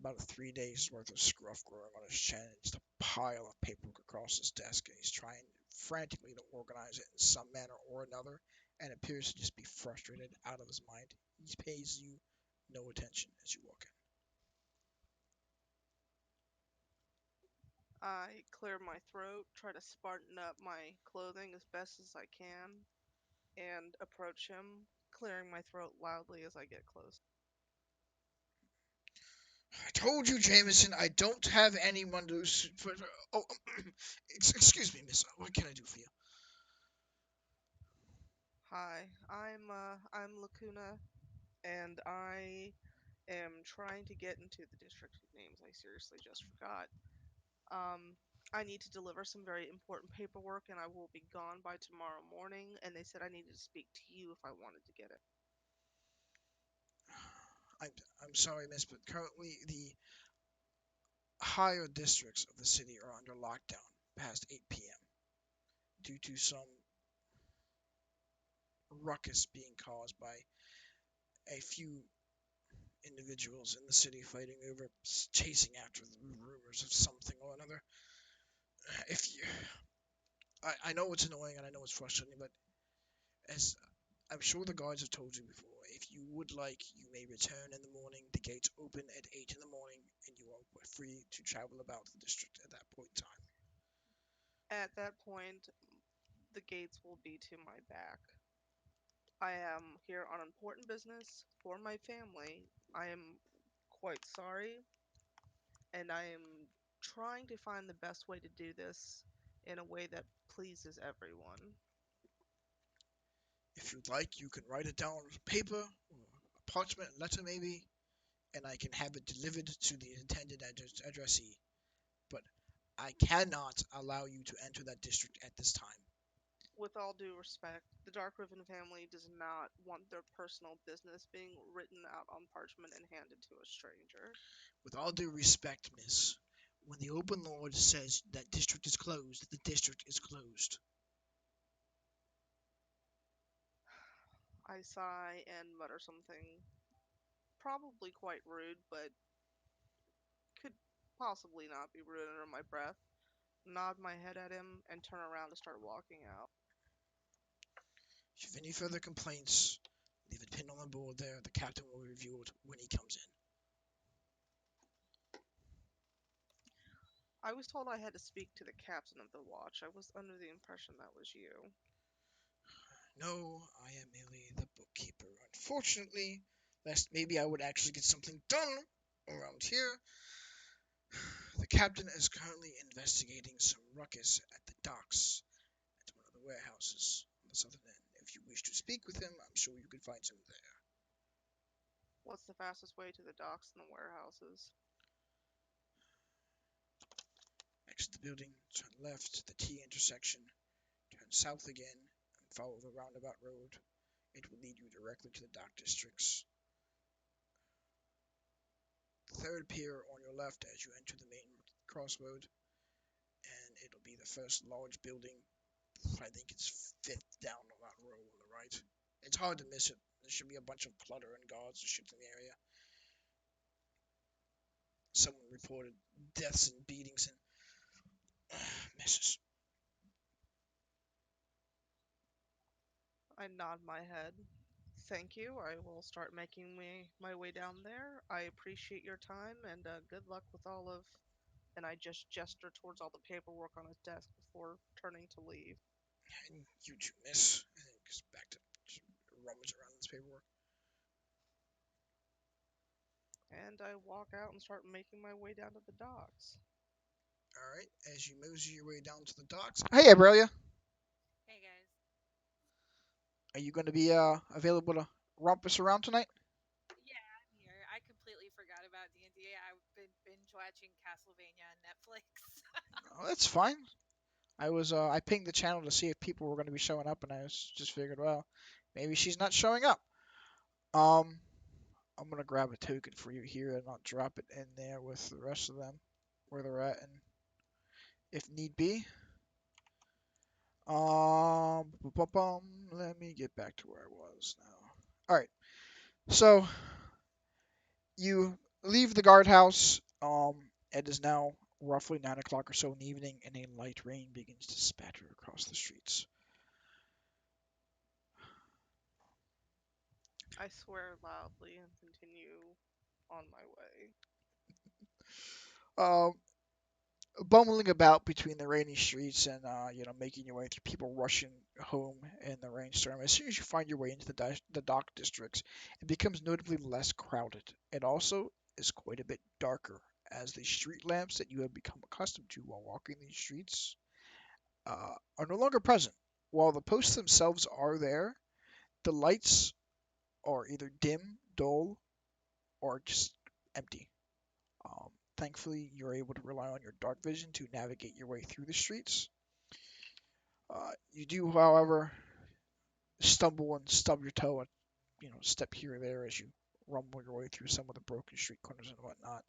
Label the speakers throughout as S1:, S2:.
S1: about 3 days worth of scruff growing on his chin, and just a pile of paperwork across his desk, and he's trying frantically to organize it in some manner or another, and appears to just be frustrated out of his mind. He pays you no attention as you walk in.
S2: I clear my throat, try to spartan up my clothing as best as I can, and approach him, clearing my throat loudly as I get close.
S1: I told you, Jameson, I don't have anyone to. Oh, excuse me, miss. What can I do for you?
S2: Hi, I'm Lacuna, and I am trying to get into the district of names. I seriously just forgot. Um, I need to deliver some very important paperwork, and I will be gone by tomorrow morning. And they said I needed to speak to you if I wanted to get it.
S1: I'm, I'm sorry, miss, but currently the higher districts of the city are under lockdown past 8 p.m. due to some ruckus being caused by a few individuals in the city fighting over chasing after the rumors of something or another. If you, I know it's annoying and I know it's frustrating, but as I'm sure the guards have told you before, if you would like, you may return in the morning. The gates open at 8 in the morning, and you are free to travel about the district at that point in time.
S2: At that point, the gates will be to my back. I am here on important business for my family. I am quite sorry, and I am trying to find the best way to do this in a way that pleases everyone.
S1: If you'd like, you can write it down on paper, or a parchment letter maybe, and I can have it delivered to the intended addressee. But I cannot allow you to enter that district at this time.
S2: With all due respect, the Dark Riven family does not want their personal business being written out on parchment and handed to a stranger.
S1: With all due respect, miss, when the open lord says that district is closed, the district is closed.
S2: I sigh and mutter something probably quite rude, but could possibly not be rude under my breath, nod my head at him, and turn around to start walking out.
S1: If you have any further complaints, leave it pinned on the board there. The captain will review it when he comes in.
S2: I was told I had to speak to the captain of the watch. I was under the impression that was you.
S1: No, I am merely the bookkeeper. Unfortunately, lest maybe I would actually get something done around here, the captain is currently investigating some ruckus at the docks at one of the warehouses on the southern end. If you wish to speak with him, I'm sure you can find him there.
S2: What's the fastest way to the docks and the warehouses?
S1: Exit the building, turn left, the T intersection, turn south again, and follow the roundabout road. It will lead you directly to the dock districts. Third pier on your left as you enter the main crossroad, and it'll be the first large building. I think it's fifth down on that row on the right. It's hard to miss it. There should be a bunch of clutter and guards and shit in the area. Someone reported deaths and beatings and misses.
S2: I nod my head. Thank you. I will start making my way down there. I appreciate your time and good luck with all of. And I just gesture towards all the paperwork on his desk before turning to leave.
S1: And you too, miss. And then goes back to rummage around this paperwork.
S2: And I walk out and start making my way down to the docks.
S1: All right, as you mosey your way down to the docks. Hey, Aurelia,
S3: Hey guys.
S1: are you going to be available to romp us around tonight?
S3: Yeah, I'm here. I completely forgot about D&D. I've been binge watching Castlevania on Netflix.
S1: Oh, that's fine. I pinged the channel to see if people were going to be showing up, and I was just figured, well, maybe she's not showing up. Um, I'm gonna grab a token for you here, and I'll drop it in there with the rest of them where they're at, and if need be. Let me get back to where I was now. All right, so you leave the guardhouse. It is now roughly 9 o'clock or so in the evening, and a light rain begins to spatter across the streets.
S2: I swear loudly and continue on my way.
S1: Um, Bumbling about between the rainy streets and making your way through people rushing home in the rainstorm. As soon as you find your way into the dock districts, it becomes notably less crowded. It also is quite a bit darker, as the street lamps that you have become accustomed to while walking these streets are no longer present. While the posts themselves are there, the lights are either dim, dull, or just empty. Thankfully, you're able to rely on your dark vision to navigate your way through the streets. You do, however, stumble and stub your toe and step here or there as you rumble your way through some of the broken street corners and whatnot.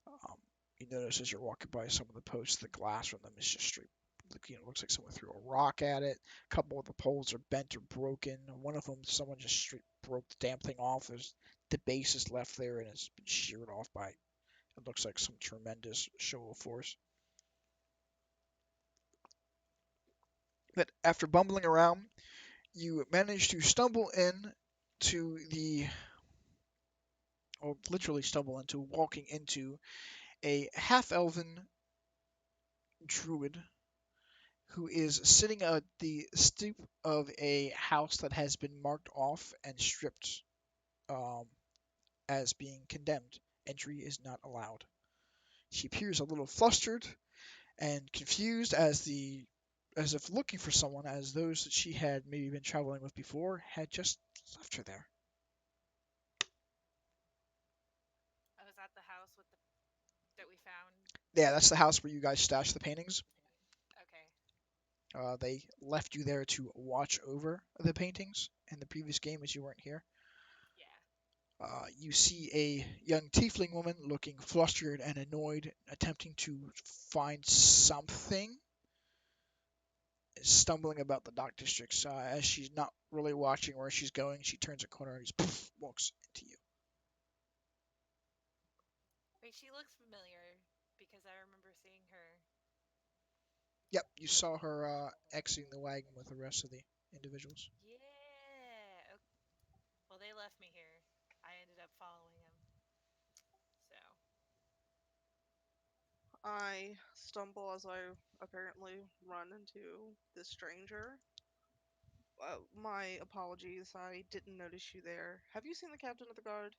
S1: Um, you notice as you're walking by some of the posts, the glass from them is just straight. Looks like someone threw a rock at it. A couple of the poles are bent or broken. One of them, someone just straight broke the damn thing off. The base is left there and it's been sheared off by. It looks like some tremendous show of force. But after bumbling around, you manage to stumble in to or literally stumble into walking into a half elven druid who is sitting at the stoop of a house that has been marked off and stripped um, as being condemned. Entry is not allowed. She appears a little flustered and confused as if looking for someone, as those that she had maybe been traveling with before had just left her there.
S3: I was at the house with the that we found.
S1: Yeah, that's the house where you guys stashed the paintings.
S3: Okay.
S1: They left you there to watch over the paintings in the previous game as you weren't here.
S3: Yeah.
S1: You see a young tiefling woman looking flustered and annoyed, attempting to find something, stumbling about the dock districts. As she's not really watching where she's going, she turns a corner and just poof, walks into you.
S3: Wait, she looks familiar because I remember seeing her.
S1: Yep, you saw her exiting the wagon with the rest of the individuals.
S3: Yeah. Okay. Well, they left me here. I ended up following them. So,
S2: I stumble as I apparently run into this stranger. My apologies, I didn't notice you there. Have you seen the captain of the guard?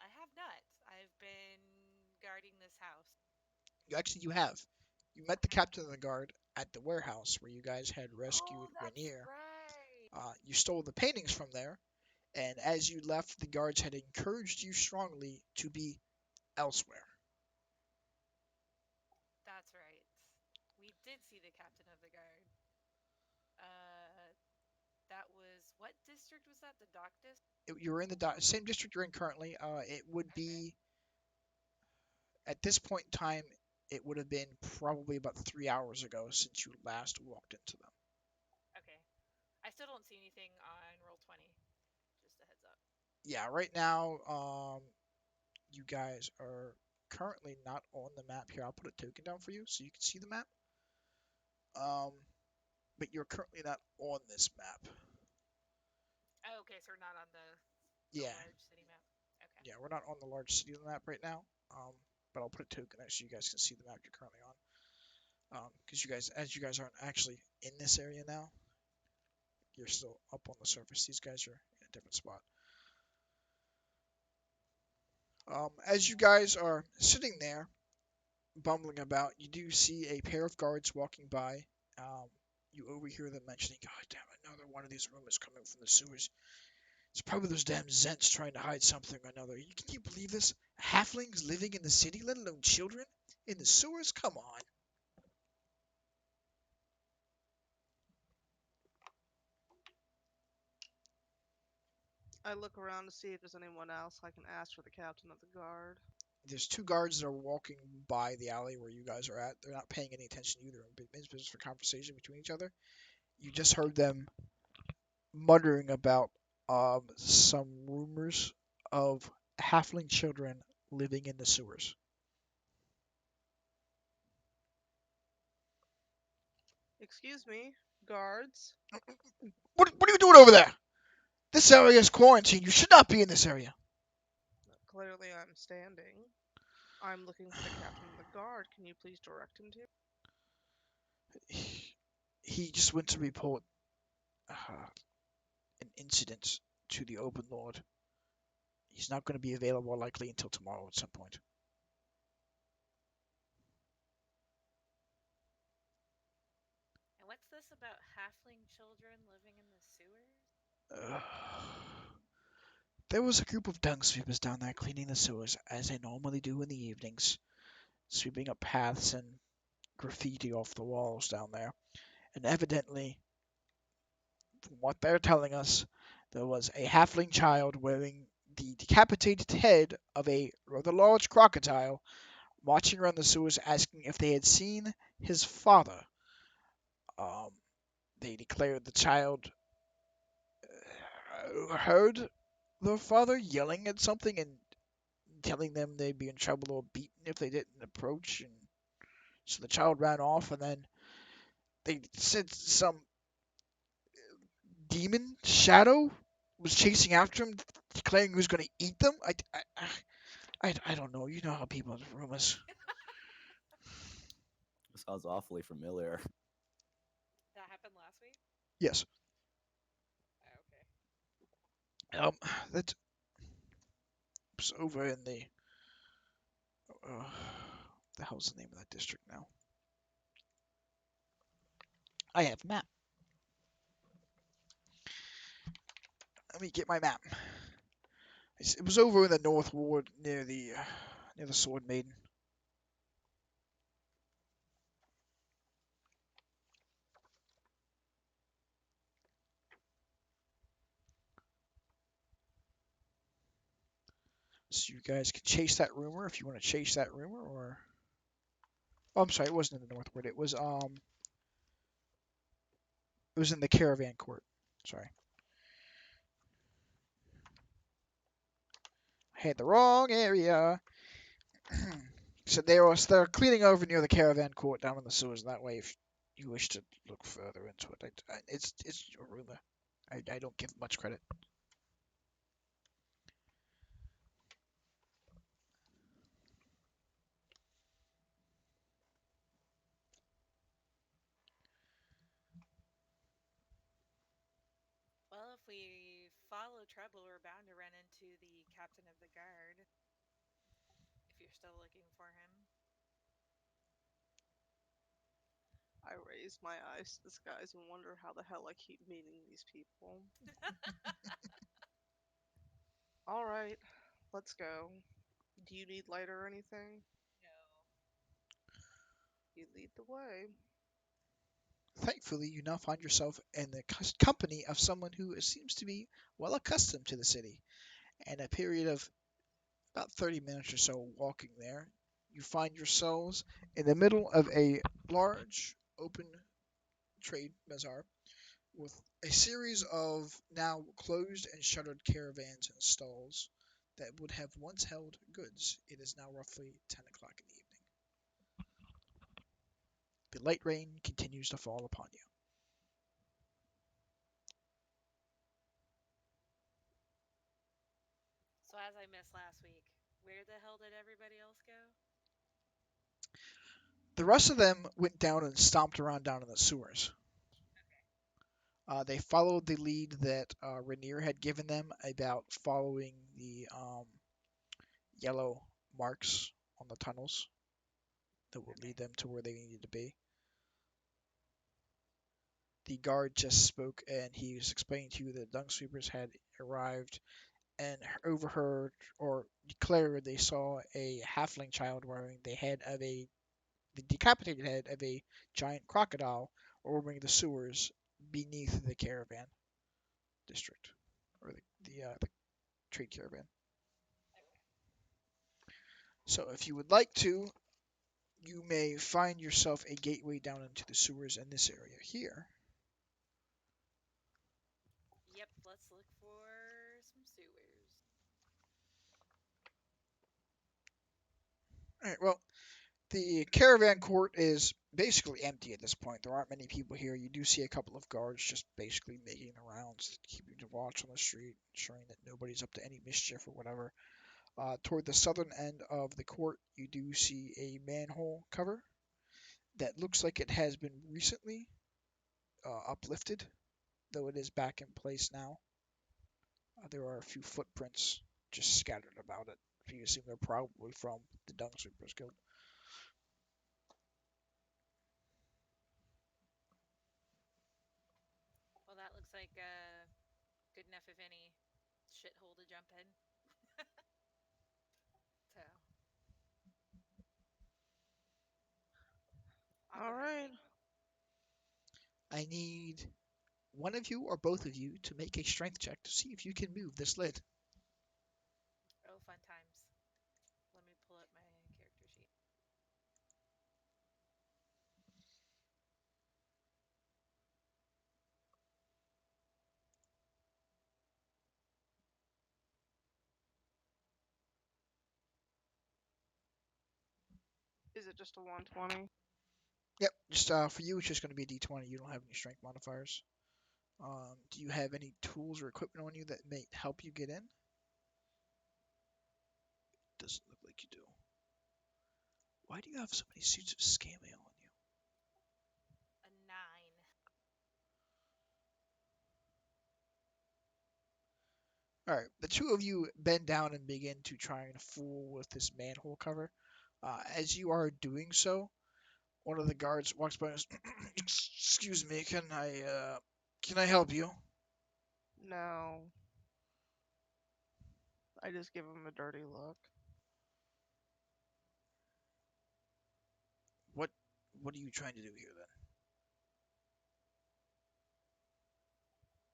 S3: I have not. I've been guarding this house.
S1: You have. You met the
S3: Okay.
S1: captain of the guard at the warehouse where you guys had
S3: Oh,
S1: rescued
S3: that's
S1: Rainier.
S3: right.
S1: You stole the paintings from there, and as you left, the guards had encouraged you strongly to be elsewhere.
S3: That's right. We did see the captain of the guard. Uh, that was what district was that? The dock district?
S1: You were in the same district you're in currently. It would
S3: Okay.
S1: be, at this point in time, it would have been probably about 3 hours ago since you last walked into them.
S3: Okay. I still don't see anything on roll 20. Just a heads up.
S1: Yeah, right now, you guys are currently not on the map here. I'll put a token down for you so you can see the map. Um, but you're currently not on this map.
S3: Oh, okay, so we're not on the
S1: Yeah,
S3: large city map. Okay.
S1: yeah, we're not on the large city map right now. But I'll put a token there so you guys can see the map you're currently on. Because as you guys aren't actually in this area now, you're still up on the surface. These guys are in a different spot. As you guys are sitting there, bumbling about, you do see a pair of guards walking by. Um, you overhear them mentioning, "God damn it, another one of these rumors coming from the sewers. It's probably those damn Zents trying to hide something or another. Can you believe this? Halflings living in the city, let alone children? In the sewers? Come on."
S2: I look around to see if there's anyone else I can ask for the captain of the guard.
S1: There's two guards that are walking by the alley where you guys are at. They're not paying any attention either. It's just for conversation between each other. You just heard them muttering about some rumors of halfling children living in the sewers.
S2: Excuse me, guards.
S1: What are you doing over there? This area is quarantined. You should not be in this area.
S2: Clearly, I'm standing. I'm looking for the captain of the guard. Can you please direct him to?
S1: He just went to report an incident to the Open Lord. He's not going to be available likely until tomorrow at some point.
S3: And what's this about halfling children living in the sewers?
S1: Uh, there was a group of dung sweepers down there cleaning the sewers as they normally do in the evenings, sweeping up paths and graffiti off the walls down there. And evidently, from what they're telling us, there was a halfling child wearing the decapitated head of a rather large crocodile watching around the sewers asking if they had seen his father. Um, they declared the child heard their father yelling at something and telling them they'd be in trouble or beaten if they didn't approach. And so the child ran off, and then they said some demon shadow was chasing after him, declaring he was going to eat them. I don't know. You know how people have rumors.
S4: Sounds awfully familiar.
S3: That happened last week?
S1: Yes.
S3: Oh, okay.
S1: That was over in uh, the hell's the name of that district now? I have a map. Let me get my map. It was over in the North Ward near the Sword Maiden. So you guys can chase that rumor if you want to chase that rumor, or oh, I'm sorry, it wasn't in the North Ward. It was in the Caravan Court. Sorry, I had the wrong area. So they're cleaning over near the Caravan Court down in the sewers. That way, if you wish to look further into it, it's a rumor. I don't give much credit.
S3: Well, if we follow trouble, we're bound to run into the captain of the guard. If you're still looking for him.
S2: I raise my eyes to the skies and wonder how the hell I keep meeting these people. All right, let's go. Do you need light or anything?
S3: No.
S2: You lead the way.
S1: Thankfully, you now find yourself in the company of someone who seems to be well accustomed to the city. And a period of about 30 minutes or so walking there, you find yourselves in the middle of a large open trade bazaar with a series of now closed and shuttered caravans and stalls that would have once held goods. It is now roughly 10 o'clock in the evening. The light rain continues to fall upon you.
S3: So as I missed last week, where the hell did everybody else go?
S1: The rest of them went down and stomped around down in the sewers. They followed the lead that Rainier had given them about following the yellow marks on the tunnels that would lead them to where they needed to be. The guard just spoke and he was explaining to you that the dung sweepers had arrived and overheard or declared they saw a halfling child wearing the decapitated head of a giant crocodile roaming the sewers beneath the caravan district or the trade caravan. So if you would like to, you may find yourself a gateway down into the sewers in this area here.
S3: Yep, let's look for some sewers.
S1: All right. Well, the caravan court is basically empty at this point. There aren't many people here. You do see a couple of guards just basically making the rounds, keeping the watch on the street, ensuring that nobody's up to any mischief or whatever. Toward the southern end of the court, you do see a manhole cover that looks like it has been recently uplifted, though it is back in place now. There are a few footprints just scattered about it. You assume they're probably from the Dung Sweepers Guild.
S3: Well, that looks like good enough, if any, shithole to jump in. So, I'll go
S2: All
S3: ahead and
S2: right.
S3: make.
S1: I need one of you or both of you to make a strength check to see if you can move this lid.
S3: Oh, fun times. Let me pull up my character sheet.
S2: Is it just a 120?
S1: Yep, just for you, it's just going to be a d20. You don't have any strength modifiers. Do you have any tools or equipment on you that may help you get in? Doesn't look like you do. Why do you have so many suits of scale mail on you?
S3: A 9.
S1: All right, the two of you bend down and begin to try and fool with this manhole cover. As you are doing so, one of the guards walks by and goes, "Excuse me, can I help you?"
S2: No. I just give him a dirty look.
S1: What What are you trying to do here then?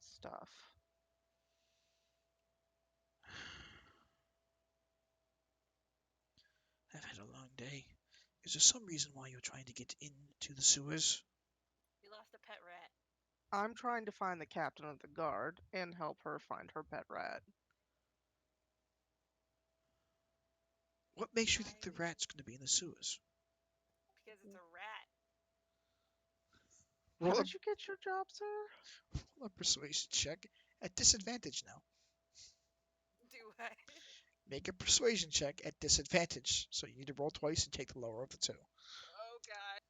S2: Stuff.
S1: I've had a long day. Is there some reason why you're trying to get into the sewers?
S3: We lost a pet rat.
S2: I'm trying to find the captain of the guard and help her find her pet rat.
S1: What makes you think the
S3: Why?
S1: rat's going to be in the sewers?
S3: Because it's a rat.
S2: How
S1: Roll a,
S2: did you get your job, sir?
S1: roll a persuasion check at disadvantage now.
S3: Do I?
S1: Make a persuasion check at disadvantage. So you need to roll twice and take the lower of the two.
S3: Oh, God.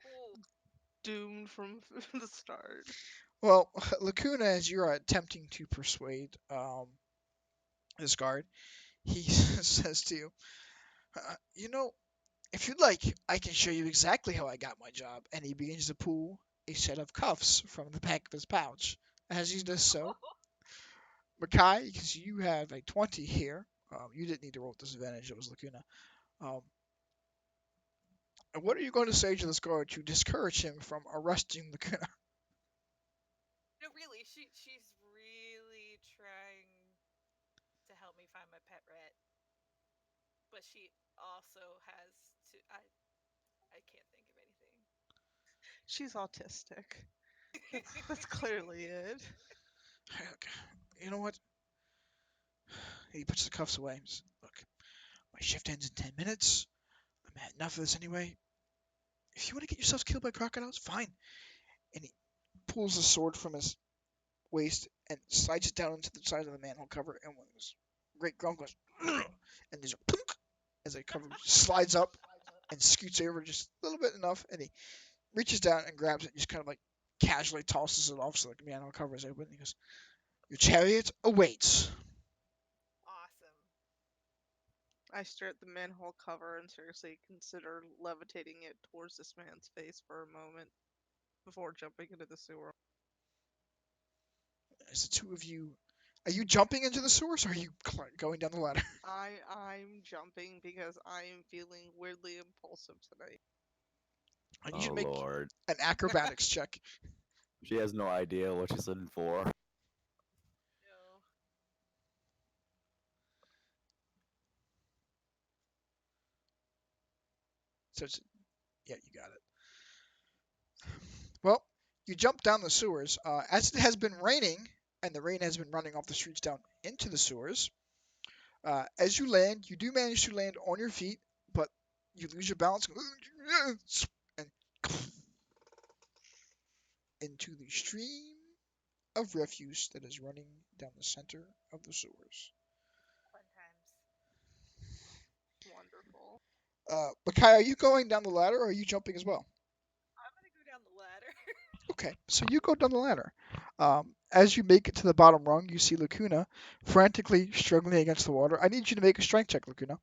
S3: Cool.
S2: Doomed from the start.
S1: Well, Lacuna, as you're attempting to persuade this guard, he says to you, "You know, if you'd like, I can show you exactly how I got my job." And he begins to pull a set of cuffs from the back of his pouch. As he does so, Makai, because you have a 20 here, you didn't need to roll disadvantage, it was Lacuna. Um, and what are you going to say to this guard to discourage him from arresting Lacuna?
S3: No, really, she's really trying to help me find my pet rat. But she also has to. I can't think of anything.
S2: She's autistic. That's clearly it.
S1: You know what? He puts the cuffs away. Says, "Look, my shift ends in 10 minutes. I'm had enough of this anyway. If you want to get yourselves killed by crocodiles, fine." And he pulls the sword from his waist and slides it down into the side of the manhole cover. And when this great groan goes, "Ugh," and there's a punk as the cover slides up and scoots over just a little bit enough. And he reaches down and grabs it and just kind of like casually tosses it off so the manhole cover is open. He goes, "Your chariot awaits."
S3: Awesome.
S2: I stare at the manhole cover and seriously consider levitating it towards this man's face for a moment before jumping into the sewer.
S1: As the two of you, are you jumping into the sewers or are you going down the ladder?
S2: I'm jumping because I am feeling weirdly impulsive tonight.
S1: And you
S4: Oh
S1: should make
S4: lord.
S1: an acrobatics check.
S4: She has no idea what she's in for.
S3: No.
S1: So it's Yeah, you got it. Well, you jump down the sewers. As it has been raining, and the rain has been running off the streets down into the sewers, as you land, you do manage to land on your feet, but you lose your balance and into the stream of refuse that is running down the center of the sewers.
S3: Fun times.
S2: Wonderful.
S1: Makai, are you going down the ladder or are you jumping as well?
S3: I'm gonna go down the ladder.
S1: Okay, so you go down the ladder. As you make it to the bottom rung, you see Lacuna frantically struggling against the water. I need you to make a strength check, Lacuna.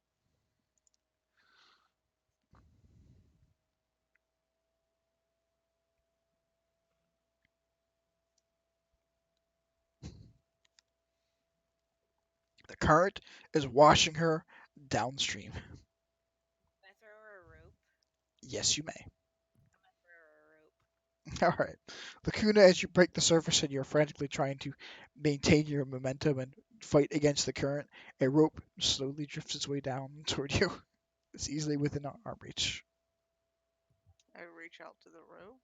S1: The current is washing her downstream.
S3: Can I throw her a rope?
S1: Yes, you may.
S3: I'm gonna throw her a rope.
S1: All right. Lacuna, as you break the surface and you're frantically trying to maintain your momentum and fight against the current, a rope slowly drifts its way down toward you. It's easily within arm reach.
S2: I reach out to the rope.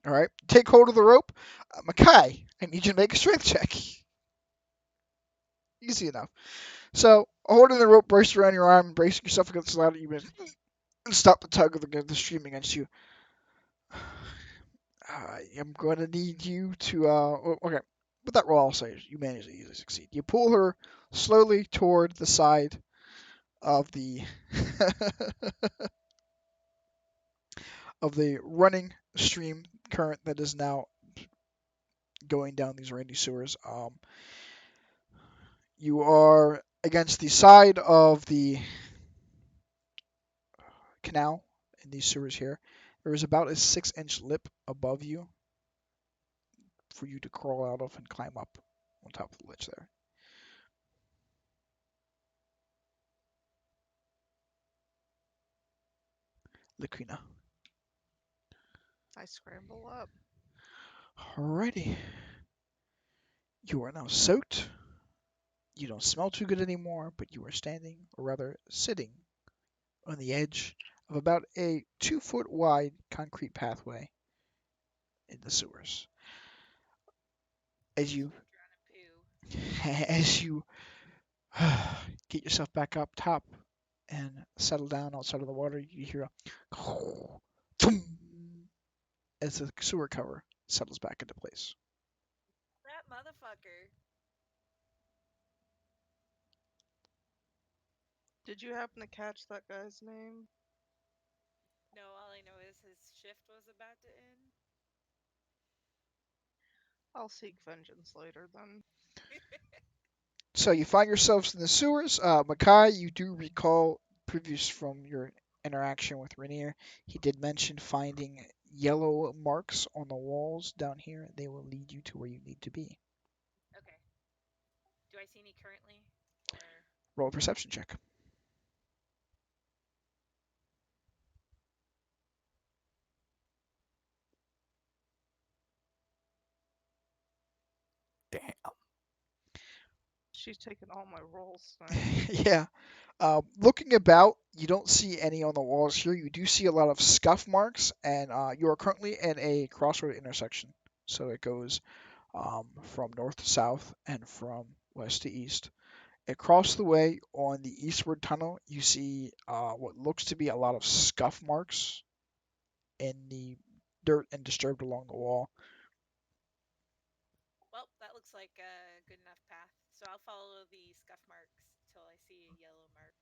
S1: All right. Take hold of the rope. Makai, I need you to make a strength check. Easy enough. So, holding the rope braced around your arm and bracing yourself against the ladder, you stop the tug of the stream against you. I am going to need you to, okay. With that roll, I'll say you manage to easily succeed. You pull her slowly toward the side of the of the running stream current that is now going down these rainy sewers. You are against the side of the canal in these sewers here. There is about a 6-inch lip above you for you to crawl out of and climb up on top of the ledge there. Lakrina.
S2: I scramble up.
S1: Alrighty. You are now soaked. You don't smell too good anymore, but you are standing, or rather sitting, on the edge of about a 2-foot wide concrete pathway in the sewers. As you
S3: Drown in poo.
S1: as you get yourself back up top and settle down outside of the water, you hear a thump as the sewer cover settles back into place.
S3: That motherfucker.
S2: Did you happen to catch that guy's name?
S3: No, all I know is his shift was about to end.
S2: I'll seek vengeance later then.
S1: So you find yourselves in the sewers. Makai, you do recall previous from your interaction with Rainier, he did mention finding yellow marks on the walls down here. They will lead you to where you need to be.
S3: Okay. Do I see any currently? Or
S1: Roll a perception check.
S4: Damn.
S2: She's taken all my rolls tonight.
S1: Yeah. Looking about, you don't see any on the walls here. You do see a lot of scuff marks, and you are currently in a crossroad intersection. So it goes from north to south and from west to east. Across the way on the eastward tunnel, you see what looks to be a lot of scuff marks in the dirt and disturbed along the wall.
S3: well, that looks like a good enough path. So I'll follow the scuff marks till I see a yellow mark.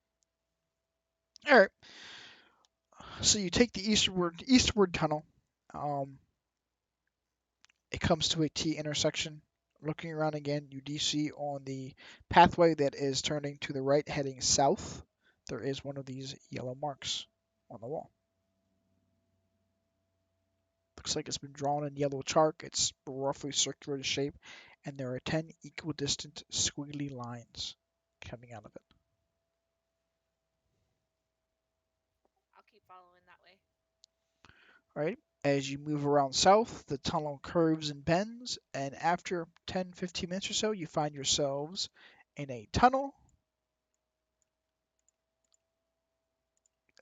S1: All right. So you take the eastward tunnel. Um, it comes to a T intersection. Looking around again, you do see on the pathway that is turning to the right, heading south, there is one of these yellow marks on the wall. Looks like it's been drawn in yellow chalk. It's roughly circular in shape, and there are 10 equidistant squiggly lines coming out of it.
S3: I'll keep following that way.
S1: All right. As you move around south, the tunnel curves and bends, and after 10, 15 minutes or so, you find yourselves in a tunnel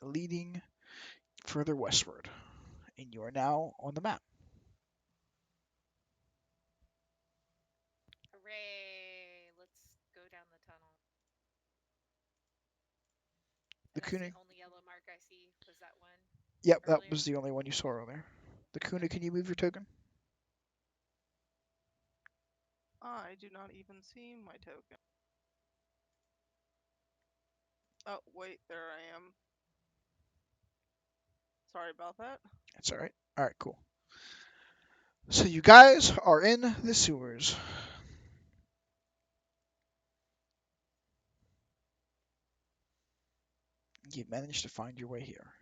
S1: leading further westward, and you are now on the map.
S3: Hooray! Let's go down the tunnel.
S1: The
S3: And that's the
S1: Kuna.
S3: only yellow mark I see. Was that one
S1: Yep, that
S3: earlier?
S1: was the only one you saw earlier. The Kuna,
S3: Okay.
S1: can you move your token?
S2: I do not even see my token. Oh, wait, there I am. Sorry about that.
S1: That's all right. All right, cool. So you guys are in the sewers. You managed to find your way here.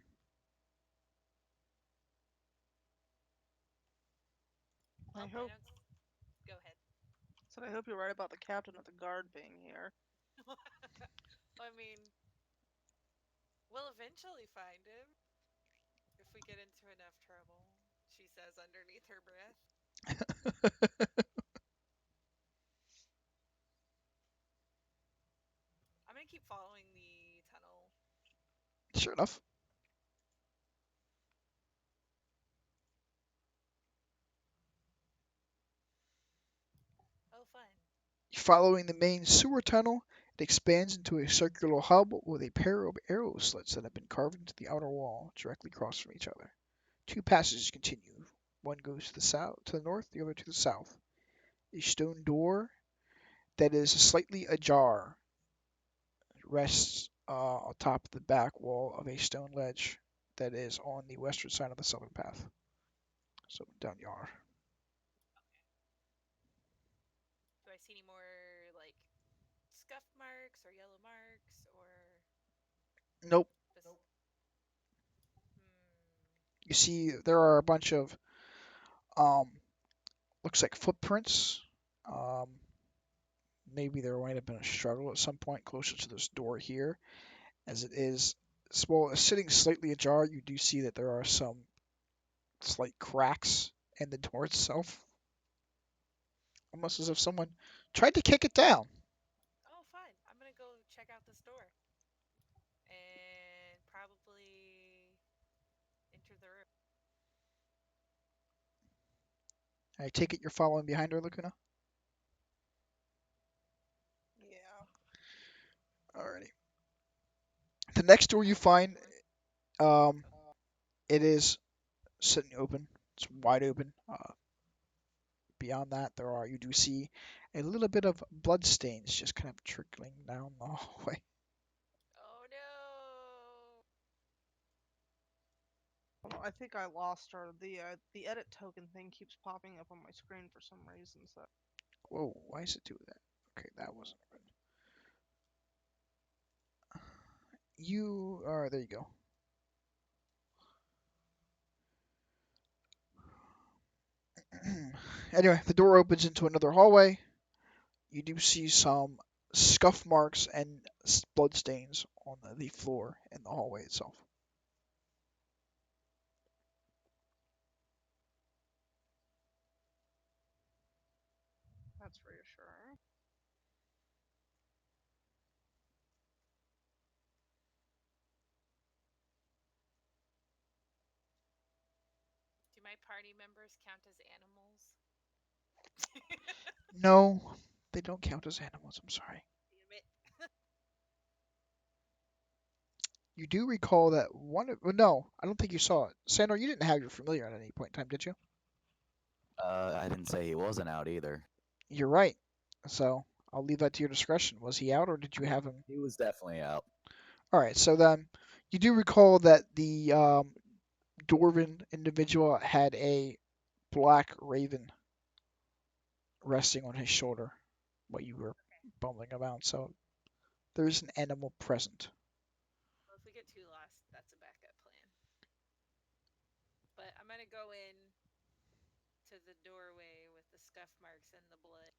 S2: I
S3: Well,
S2: hope.
S3: Go ahead.
S2: Said I hope you're right about the captain of the guard being here.
S3: I mean, we'll eventually find him if we get into enough trouble, she says underneath her breath. I'm gonna keep following the tunnel.
S1: Sure enough.
S3: Oh, fun.
S1: Following the main sewer tunnel, it expands into a circular hub with a pair of arrow slits that have been carved into the outer wall directly across from each other. Two passages continue. One goes to the south, to the north, the other to the south. A stone door that is slightly ajar rests atop the back wall of a stone ledge that is on the western side of the southern path. So down yard.
S3: Do I see any more, like, scuff marks or yellow marks or.
S1: Nope.
S3: Hmm.
S1: You see, there are a bunch of um, looks like footprints. Um, maybe there might have been a struggle at some point closer to this door here, as it is. Well, sitting slightly ajar, you do see that there are some slight cracks in the door itself, almost as if someone tried to kick it down.
S3: Oh, fun. I'm gonna go check out this door. And probably enter the room.
S1: I take it you're following behind her, Lacuna?
S2: Yeah.
S1: Alrighty. The next door you find, um, it is sitting open. It's wide open. Beyond that, you do see a little bit of blood stains just kind of trickling down the hallway.
S3: Oh no!
S2: I think I lost her. The edit token thing keeps popping up on my screen for some reason. So
S1: Whoa, why is it doing that? Okay, that wasn't good. There you go. Anyway, the door opens into another hallway. You do see some scuff marks and blood stains on the floor in the hallway itself.
S2: that's reassuring.
S3: Do my party members count as animals?
S1: No, they don't count as animals, I'm sorry.
S3: Damn it.
S1: You do recall that one of, well, no, I don't think you saw it. Sandor, you didn't have your familiar at any point in time, did you?
S4: I didn't say he wasn't out either.
S1: You're right. So I'll leave that to your discretion. Was he out or did you have him?
S4: He was definitely out.
S1: All right, so then you do recall that the Dwarven individual had a black raven resting on his shoulder while you were bumbling about. So there's an animal present.
S3: Well, if we get too lost, that's a backup plan. But I'm gonna go in to the doorway with the scuff marks and the blood.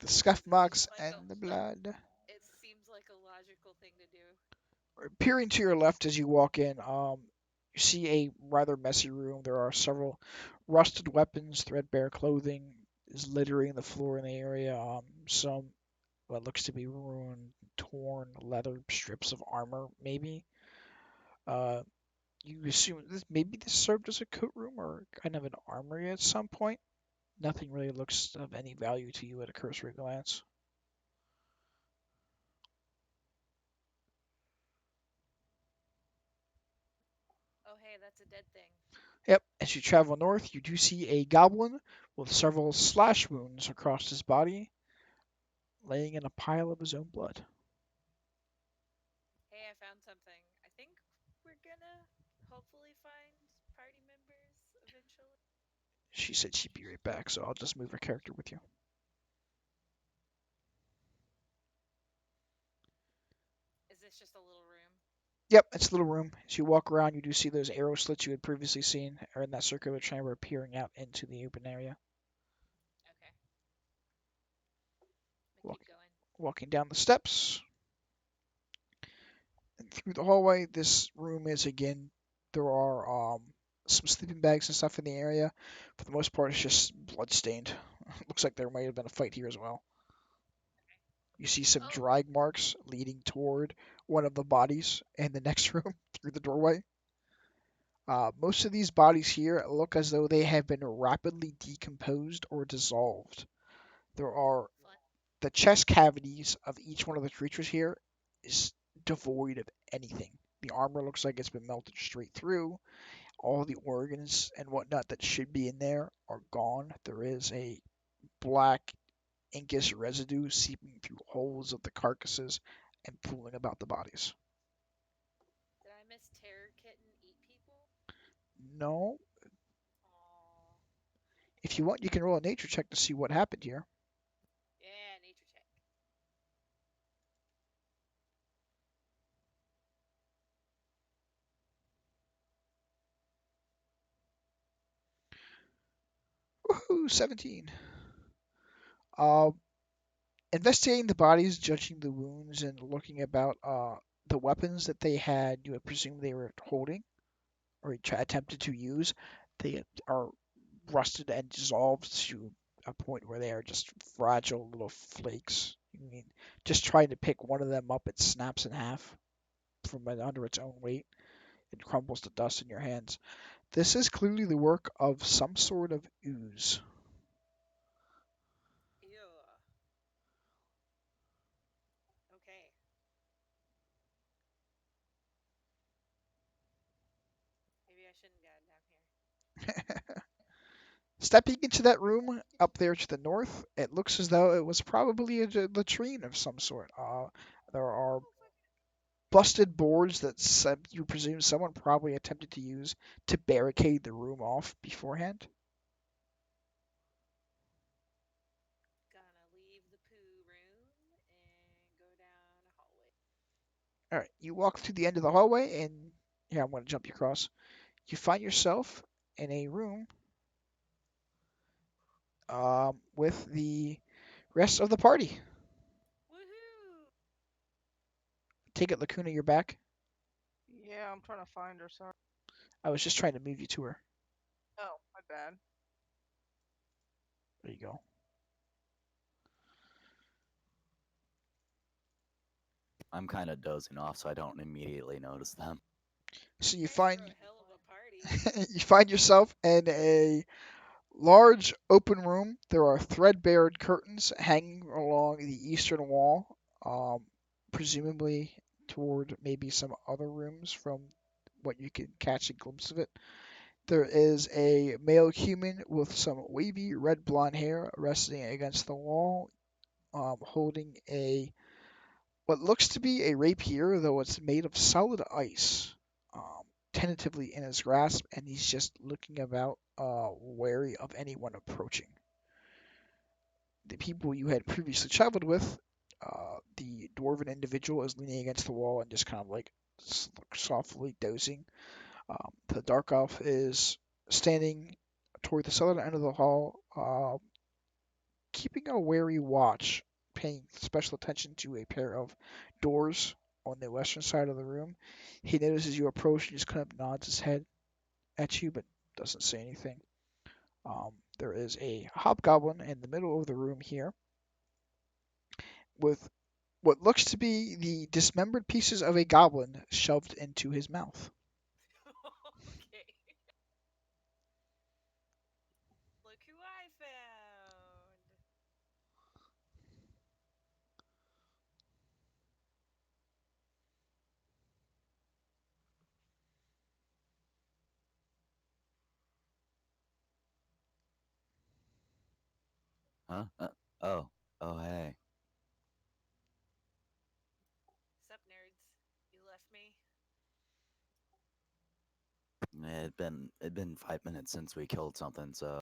S1: The scuff
S3: It seems
S1: marks
S3: like
S1: and the blood.
S3: it seems like a logical thing to do.
S1: Peering to your left as you walk in, you see a rather messy room. There are several rusted weapons, threadbare clothing is littering the floor in the area. Some what looks to be ruined, torn leather strips of armor, maybe. Uh, You assume maybe this served as a coat room or kind of an armory at some point. Nothing really looks of any value to you at a cursory glance.
S3: Oh, hey, that's a dead thing.
S1: Yep, as you travel north, you do see a goblin with several slash wounds across his body, laying in a pile of his own blood.
S3: Hey, I found something. I think we're gonna hopefully find party members eventually.
S1: She said she'd be right back, so I'll just move her character with you.
S3: Is this just a little room?
S1: Yep, it's a little room. As you walk around, you do see those arrow slits you had previously seen are in that circular chamber peering out into the open area.
S3: Okay. I'm gonna
S1: Walk,
S3: keep going.
S1: walking down the steps and through the hallway, this room is again, there are some sleeping bags and stuff in the area. For the most part, it's just blood-stained. Looks like there might have been a fight here as well. You see some
S3: Oh,
S1: drag marks leading toward one of the bodies in the next room through the doorway. Most of these bodies here look as though they have been rapidly decomposed or dissolved. There are
S3: fun.
S1: the chest cavities of each one of the creatures here is devoid of anything. The armor looks like it's been melted straight through. All the organs and whatnot that should be in there are gone. There is a black inkish residue seeping through holes of the carcasses and pooling about the bodies.
S3: Did I miss Terror Kitten eat people?
S1: No.
S3: Aw.
S1: If you want, you can roll a nature check to see what happened here.
S3: Yeah, nature check.
S1: Woohoo, 17. Uh, Investigating the bodies, judging the wounds, and looking about the weapons that they had, you would presume they were holding or attempted to use. They are rusted and dissolved to a point where they are just fragile little flakes. I mean, just trying to pick one of them up, it snaps in half from under its own weight. It crumbles to dust in your hands. This is clearly the work of some sort of ooze.
S3: Ew. Okay. Maybe I shouldn't go down here.
S1: Stepping into that room up there to the north, it looks as though it was probably a latrine of some sort. There are
S3: Oh, fuck.
S1: busted boards that you presume someone probably attempted to use to barricade the room off beforehand.
S3: Gonna leave the poo room and go down a hallway.
S1: All right, you walk through the end of the hallway, and here I'm going to jump you across. You find yourself in a room with the rest of the party.
S3: Woohoo!
S1: Take it, Lacuna, you're back.
S2: Yeah, I'm trying to find her. Sorry.
S1: I was just trying to move you to her.
S2: Oh, my bad.
S1: There you go.
S4: I'm kind of dozing off, so I don't immediately notice them.
S1: So
S3: You guys throw a hell of a party.
S1: you find yourself in a large open room. There are threadbare curtains hanging along the eastern wall, presumably toward maybe some other rooms from what you can catch a glimpse of it. There is a male human with some wavy red blonde hair resting against the wall, holding a what looks to be a rapier, though it's made of solid ice, um, tentatively in his grasp, and he's just looking about, wary of anyone approaching. The people you had previously traveled with, the dwarven individual is leaning against the wall and just kind of like softly dozing. The dark elf is standing toward the southern end of the hall, keeping a wary watch, paying special attention to a pair of doors on the western side of the room. He notices you approach and just kind of nods his head at you, but doesn't say anything. There is a hobgoblin in the middle of the room here with what looks to be the dismembered pieces of a goblin shoved into his mouth.
S4: Huh? Oh. Oh, hey.
S3: Sup, nerds? You left me?
S4: It'd been 5 minutes since we killed something, so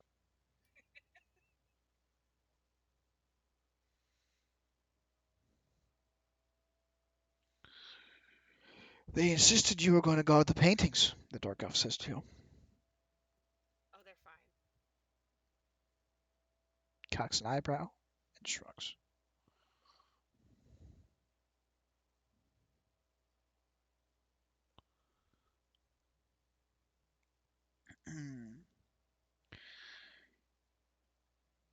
S1: They insisted you were going to guard the paintings, the Dark Elf says to you.
S3: Oh, they're fine.
S1: Cocks an eyebrow and shrugs.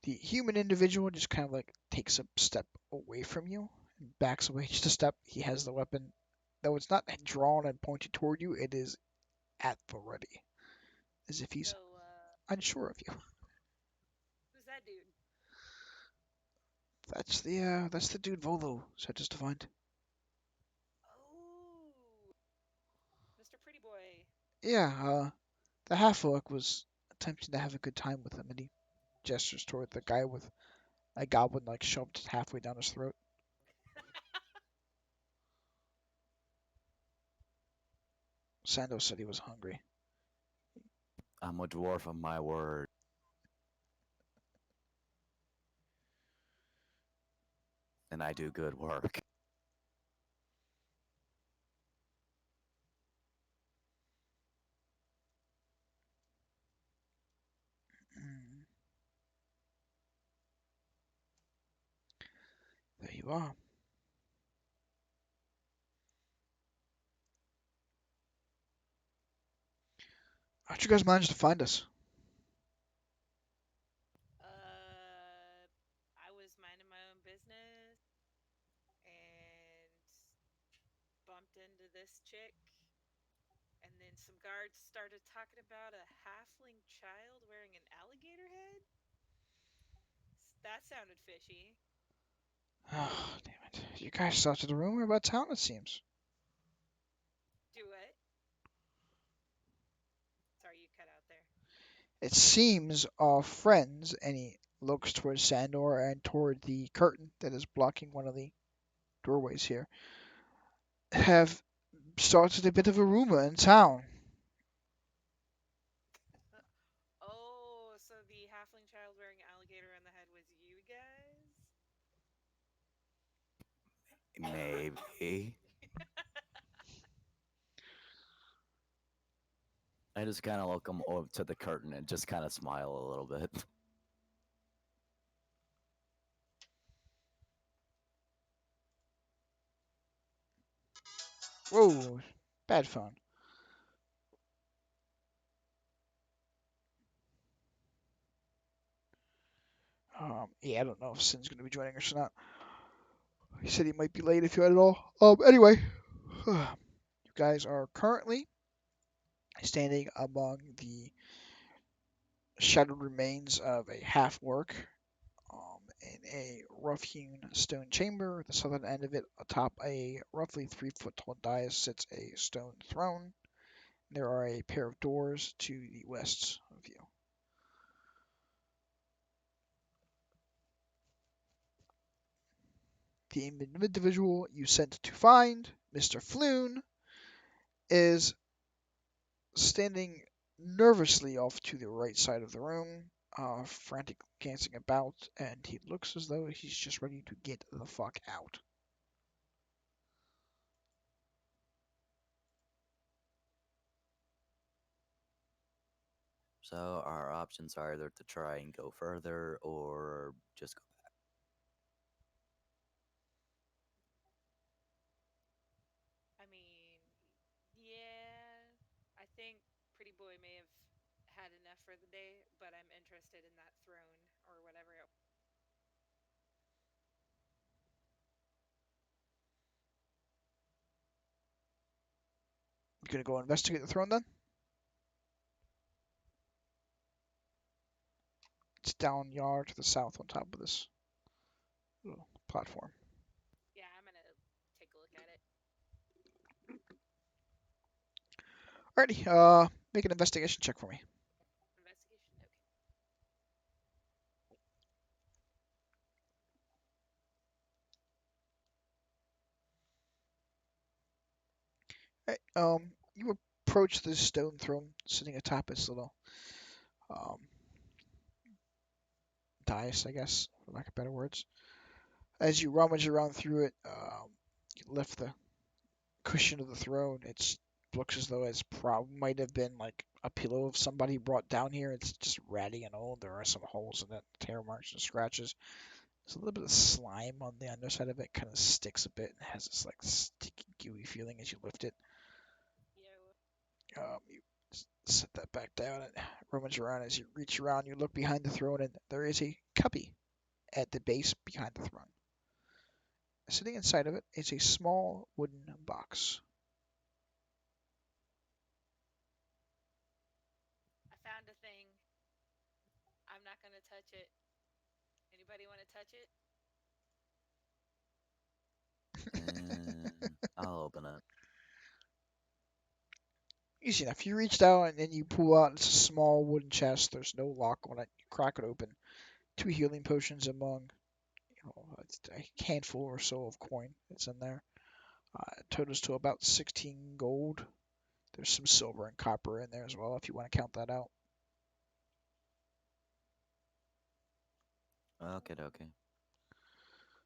S1: The human individual just kind of like takes a step away from you and backs away just a step. He has the weapon, though it's not drawn and pointed toward you, it is at the ready, as if he's
S3: So,
S1: unsure of you.
S3: who's that dude?
S1: That's the dude Volo said us to find.
S3: Oh, Mr. Pretty Boy.
S1: Yeah, the half-orc was attempting to have a good time with him, and he gestures toward the guy with a goblin like shoved halfway down his throat. Sando said he was hungry.
S4: I'm a dwarf of my word, and I do good work.
S1: Mm, there you are. How'd you guys manage to find us?
S3: I was minding my own business and bumped into this chick, and then some guards started talking about a halfling child wearing an alligator head. That sounded fishy.
S1: Oh, damn it. You guys started a rumor about town, it seems.
S3: Do it. Sorry, you cut out there.
S1: It seems our friends, and he looks towards Sandor and toward the curtain that is blocking one of the doorways here, have started a bit of a rumor in town.
S3: Oh, so the halfling child wearing alligator on the head was you guys?
S4: Maybe. I just kind of look him over to the curtain and just kind of smile a little bit.
S1: Whoa, bad phone. Yeah, I don't know if Sin's going to be joining us or not. He said he might be late if you had it all. Anyway, you guys are currently standing among the shattered remains of a half-orc in a rough-hewn stone chamber. At the southern end of it, atop a roughly 3-foot tall dais, sits a stone throne. There are a pair of doors to the west of you. The individual you sent to find, Mr. Floon, is standing nervously off to the right side of the room, frantic glancing about, and he looks as though he's just ready to get the fuck out.
S4: So our options are either to try and go further or just go back.
S3: I mean, yeah, I think Pretty Boy may have had enough for the day, but I'm interested in that throne or whatever it.
S1: You gonna go investigate the throne then? It's down yard to the south on top of this little platform.
S3: Yeah, I'm gonna take a look at it.
S1: Alrighty, make an investigation check for me.
S3: Investigation. Okay.
S1: You approach this stone throne sitting atop its little um, dais, I guess, for lack of better words. As you rummage around through it, you lift the cushion of the throne. It looks as though it's might have been like a pillow of somebody brought down here. It's just ratty and old. There are some holes in it, tear marks and scratches. There's a little bit of slime on the underside of it. Kind of sticks a bit and has this like sticky, gooey feeling as you lift it.
S3: Yo.
S1: You set that back down and rummage around. As you reach around, you look behind the throne, and there is a cubby at the base behind the throne. Sitting inside of it is a small wooden box.
S3: I found a thing. I'm not gonna touch it. Anybody want to touch it?
S4: I'll open it.
S1: Easy enough. You reached out and then you pull out. It's a small wooden chest. There's no lock on it. You crack it open. Two healing potions among a handful or so of coin that's in there. It totals to about 16 gold. There's some silver and copper in there as well if you want to count that out.
S4: Okay, okay.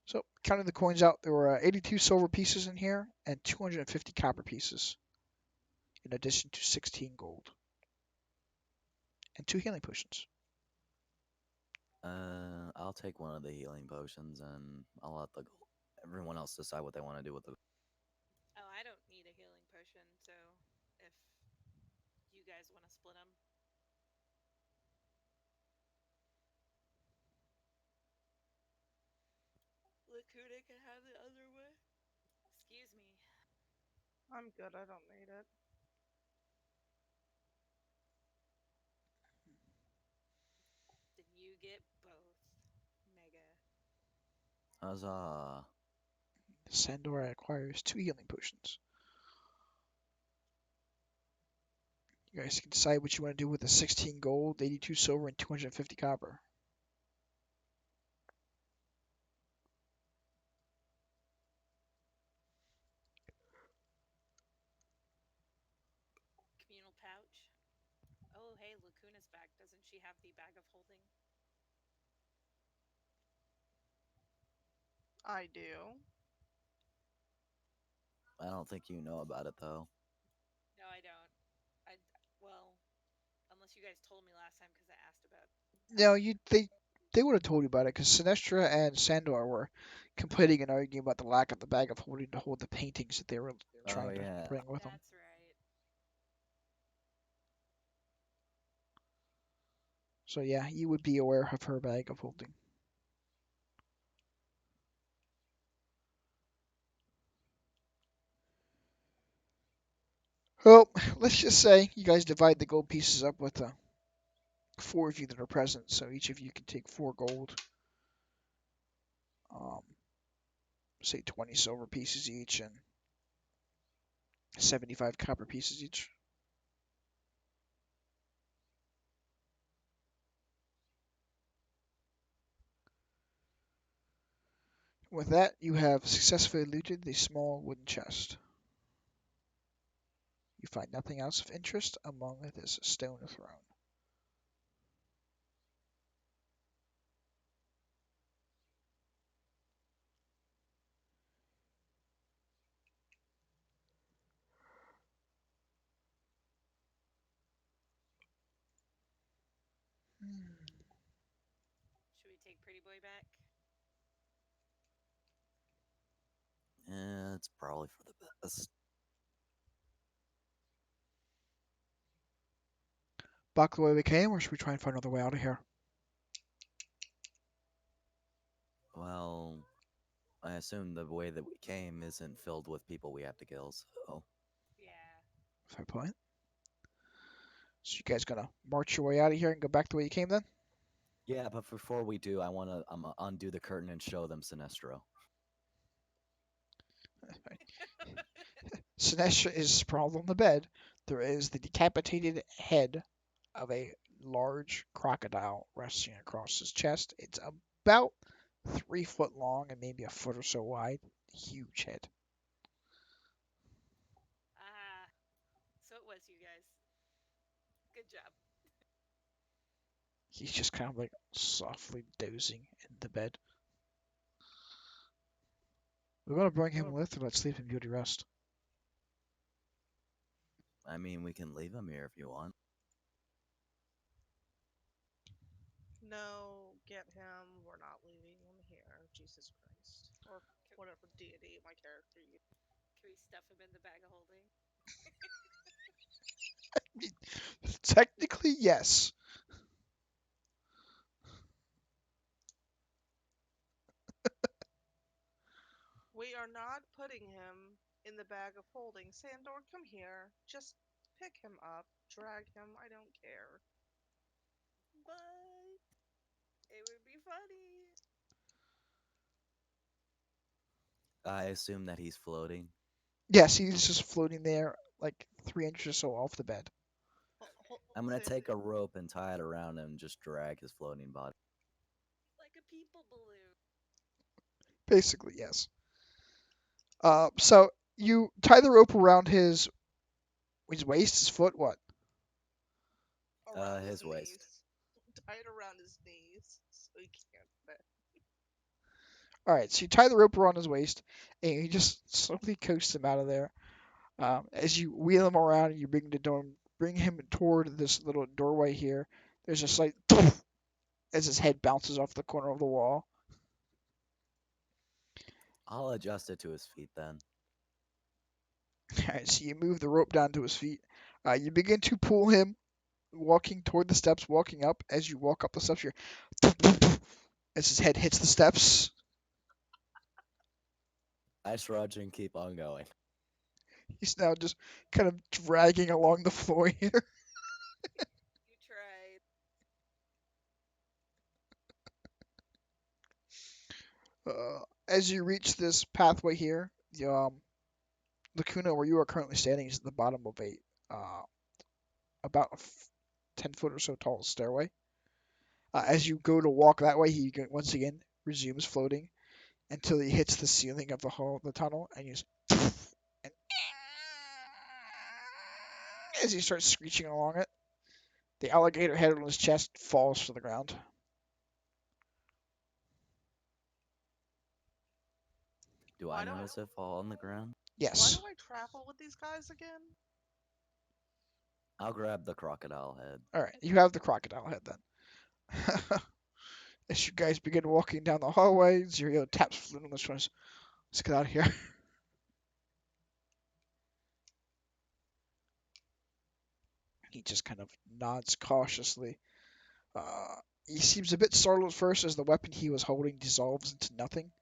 S1: So, counting the coins out, there were 82 silver pieces in here and 250 copper pieces, in addition to 16 gold and two healing potions.
S4: I'll take one of the healing potions and I'll let everyone else decide what they want to do with it.
S3: Oh, I don't need a healing potion, so if you guys want to split them. Lacuna can have the other one. Excuse me.
S2: I'm good. I don't need it.
S3: Then you get both. Mega.
S4: Huzzah!
S1: Sandor acquires two healing potions. You guys can decide what you want to do with the 16 gold, 82 silver, and 250 copper.
S3: Communal pouch. Oh, hey, Lacuna's back. Doesn't she have the bag of holding?
S2: I do.
S4: I don't think you know about it though.
S3: No, I don't. I well, unless you guys told me last time because I asked about.
S1: No, they would have told you about it because Sinestra and Sandor were complaining and arguing about the lack of the bag of holding to hold the paintings that they were
S4: Oh
S1: trying to
S4: yeah.
S1: bring with them.
S3: That's right.
S1: So yeah, you would be aware of her bag of holding. Well, let's just say you guys divide the gold pieces up with the four of you that are present, so each of you can take 4 gold. Um, say 20 silver pieces each and 75 copper pieces each. With that, you have successfully looted the small wooden chest. You find nothing else of interest among this stone throne.
S3: Should we take Pretty Boy back?
S4: Yeah, it's probably for the best.
S1: Back the way we came, or should we try and find another way out of here?
S4: Well, I assume the way that we came isn't filled with people we have to kill, so
S3: Yeah.
S1: Fair point. So you guys gonna march your way out of here and go back the way you came then?
S4: yeah. But before we do, I want to undo the curtain and show them Sinestro.
S1: Sinestra is sprawled on the bed. There is the decapitated head of a large crocodile resting across his chest. It's about 3 foot long and maybe a foot or so wide. Huge head.
S3: Ah. you guys. Good job.
S1: He's just kind of like softly dozing in the bed. We're gonna bring him
S2: Oh,
S1: with or let sleep and beauty rest.
S4: I mean, we can leave him here if you want.
S2: no, get him. We're not leaving him here. Jesus Christ. Or
S3: Can,
S2: whatever deity my character used.
S3: can we stuff him in the bag of holding?
S1: Technically, yes.
S2: We are not putting him in the bag of holding. Sandor, come here. Just pick him up. Drag him. I don't care.
S3: But it would be funny.
S4: I assume that he's floating.
S1: Yes, he's just floating there, like 3 inches or so off the bed.
S4: I'm gonna take a rope and tie it around him and just drag his floating body.
S3: Like a people balloon.
S1: Basically, yes. So you tie the rope around his waist, his foot, what?
S2: Around his
S4: His waist.
S2: knees. Tie it around his knees so he can't fit.
S1: All right, so you tie the rope around his waist, and you just slowly coast him out of there. As you wheel him around and you bring him toward this little doorway here. There's a slight as his head bounces off the corner of the wall.
S4: I'll adjust it to his feet then.
S1: All right, so you move the rope down to his feet. You begin to pull him, walking toward the steps, walking up. As you walk up the steps, you're as his head hits the steps.
S4: I shrug and keep on going.
S1: He's now just kind of dragging along the floor here.
S3: You tried.
S1: As you reach this pathway here, the lacuna where you are currently standing is at the bottom of a about a 10 foot or so tall stairway. As you go to walk that way, once again resumes floating until he hits the ceiling of the tunnel, and you just and as he starts screeching along it, the alligator head on his chest falls to the ground.
S4: Do I
S2: Why do I
S4: notice it fall on the ground?
S2: why do
S1: Yes.
S2: I travel with these guys again?
S4: I'll grab the crocodile head.
S1: All right, you have the crocodile head then. As you guys begin walking down the hallway, Zero taps Flynn on the shoulder. Let's get out of here. He just kind of nods cautiously. Uh, he seems a bit startled at first as the weapon he was holding dissolves into nothing.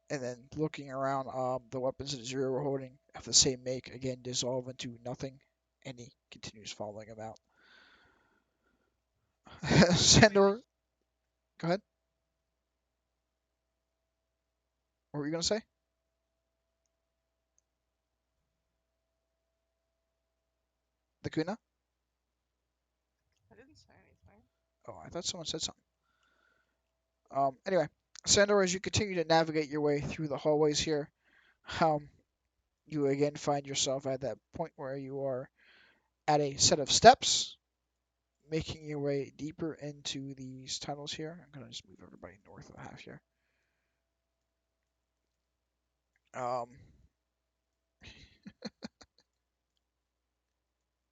S1: And then looking around, the weapons that Zero were holding of the same make again dissolve into nothing, and he continues following him out. Sandor, go ahead. What were you gonna say? The Kuna?
S2: I didn't say anything.
S1: Oh, I thought someone said something. Anyway, Sandor, as you continue to navigate your way through the hallways here, um, you again find yourself at that point where you are at a set of steps, making your way deeper into these tunnels here. I'm gonna just move everybody north of the half here. Um,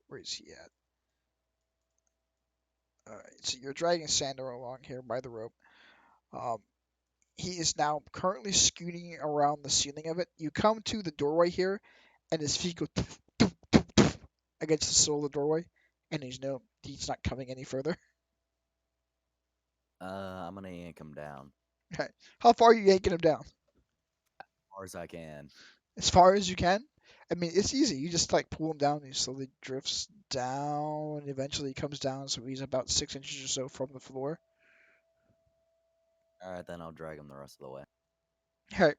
S1: where is he at? Alright, so you're dragging Sandor along here by the rope. Um, he is now currently scooting around the ceiling of it. You come to the doorway here, and his feet go against the sill of the doorway, and he's not coming any further.
S4: I'm gonna yank him down
S1: Okay. How far are you yanking him down?
S4: as far as I can.
S1: As far as you can. I mean, it's easy. You just like pull him down, and he slowly drifts down, and eventually he comes down, so he's about 6 inches or so from the floor.
S4: All right, then I'll drag him the rest of the way.
S1: Okay.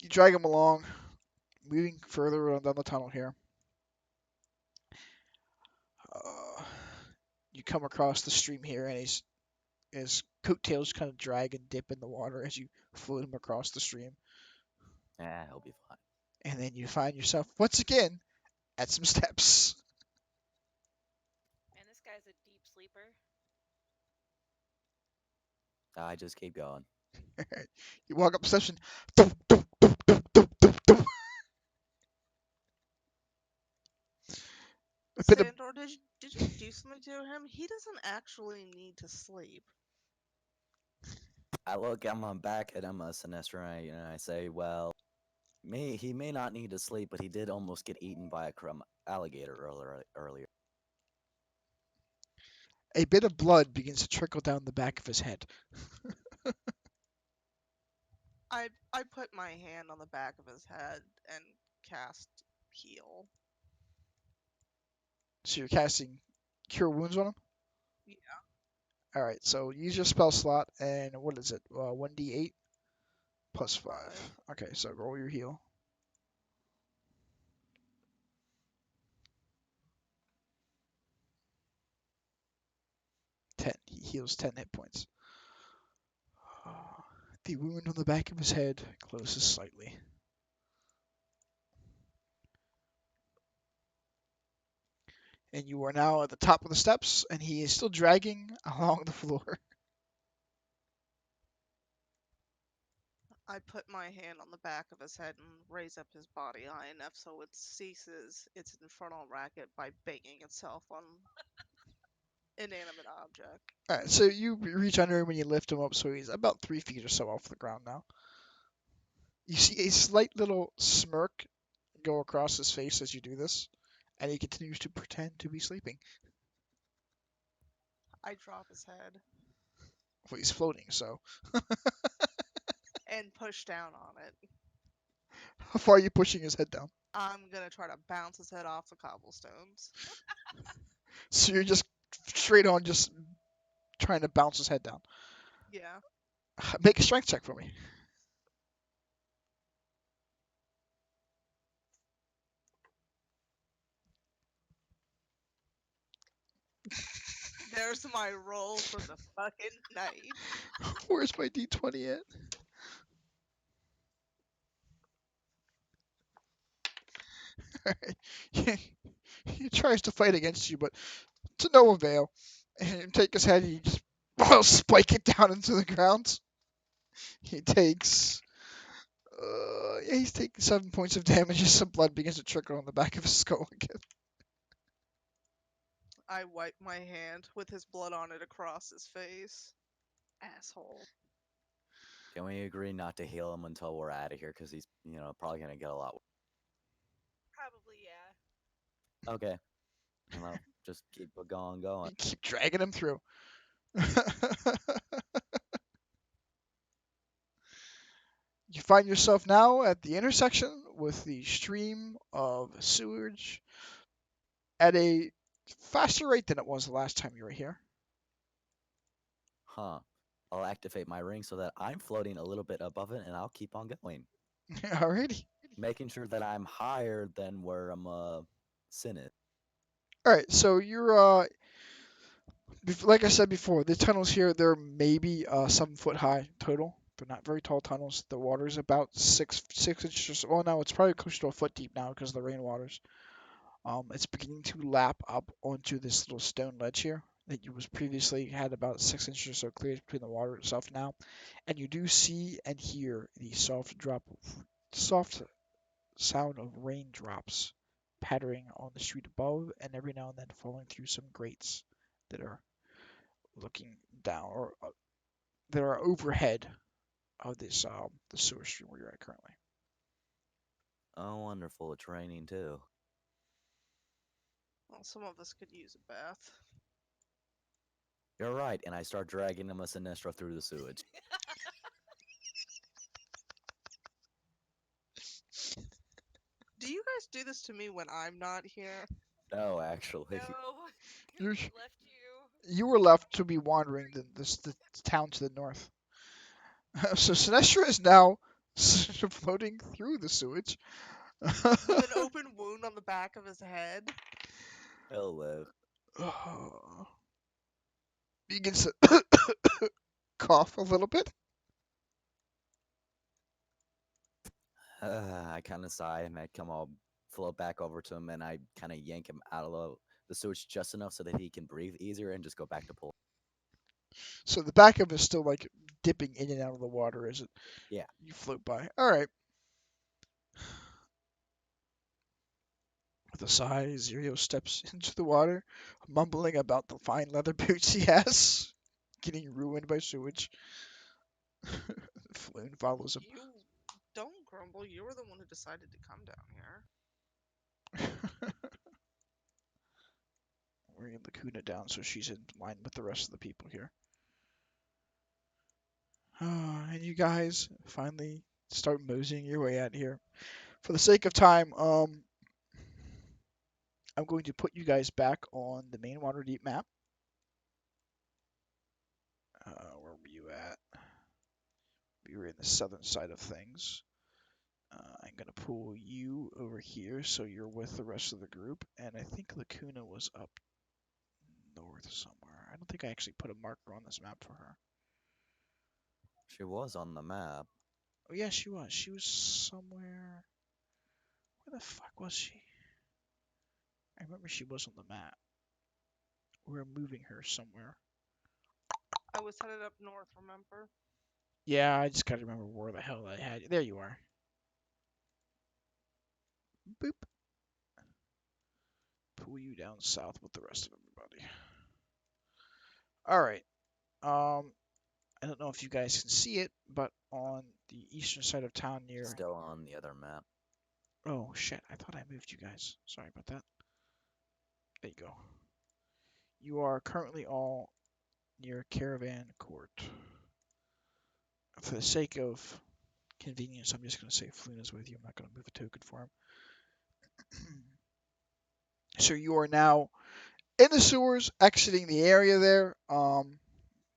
S1: You drag him along, moving further on down the tunnel here. Uh, you come across the stream here, and his coattails kind of drag and dip in the water as you float him across the stream.
S4: Yeah, he'll be fine.
S1: and then you find yourself once again at some steps.
S3: Man, this guy's a deep sleeper.
S4: I just keep going.
S1: You walk up the steps and dum, dum, dum, dum, dum, dum, dum. A bit of
S2: Sandor, did you do something to him? He doesn't actually need to sleep.
S4: I look at my back at Emma Sinestra and I say, well, he may not need to sleep, but he did almost get eaten by a crumb alligator earlier.
S1: a bit of blood begins to trickle down the back of his head.
S2: I put my hand on the back of his head and cast heal.
S1: So you're casting Cure Wounds on him?
S2: Yeah.
S1: Alright, so use your spell slot, and what is it? 1d8 plus 5.
S2: Five.
S1: Okay, so roll your heal. He heals 10 hit points. The wound on the back of his head closes slightly. And you are now at the top of the steps, and he is still dragging along the floor.
S2: I put my hand on the back of his head and raise up his body high enough so it ceases its infernal racket by banging itself on inanimate object.
S1: Alright, so you reach under him and you lift him up, so he's about 3 feet or so off the ground now. You see a slight little smirk go across his face as you do this, and he continues to pretend to be sleeping.
S2: I drop his head
S1: Well, he's floating, so.
S2: and push down on it.
S1: How far are you pushing his head down?
S2: I'm gonna try to bounce his head off the cobblestones.
S1: So you're just straight on just trying to bounce his head down.
S2: Yeah.
S1: Make a strength check for me.
S2: There's my roll for the fucking night.
S1: Where's my d20 at? Alright. He tries to fight against you, but to no avail. And you take his head and you just spike it down into the ground. He takes. Yeah, he's taking 7 points of damage as some blood begins to trickle on the back of his skull again.
S2: I wipe my hand with his blood on it across his face. Asshole.
S4: Can we agree not to heal him until we're out of here? Because he's, probably going to get a lot.
S3: Probably, yeah.
S4: Okay. Well, just keep it going.
S1: You keep dragging him through. You find yourself now at the intersection with the stream of sewage at a faster rate than it was the last time you were here.
S4: Huh. I'll activate my ring so that I'm floating a little bit above it, and I'll keep on going.
S1: Alrighty.
S4: Making sure that I'm higher than where I'm sin is.
S1: Alright, so you're like I said before, the tunnels here, they're maybe 7 foot high total. They're not very tall tunnels. The water's about 6 inches. Well, no, it's probably close to a foot deep now because of the rainwaters. It's beginning to lap up onto this little stone ledge here that you was previously had about 6 inches or so clear between the water itself now, and you do see and hear the soft sound of raindrops pattering on the street above, and every now and then falling through some grates that are looking down or that are overhead of this the sewer stream where you're at currently.
S4: Oh, wonderful. It's raining too.
S2: Well, some of us could use a bath.
S4: You're right. And I start dragging him a Sinestro through the sewage.
S2: Do you guys do this to me when I'm not here?
S4: No, actually.
S3: No,
S1: You're-
S3: left you.
S1: You were left to be wandering the town to the north. So Sinestra is now floating through the sewage.
S2: With an open wound on the back of his head.
S4: He'll live.
S1: Begins to cough a little bit.
S4: I kind of sigh and I come all float back over to him and I kind of yank him out of the sewage just enough so that he can breathe easier and just go back to pull.
S1: So the back of it is still like dipping in and out of the water as it
S4: Yeah.
S1: you float by. All right. With a sigh, Zero steps into the water, mumbling about the fine leather boots he has, getting ruined by sewage. Floon follows him.
S2: You don't grumble. You were the one who decided to come down here.
S1: Bringing Lacuna down so she's in line with the rest of the people here. And you guys finally start moseying your way out here. For the sake of time, I'm going to put you guys back on the main Waterdeep map. Where were you at? We were in the southern side of things. I'm going to pull you over here so you're with the rest of the group. And I think Lacuna was up north somewhere. I don't think I actually put a marker on this map for her.
S4: She was on the map.
S1: Oh, yeah, she was. She was somewhere. Where the fuck was she? I remember she was on the map. We were moving her somewhere.
S2: I was headed up north, remember?
S1: Yeah, I just gotta remember where the hell I had you. There you are. Boop. Pull you down south with the rest of everybody. All right. I don't know if you guys can see it, but on the eastern side of town near.
S4: Still on the other map.
S1: Oh shit! I thought I moved you guys. Sorry about that. There you go. You are currently all near Caravan Court. For the sake of convenience, I'm just going to say Fluna's with you. I'm not going to move a token for him. So you are now in the sewers, exiting the area there.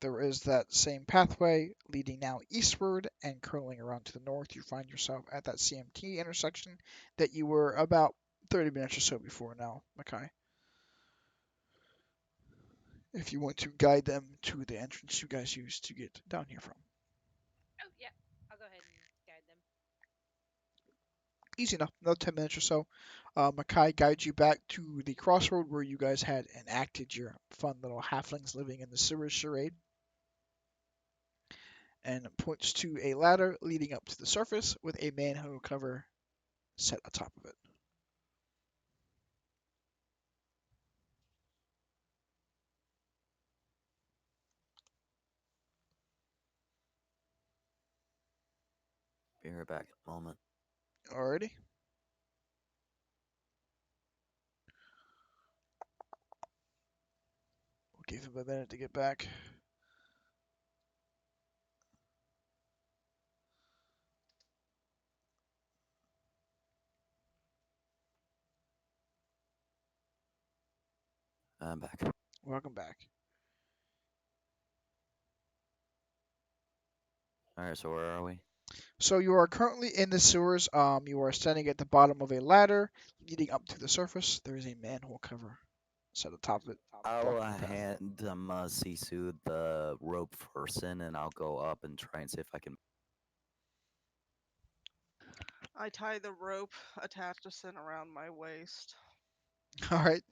S1: There is that same pathway leading now eastward and curling around to the north. You find yourself at that CMT intersection that you were about 30 minutes or so before now, Makai. If you want to guide them to the entrance you guys used to get down here from.
S3: Oh yeah, I'll go ahead and guide them.
S1: Easy enough, another 10 minutes or so. Makai guides you back to the crossroad where you guys had enacted your fun little halflings living in the sewers charade. And points to a ladder leading up to the surface with a manhole cover set atop of it.
S4: Be right back in a moment.
S1: Alrighty. We'll give him a minute to get back.
S4: I'm back.
S1: Welcome back.
S4: Alright, so where are we?
S1: So you are currently in the sewers. You are standing at the bottom of a ladder leading up to the surface. There is a manhole cover set atop of it.
S4: I'll
S1: blocking the path.
S4: hand Sisu the rope first in and I'll go up and try and see if I can.
S2: I tie the rope attached to Sin around my waist.
S1: All right.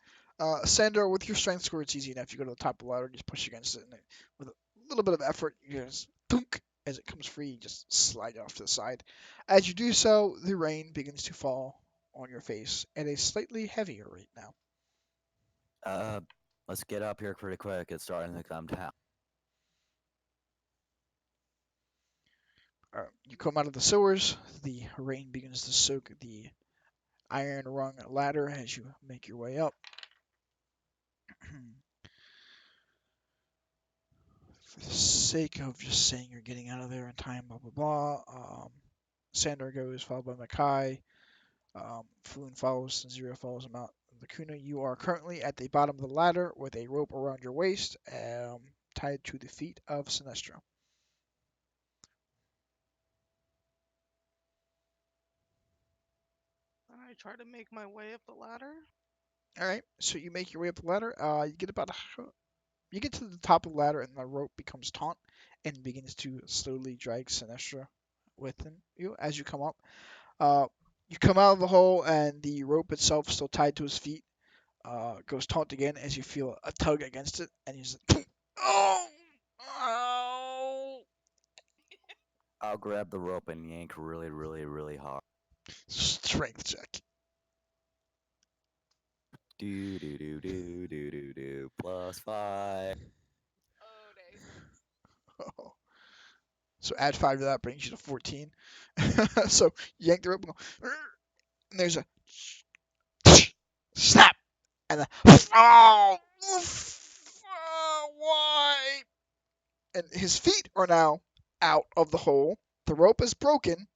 S1: Sandra, with your strength score, it's easy enough. You go to the top of the ladder and just push against it, and with a little bit of effort, you just thunk as it comes free, you just slide off to the side. As you do so, the rain begins to fall on your face at a slightly heavier rate now.
S4: Let's get up here pretty quick. It's starting to come down.
S1: You come out of the sewers. The rain begins to soak the iron rung ladder as you make your way up. For the sake of just saying you're getting out of there in time, blah blah blah. Sandor goes, followed by Makai. Floon follows, and Zero follows him out. Lacuna, you are currently at the bottom of the ladder with a rope around your waist, tied to the feet of Sinestro.
S2: And I try to make my way up the ladder.
S1: All right, so you make your way up the ladder. You get to the top of the ladder, and the rope becomes taut and begins to slowly drag Sinestro with you as you come up. You come out of the hole, and the rope itself, still tied to his feet, goes taut again as you feel a tug against it, and he's like, oh, oh.
S4: I'll grab the rope and yank really, really, really hard.
S1: Strength check.
S4: Do do do do do do do. +5.
S3: Oh, days.
S1: Oh. So add 5 to that brings you to 14. So you yank the rope and go, and there's a snap, and a oh, why? And his feet are now out of the hole. The rope is broken,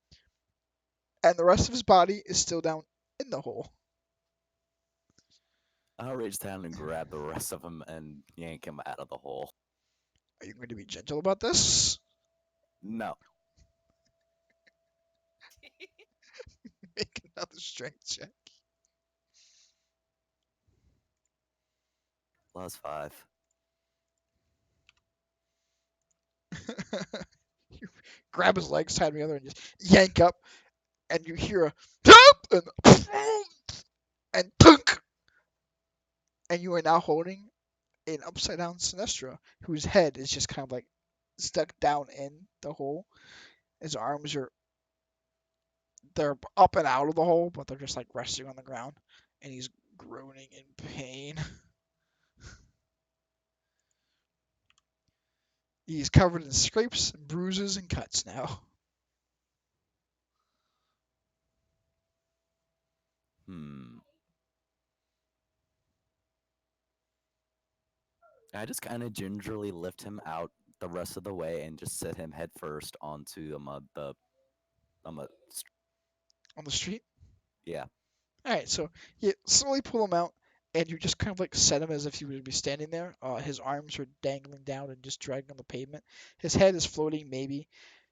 S1: and the rest of his body is still down in the hole.
S4: I'll reach down and grab the rest of him and yank him out of the hole.
S1: Are you going to be gentle about this?
S4: No.
S1: Make another strength check.
S4: +5.
S1: You grab his legs, tie them together, and just yank up, and you hear a and tunk, and you are now holding an upside down Sinestra, whose head is just kind of like stuck down in the hole. His arms are they're up and out of the hole, but they're just like resting on the ground, and he's groaning in pain. He's covered in scrapes, bruises, and cuts now.
S4: Hmm. I just kind of gingerly lift him out the rest of the way and just sit him head first onto the mud.
S1: On the street.
S4: Yeah.
S1: All right, so you slowly pull him out, and you just kind of like set him as if he would be standing there. His arms are dangling down and just dragging on the pavement. His head is floating maybe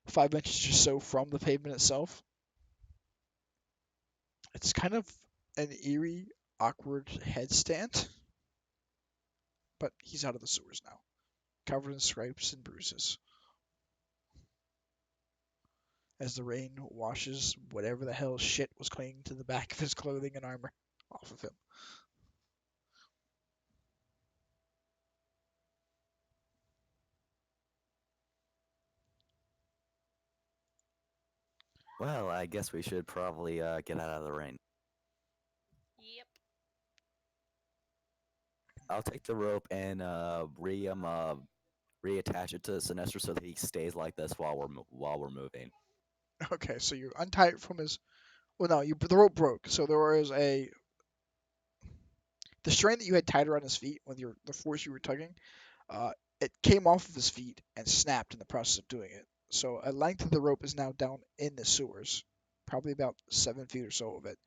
S1: 5 inches or so from the pavement itself. It's kind of an eerie, awkward headstand, but he's out of the sewers now, covered in scrapes and bruises. As the rain washes whatever the hell shit was clinging to the back of his clothing and armor off of him.
S4: Well, I guess we should probably get out of the rain.
S3: Yep.
S4: I'll take the rope and reattach it to Sinestro so that he stays like this while we're moving.
S1: Okay, so you untie it from his. Well, no, the rope broke, so there was the string that you had tied around his feet with the force you were tugging. It came off of his feet and snapped in the process of doing it. So a length of the rope is now down in the sewers, probably about 7 feet or so of it.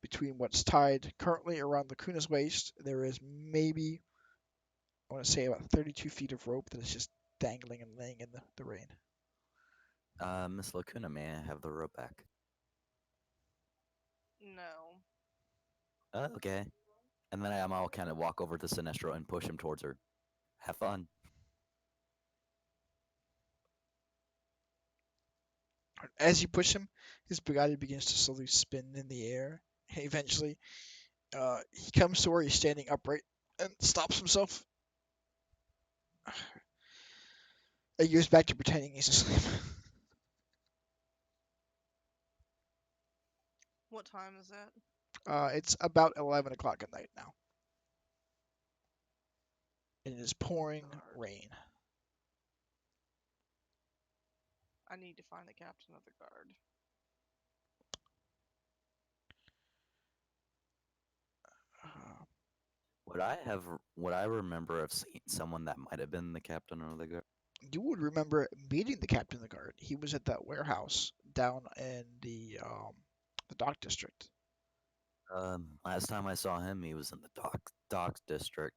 S1: Between what's tied currently around Lacuna's waist, there is maybe, I want to say, about 32 feet of rope that is just dangling and laying in the rain.
S4: Miss Lacuna, may I have the rope back?
S2: No.
S4: Okay. And then I'll kind of walk over to Sinestro and push him towards her. Have fun.
S1: As you push him, his bugatti begins to slowly spin in the air. And eventually, he comes to where he's standing upright and stops himself. He goes back to pretending he's asleep.
S2: What time is it?
S1: It's about 11 o'clock at night now. And it is pouring rain.
S2: I need to find the captain of the guard.
S1: Uh,
S4: Would I remember of seeing someone that might have been the captain of the guard?
S1: you would remember meeting the captain of the guard. He was at that warehouse down in the dock district.
S4: Last time I saw him, he was in the docks district.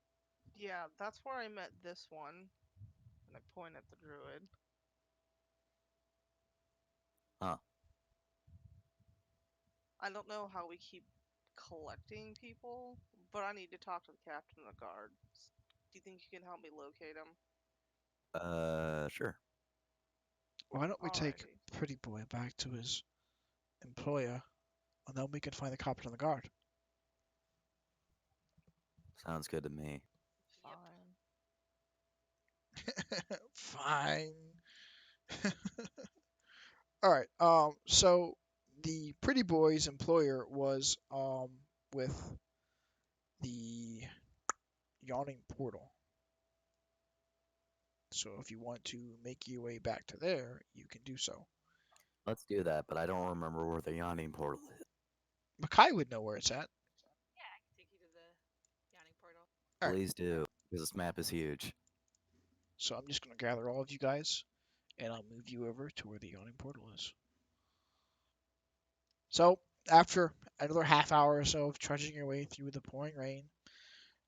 S2: Yeah, that's where I met this one. And I point at the druid.
S4: Huh.
S2: I don't know how we keep collecting people, but I need to talk to the captain of the guard. Do you think you can help me locate him?
S4: Sure.
S1: Why don't we take
S2: Alrighty.
S1: Pretty Boy back to his employer, and then we can find the cops on the guard.
S4: Sounds good to me.
S3: Yep.
S2: Fine.
S1: Fine. All right. So the pretty boy's employer was with the yawning portal. So if you want to make your way back to there, you can do so.
S4: Let's do that, but I don't remember where the yawning portal is.
S1: Makai would know where it's at.
S3: Yeah, I can take you to the yawning portal.
S1: All right.
S4: Please do, because this map is huge.
S1: So I'm just gonna gather all of you guys, and I'll move you over to where the yawning portal is. So after another half hour or so of trudging your way through the pouring rain,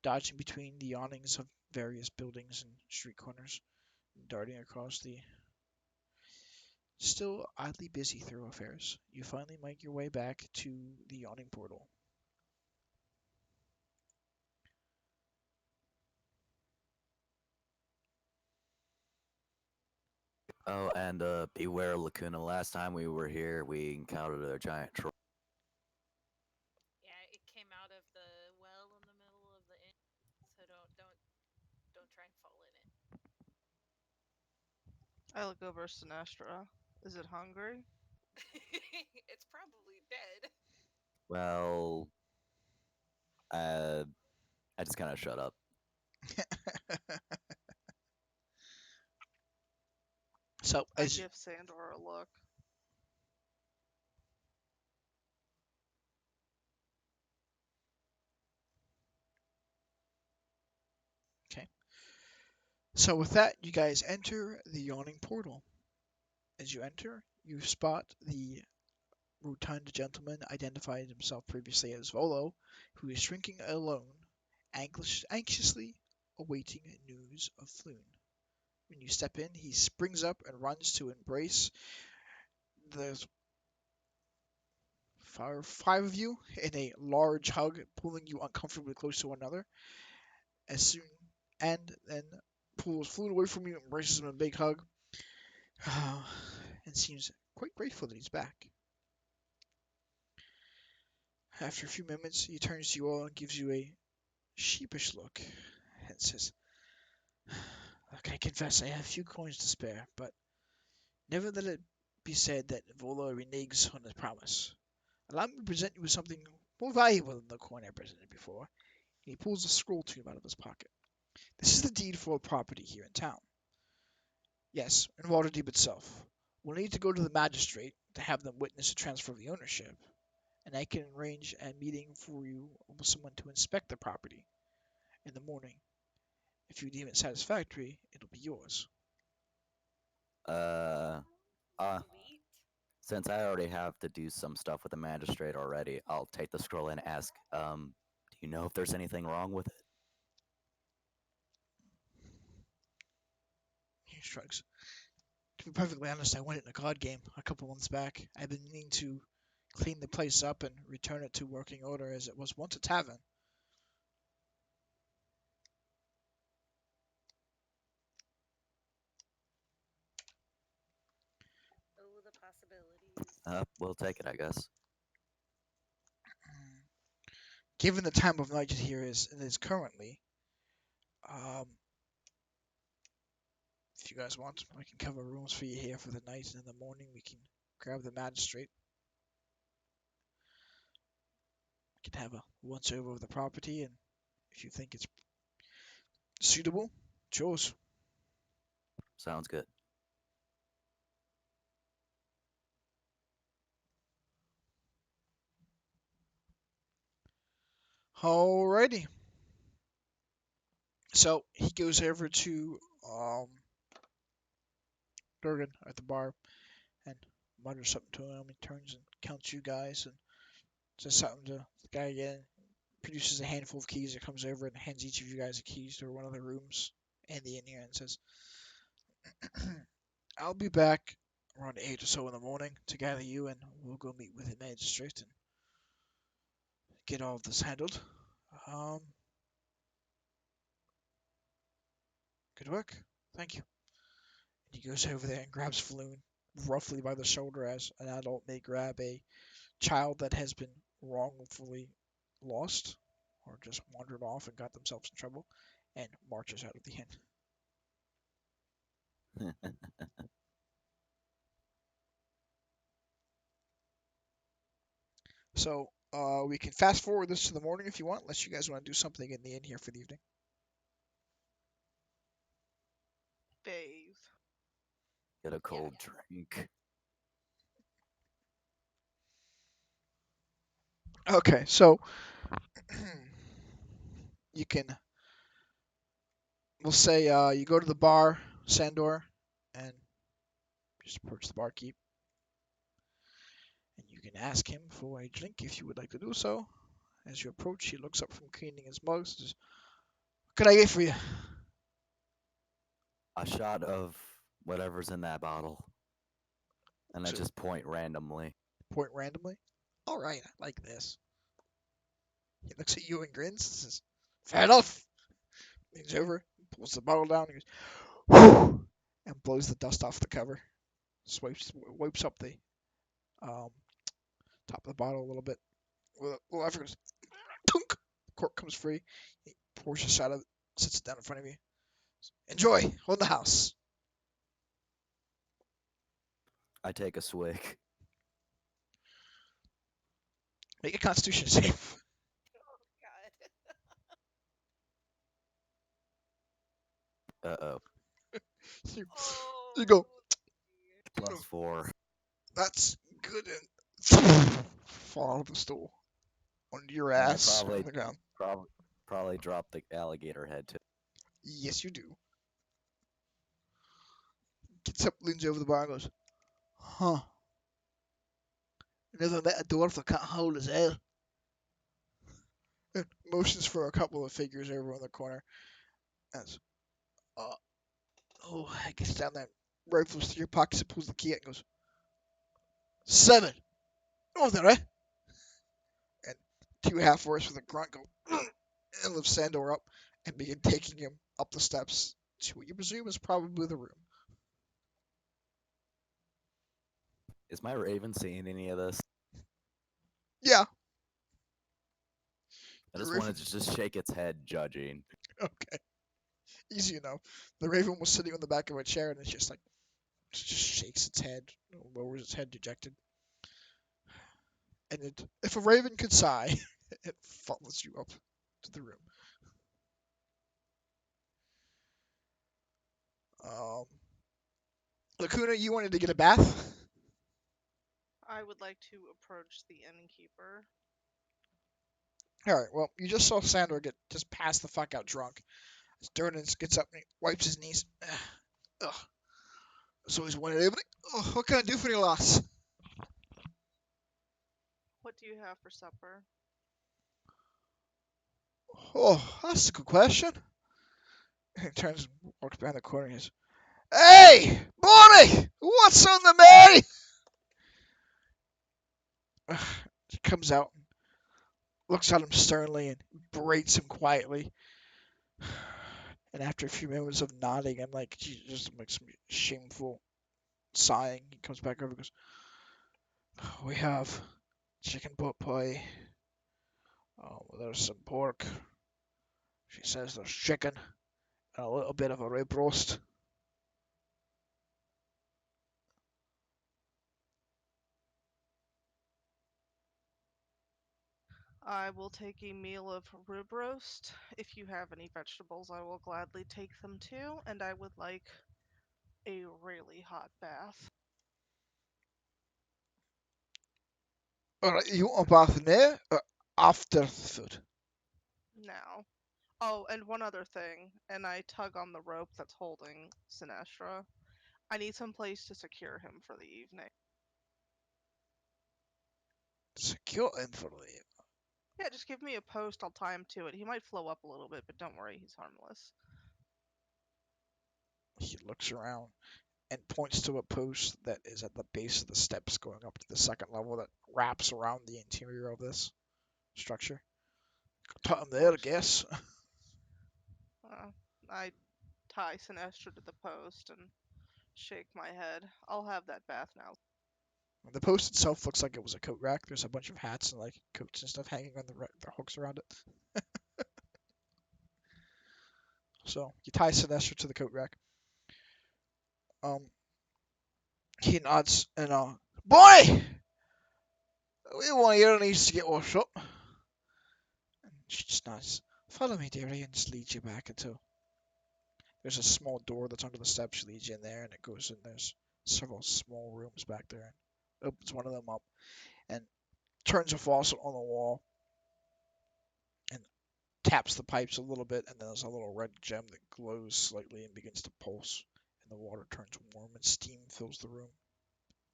S1: dodging between the awnings of various buildings and street corners, darting across the still oddly busy thoroughfares, you finally make your way back to the yawning portal.
S4: Oh, and beware, Lacuna. Last time we were here, we encountered a giant troll.
S3: Yeah, it came out of the well in the middle of the inn, so don't try and fall in it.
S2: I look over Sinestro. Is it hungry?
S3: It's probably dead.
S4: Well, uh, I just kind of shut up.
S1: So
S2: I
S1: as
S2: give Sandor a look.
S1: okay. So with that, you guys enter the yawning portal. As you enter, you spot the rotund gentleman identified himself previously as Volo, who is shrinking alone, anxiously awaiting news of Floon. When you step in, he springs up and runs to embrace the five of you in a large hug, pulling you uncomfortably close to one another. As soon and then pulls Floon away from you, embraces him in a big hug, and seems quite grateful that he's back. After a few minutes, he turns to you all and gives you a sheepish look and says, "Look, I confess I have few coins to spare, but never let it be said that Vola reneges on his promise. Allow me to present you with something more valuable than the coin I presented before." And he pulls a scroll tube out of his pocket. "This is the deed for a property here in town. Yes, in Waterdeep itself. We'll need to go to the magistrate to have them witness the transfer of the ownership, and I can arrange a meeting for you with someone to inspect the property in the morning. If you deem it satisfactory, it'll be yours."
S4: Uh, uh,
S3: Sweet.
S4: since I already have to do some stuff with the magistrate already, I'll take the scroll and ask, do you know if there's anything wrong with it?
S1: He shrugs. "To be perfectly honest, I won it in a card game a couple months back. I've been meaning to clean the place up and return it to working order as it was once a tavern."
S3: Oh, the possibilities.
S4: We'll take it, I guess.
S1: Given the time of night here is currently, um, if you guys want, I can cover rooms for you here for the night, and in the morning we can grab the magistrate. We can have a once over of the property, and if you think it's suitable, it's yours.
S4: Sounds good.
S1: Alrighty. So he goes over to Durgan at the bar and mutters something to him. He turns and counts you guys and says something to the guy again. Produces a handful of keys that comes over and hands each of you guys a keys to one of the rooms and the inn here and says, "I'll be back around 8 or so in the morning to gather you, and we'll go meet with the magistrate and get all of this handled. Um, Good work. Thank you." And he goes over there and grabs Floon, roughly by the shoulder as an adult may grab a child that has been wrongfully lost or just wandered off and got themselves in trouble and marches out of the inn. So we can fast forward this to the morning if you want, unless you guys want to do something in the inn here for the evening.
S2: Bathe.
S4: Get a cold drink.
S1: Okay, so you can, we'll say you go to the bar, Sandor, and just approach the barkeep. And you can ask him for a drink if you would like to do so. As you approach, he looks up from cleaning his mugs and says, "What can I get for you?"
S4: A shot of whatever's in that bottle. And I
S1: So
S4: just point randomly.
S1: point randomly. All right, I like this. He looks at you and grins and says, "Fair enough." Leans over, pulls the bottle down, and goes, "Whew," and blows the dust off the cover. Wipes up the um, top of the bottle a little bit. With a little effort, goes, tunk. The cork comes free. He pours a shot of it, sits it down in front of you. "Enjoy. Hold the house."
S4: I take a swig.
S1: Make a Constitution save.
S3: Oh God.
S4: Uh-oh.
S1: you,
S3: Oh.
S1: you go,
S3: Dear.
S4: +4.
S1: "That's good," and fall off the stool onto your
S4: And I
S1: ass on
S4: probably
S1: the ground.
S4: probably drop the alligator head too.
S1: Yes, you do. Gets up, leans over the bar, and goes, "Huh. Never met a dwarf that can't hold his ale." And motions for a couple of figures over in the corner. As, uh, oh, he gets down there, rifles through your pockets, and pulls the key out and goes, "7. Oh, there, eh?" And two half orcs with a grunt go, and lift Sandor up and begin taking him up the steps to what you presume is probably the room.
S4: Is my raven seeing any of this?
S1: Yeah.
S4: I
S1: The
S4: just
S1: raven,
S4: wanted to just shake its head, judging.
S1: okay. Easy enough. The raven was sitting on the back of a chair and it's just like, just shakes its head, lowers its head dejected. And if a raven could sigh, it follows you up to the room. Um, Lacuna, you wanted to get a bath?
S2: I would like to approach the innkeeper.
S1: Alright, well, you just saw Sandor get just passed the fuck out drunk. As Durnan gets up and he wipes his knees. Ugh. So he's one evening. Oh, what can I do for you, lass?
S2: What do you have for supper?
S1: Oh, that's a good question. And he turns and walks behind the corner and he says, "Hey, Bonnie! What's on the menu?" She comes out and looks at him sternly and berates him quietly. And after a few moments of nodding and like she just makes some shameful sighing, he comes back over and goes, "We have chicken pot pie. There's some pork." She says there's chicken and a little bit of a rib roast.
S2: I will take a meal of rib roast. If you have any vegetables, I will gladly take them too. And I would like a really hot bath.
S1: Alright, you want a bath now or after the food?
S2: Now. Oh, and one other thing. And I tug on the rope that's holding Sinestra. I need some place to secure him for the evening.
S1: Secure him for the
S2: Yeah, just give me a post. I'll tie him to it. He might flow up a little bit, but don't worry, he's harmless.
S1: He looks around and points to a post that is at the base of the steps going up to the second level that wraps around the interior of this structure. Put him there, I guess.
S2: I tie Sinestra to the post and shake my head. I'll have that bath now.
S1: The post itself looks like it was a coat rack. There's a bunch of hats and like coats and stuff hanging on the hooks around it. So you tie Sinestro to the coat rack. He nods and boy, we want your needs to get washed up. And she just nods. Follow me, dearie, and just leads you back until there's a small door that's under the steps. She leads you in there, and it goes in. There's several small rooms back there, and opens one of them up and turns a faucet on the wall and taps the pipes a little bit, and then there's a little red gem that glows slightly and begins to pulse, and the water turns warm, and steam fills the room,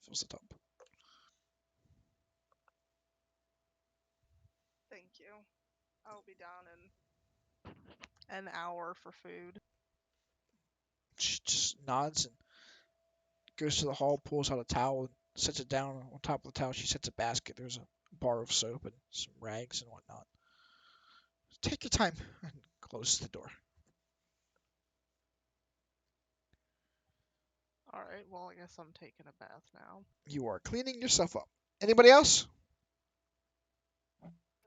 S1: fills the tub.
S2: Thank you. I'll be down in an hour for food.
S1: She just nods and goes to the hall, pulls out a towel, and sets it down on top of the towel. She sets a basket. There's a bar of soap and some rags and whatnot. Take your time and closes the door.
S2: Alright, well, I guess I'm taking a bath now.
S1: You are cleaning yourself up. Anybody else?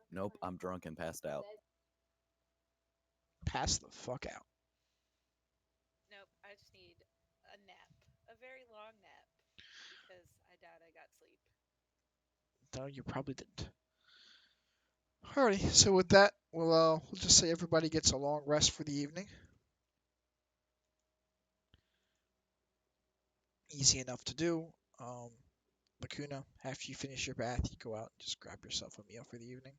S4: Nope, I'm drunk and passed out.
S1: Pass the fuck out.
S3: Nope, I just need a nap. A very long nap. Because I doubt I got sleep.
S1: No, you probably didn't. Alrighty, so with that, we'll just say everybody gets a long rest for the evening. Easy enough to do. Lacuna, after you finish your bath, you go out and just grab yourself a meal for the evening.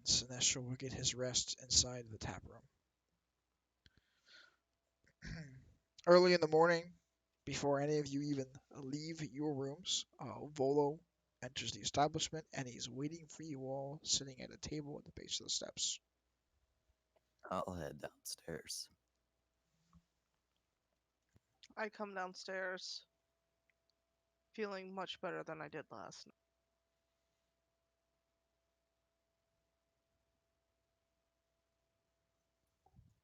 S1: Sinestro will get his rest inside the tap room. Early in the morning, before any of you even leave your rooms, Volo enters the establishment and he's waiting for you all sitting at a table at the base of the steps.
S4: I'll head downstairs.
S2: I come downstairs feeling much better than I did last night.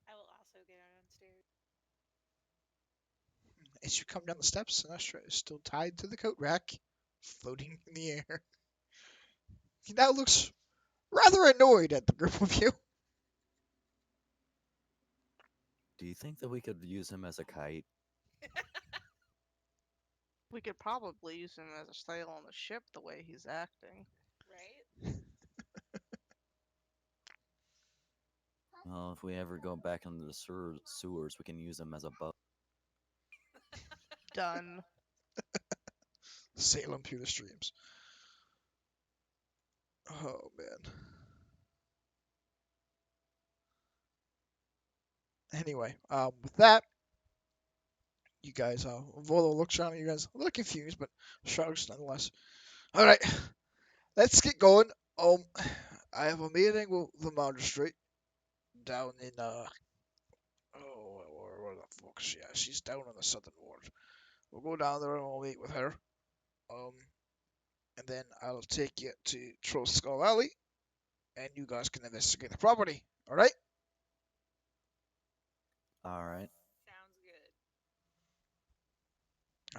S3: I will also get downstairs.
S1: As you come down the steps, Sinestro is still tied to the coat rack, floating in the air. He now looks rather annoyed at the group of you.
S4: Do you think that we could use him as a kite?
S2: We could probably use him as a sail on the ship the way he's acting.
S3: Right?
S4: Well, if we ever go back into the sewers, we can use him as a boat.
S2: Done.
S1: Sailing through the streams. Oh, man. Anyway, with that, you guys, Volo looks around at you guys, a little confused, but shrugs nonetheless. All right, let's get going. I have a meeting with the magistrate down in where the fuck she is? She's down on the southern ward. We'll go down there and we'll meet with her. And then I'll take you to Troll Skull Alley, and you guys can investigate the property. All right?
S4: All right.
S3: Sounds good.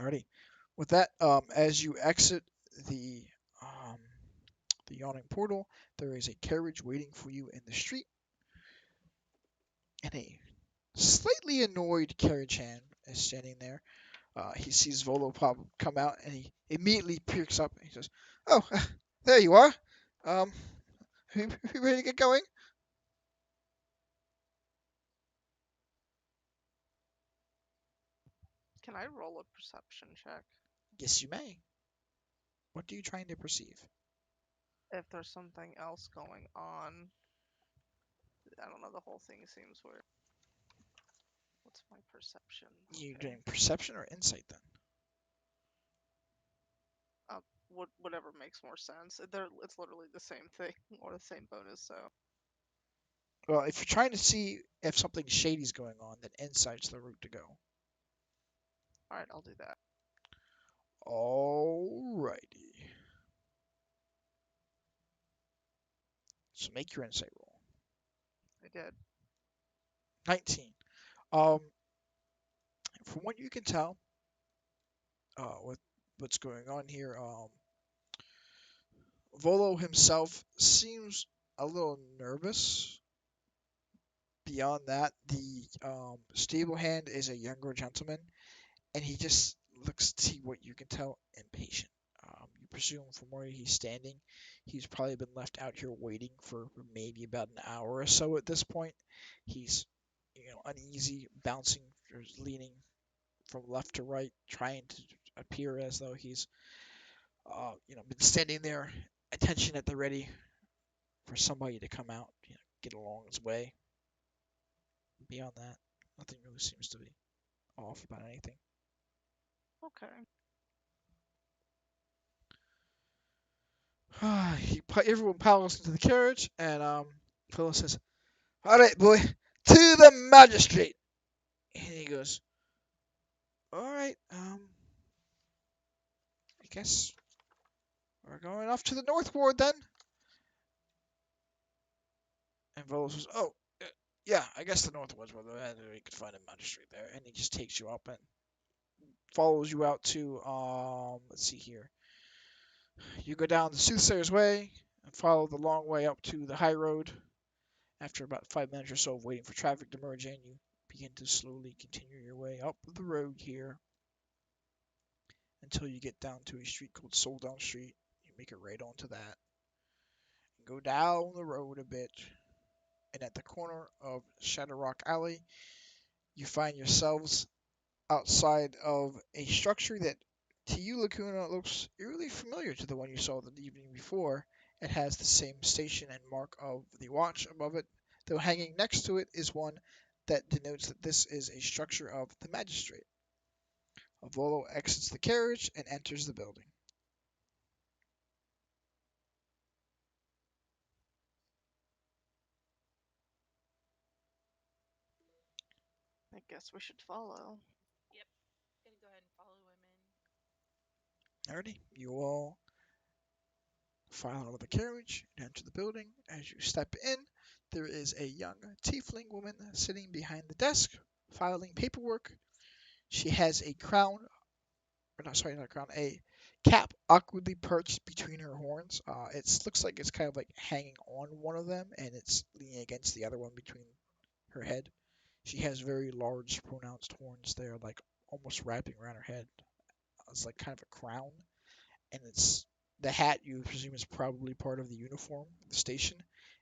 S1: Alrighty. With that, as you exit the um, the yawning portal, there is a carriage waiting for you in the street, and a slightly annoyed carriage hand is standing there. He sees Volo pop come out, and he immediately perks up. And he says, "Oh, there you are. Um, you ready to get going?"
S2: Can I roll a perception check?
S1: Yes, you may. What are you trying to perceive?
S2: If there's something else going on. I don't know, the whole thing seems weird. What's my perception?
S1: You
S2: Okay.
S1: doing perception or insight then?
S2: Whatever makes more sense. It's literally the same thing, or the same bonus, so.
S1: Well, if you're trying to see if something shady's going on, then insight's the route to go.
S2: Alright, I'll do that.
S1: Alrighty. So make your insight roll.
S2: I did.
S1: 19. From what you can tell, with what's going on here, Volo himself seems a little nervous. Beyond that, the stable hand is a younger gentleman, and he just looks, to see what you can tell, impatient. You presume from where he's standing, he's probably been left out here waiting for maybe about an hour or so at this point. He's, uneasy, bouncing or leaning from left to right, trying to appear as though he's, been standing there, attention at the ready for somebody to come out, get along his way. Beyond that, nothing really seems to be off about anything.
S2: Okay.
S1: Everyone piles into the carriage, and Phyllis says, "All right, boy, to the magistrate." And he goes, "All right, I guess we're going off to the North Ward then." And Phyllis says, "Oh, yeah, I guess the North Ward's where we could find a magistrate there." And he just takes you up and follows you out to, let's see here. You go down the Soothsayer's Way and follow the long way up to the high road. After about 5 minutes or so of waiting for traffic to merge in, you begin to slowly continue your way up the road here until you get down to a street called Soldown Street. You make it right onto that. And go down the road a bit, and at the corner of Shadowrock Alley, you find yourselves outside of a structure that, to you, Lacuna, looks eerily familiar to the one you saw the evening before. It has the same station and mark of the watch above it, though hanging next to it is one that denotes that this is a structure of the magistrate. Avolo exits the carriage and enters the building.
S2: I guess we should follow.
S3: Yep. Gonna go ahead and follow him in.
S1: Alrighty, you all file out of the carriage and enter the building. As you step in, there is a young tiefling woman sitting behind the desk, filing paperwork. She has a crown, or not, sorry, not a crown, a cap awkwardly perched between her horns. It looks like it's kind of like hanging on one of them, and it's leaning against the other one between her head. She has very large, pronounced horns there, like almost wrapping around her head. It's like kind of a crown, and it's the hat you presume is probably part of the uniform of the station,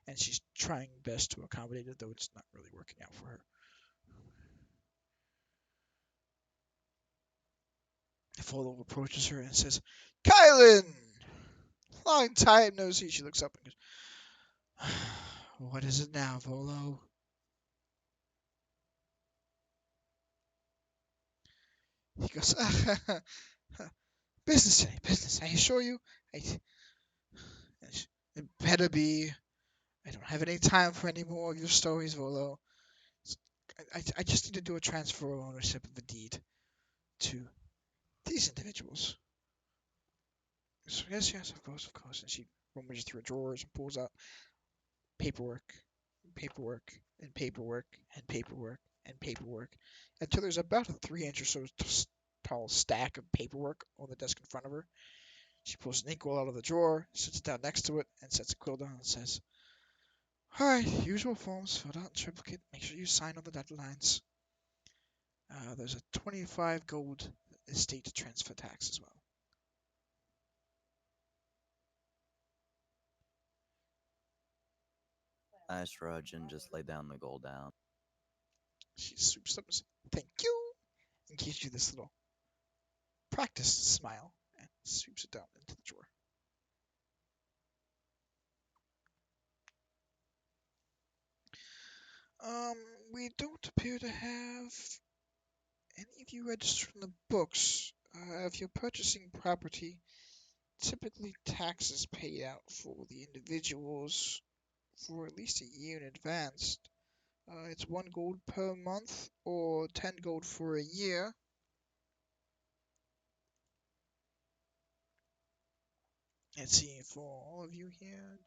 S1: and she's trying best to accommodate it, though it's not really working out for her. Folo approaches her and says, "Kylan! Long time no see." She looks up and goes, "What is it now, Volo?" He goes, "Business today, business. I assure you. I, it better be. I don't have any time for any more of your stories, Volo. I just need to do a transfer of ownership of the deed to these individuals." So, yes, yes, of course, of course. And she rummages through her drawers and pulls out paperwork, paperwork, and paperwork, and paperwork, and paperwork, until there's about a 3 inch or so tall stack of paperwork on the desk in front of her. She pulls an inkwell out of the drawer, sits down next to it, and sets a quill down and says, "All right, usual forms filled out in triplicate. Make sure you sign on the deadlines. There's a 25 gold estate transfer tax as well."
S4: I shrug and just lay down the gold down.
S1: She swoops up and says, "Thank you," and gives you this little practiced smile and sweeps it down into the drawer. Um, we don't appear to have any of you registered in the books. If you're purchasing property, typically taxes paid out for the individuals for at least a year in advance. It's 1 gold per month or 10 gold for a year. Let's see, for all of you here.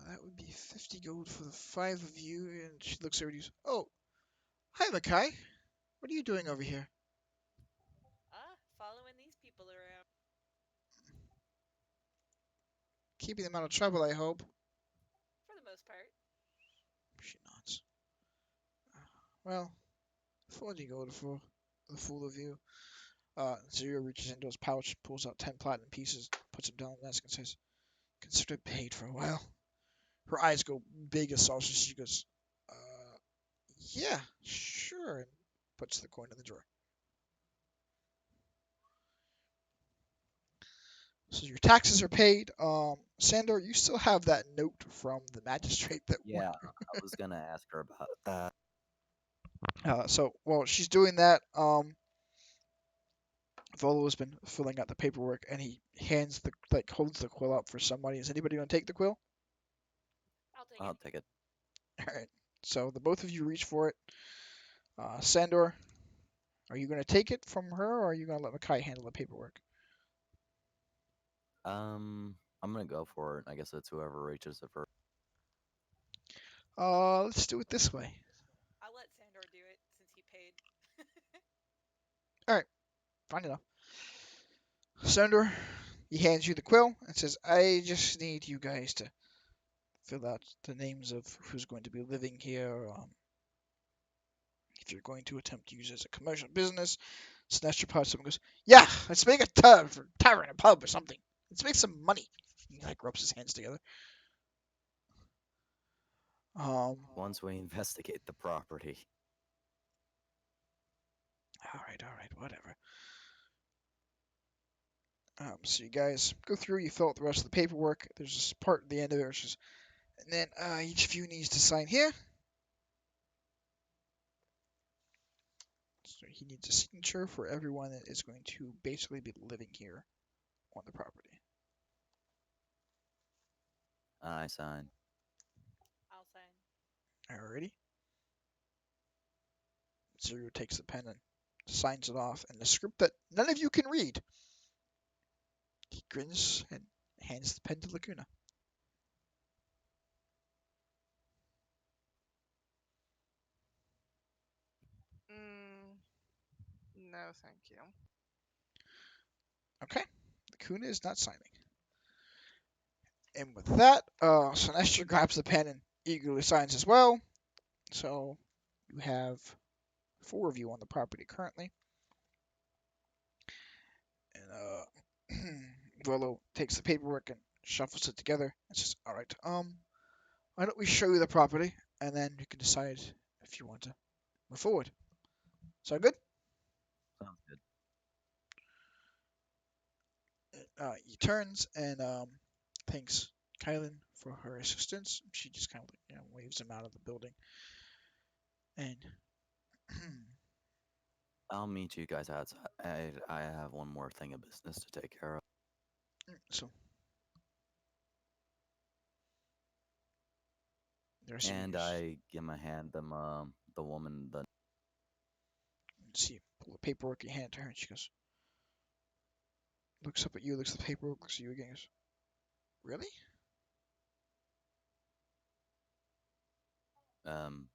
S1: That would be 50 gold for the 5 of you. And she looks over at you. Oh, hi, Makai. What are you doing over here?
S3: Following these people around.
S1: Keeping them out of trouble, I hope.
S3: For the most part.
S1: She nods. Well, 40 gold for the full of you. Zero reaches into his pouch, pulls out 10 platinum pieces, puts them down on the desk, and says, "Consider it paid for a while." Her eyes go big as saucers. She goes, "Yeah, sure," and puts the coin in the drawer. So your taxes are paid. Sandor, you still have that note from the magistrate that
S4: Yeah, I was gonna ask her about that.
S1: So while she's doing that, Volo has been filling out the paperwork, and he holds the quill up for somebody. Is anybody going to take the quill?
S3: I'll take
S4: I'll
S3: it.
S4: take it.
S1: All right. So the both of you reach for it. Sandor, are you going to take it from her, or are you going to let Makai handle the paperwork?
S4: I'm gonna go for it. I guess it's whoever reaches it first.
S1: Let's do it this way.
S3: I'll let Sandor do it since he paid.
S1: Fine enough. Sandor, he hands you the quill and says, "I just need you guys to fill out the names of who's going to be living here. If you're going to attempt to use it as a commercial business." Sinestro pops up and goes, "Yeah, let's make a tavern, a pub or something. Let's make some money." He rubs his hands together.
S4: Once we investigate the property.
S1: All right, whatever. So you guys go through, you fill out the rest of the paperwork. There's this part at the end of it, which is, and then each of you needs to sign here. So he needs a signature for everyone that is going to basically be living here on the property.
S4: I sign.
S3: I'll sign.
S1: Alrighty. Zero takes the pen and signs it off in a script that none of you can read. He grins and hands the pen to Laguna.
S2: No, thank you.
S1: Okay, Laguna is not signing. And with that, Sinestro grabs the pen and eagerly signs as well. So you have 4 of you on the property currently. And Volo takes the paperwork and shuffles it together and says, "All right, why don't we show you the property, and then you can decide if you want to move forward." Sound good?
S4: Sounds good.
S1: He turns and thanks Kylan for her assistance. She just kind of waves him out of the building. And
S4: I'll meet you guys outside. I have one more thing of business to take care of.
S1: so there's
S4: And I hand them the woman the
S1: see pull the paperwork and hand it to her, and she goes, looks up at you, looks at the paperwork, looks at you again, goes, "Really?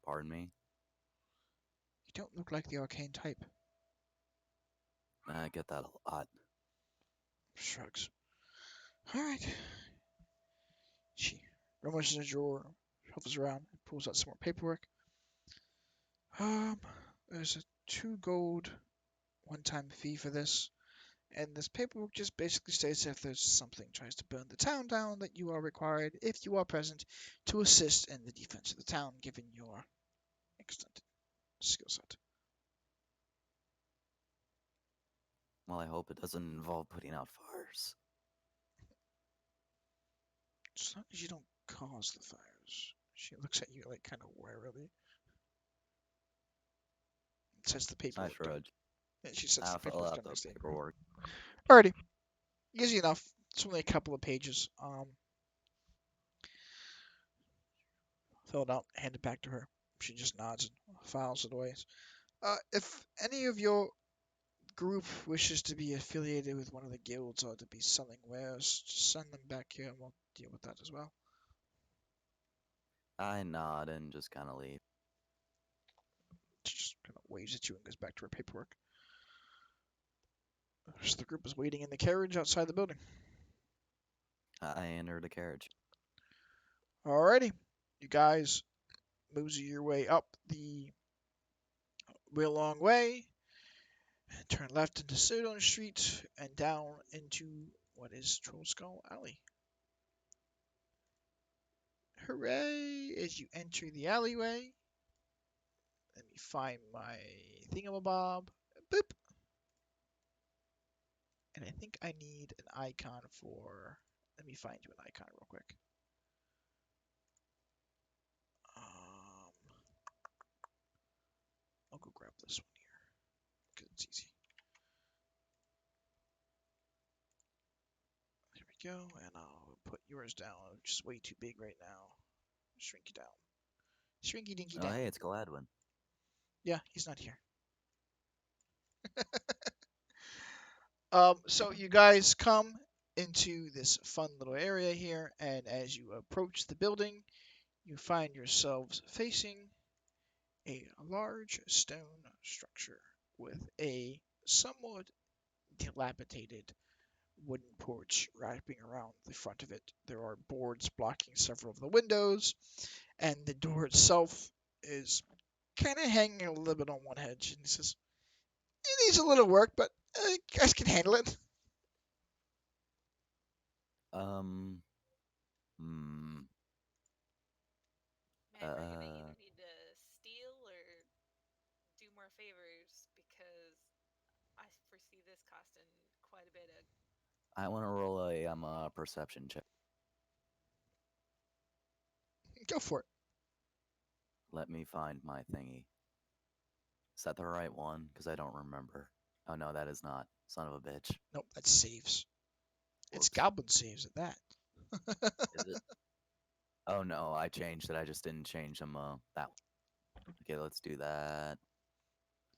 S4: pardon me.
S1: You don't look like the arcane type."
S4: I get that a lot.
S1: Shrugs. All right. She rummages in a drawer, shuffles around, and pulls out some more paperwork. There's a 2 gold one-time fee for this. And this paperwork just basically states if there's something tries to burn the town down that you are required, if you are present, to assist in the defense of the town, given your extended skill set.
S4: Well, I hope it doesn't involve putting out fires.
S1: As long as you don't cause the fires. She looks at you kind of warily. It says the
S4: I
S1: paperwork.
S4: shrug.
S1: And she says
S4: I'll
S1: the
S4: fill
S1: paperwork
S4: out
S1: don't
S4: the
S1: understand.
S4: paperwork.
S1: Alrighty. Easy enough. It's only a couple of pages. Fill it out, hand it back to her. She just nods and files it away. If any of your group wishes to be affiliated with one of the guilds or to be selling wares, just send them back here and we'll deal with that as well.
S4: I nod and just kind of leave.
S1: She just kind of waves at you and goes back to her paperwork. The rest of the group is waiting in the carriage outside the building.
S4: I enter the carriage.
S1: Alrighty, you guys mosey your way up the real long way, turn left into Sidon Street, and down into what is Troll Skull Alley. Hooray! As you enter the alleyway, let me find my thingamabob. Boop! And I think I need an icon for. Let me find you an icon real quick. I'll go grab this one here because it's easy. There we go, and I'll put yours down, which is way too big right now. Shrink it down. Shrinky dinky
S4: Oh,
S1: down.
S4: hey, it's Gladwin.
S1: Yeah, he's not here. So you guys come into this fun little area here, and as you approach the building, you find yourselves facing a large stone structure with a somewhat dilapidated wooden porch wrapping around the front of it. There are boards blocking several of the windows, and the door itself is kind of hanging a little bit on one edge. And he says, "It needs a little work, but you guys can handle it."
S4: Um, hmm.
S3: Man, we're gonna either need to steal or do more favors because I foresee this costing quite a bit of.
S4: I want to roll a perception check.
S1: Go for it.
S4: Let me find my thingy. Is that the right one? Because I don't remember. Oh no, that is not. Son of a bitch.
S1: Nope, that's saves. It's
S4: Whoops.
S1: goblin saves at that.
S4: Is it? Oh no, I changed it. I just didn't change them. That one. Okay, let's do that.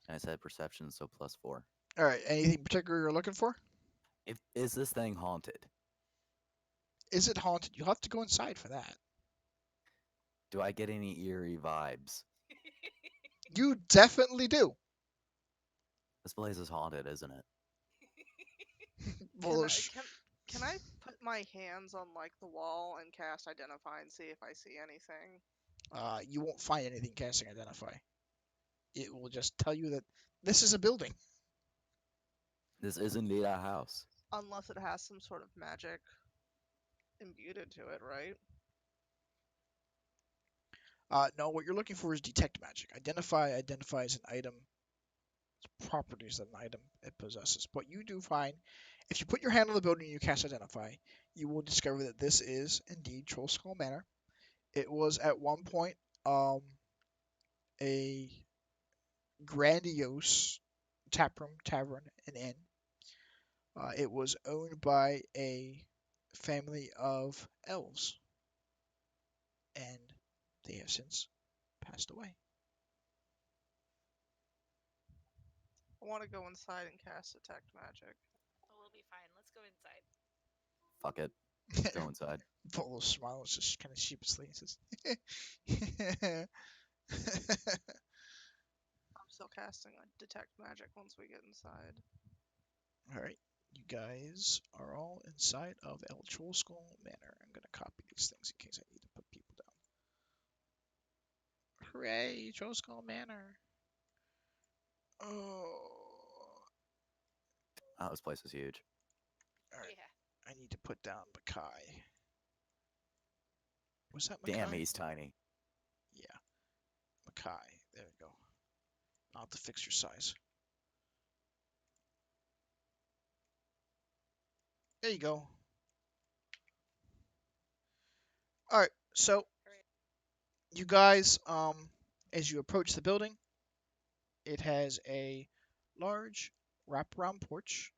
S4: I said perception, so +4.
S1: All right. Anything particular you're looking for?
S4: Is this thing haunted?
S1: Is it haunted? You'll have to go inside for that.
S4: Do I get any eerie vibes?
S1: You definitely do.
S4: This place is haunted, isn't it?
S1: Well,
S2: Can I put my hands on like the wall and cast identify and see if I see anything?
S1: you won't find anything casting identify. It will just tell you that this is a building.
S4: This is indeed a house.
S2: Unless it has some sort of magic imbued into it, right?
S1: No, what you're looking for is detect magic. Identify identifies an item, properties that an item it possesses. What you do find, if you put your hand on the building and you cast identify, you will discover that this is indeed Troll Skull Manor. It was at one point a grandiose taproom, tavern, and inn. It was owned by a family of elves, and they have since passed away.
S2: I want to go inside and cast detect magic.
S3: Oh, we'll be fine. Let's go inside.
S4: Fuck it. Go inside.
S1: Volo smiles just kind of sheepishly and says,
S2: I'm still casting detect magic once we get inside.
S1: Alright, you guys are all inside of El Troll Skull Manor. I'm going to copy these things in case I need to put people down. Hooray, Troll Skull Manor. Oh.
S4: Oh, this place is huge.
S1: Alright,
S3: Yeah.
S1: I need to put down Makai. Was that Makai?
S4: Damn, he's tiny.
S1: Yeah. Makai. There we go. I'll have to fix your size. There you go. Alright, so you guys, as you approach the building, it has a large wraparound porch.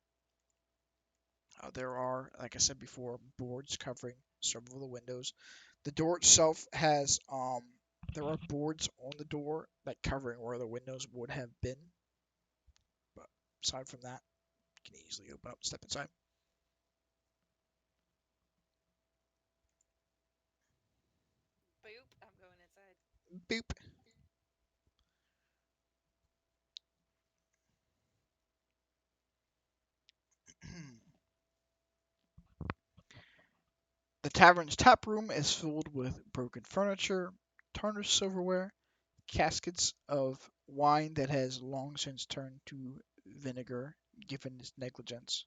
S1: There are, like I said before, boards covering several of the windows. The door itself has, there are boards on the door that covering where the windows would have been. But aside from that, you can easily open up and step inside.
S3: Boop. I'm going
S1: Boop. The tavern's tap room is filled with broken furniture, tarnished silverware, caskets of wine that has long since turned to vinegar given its negligence.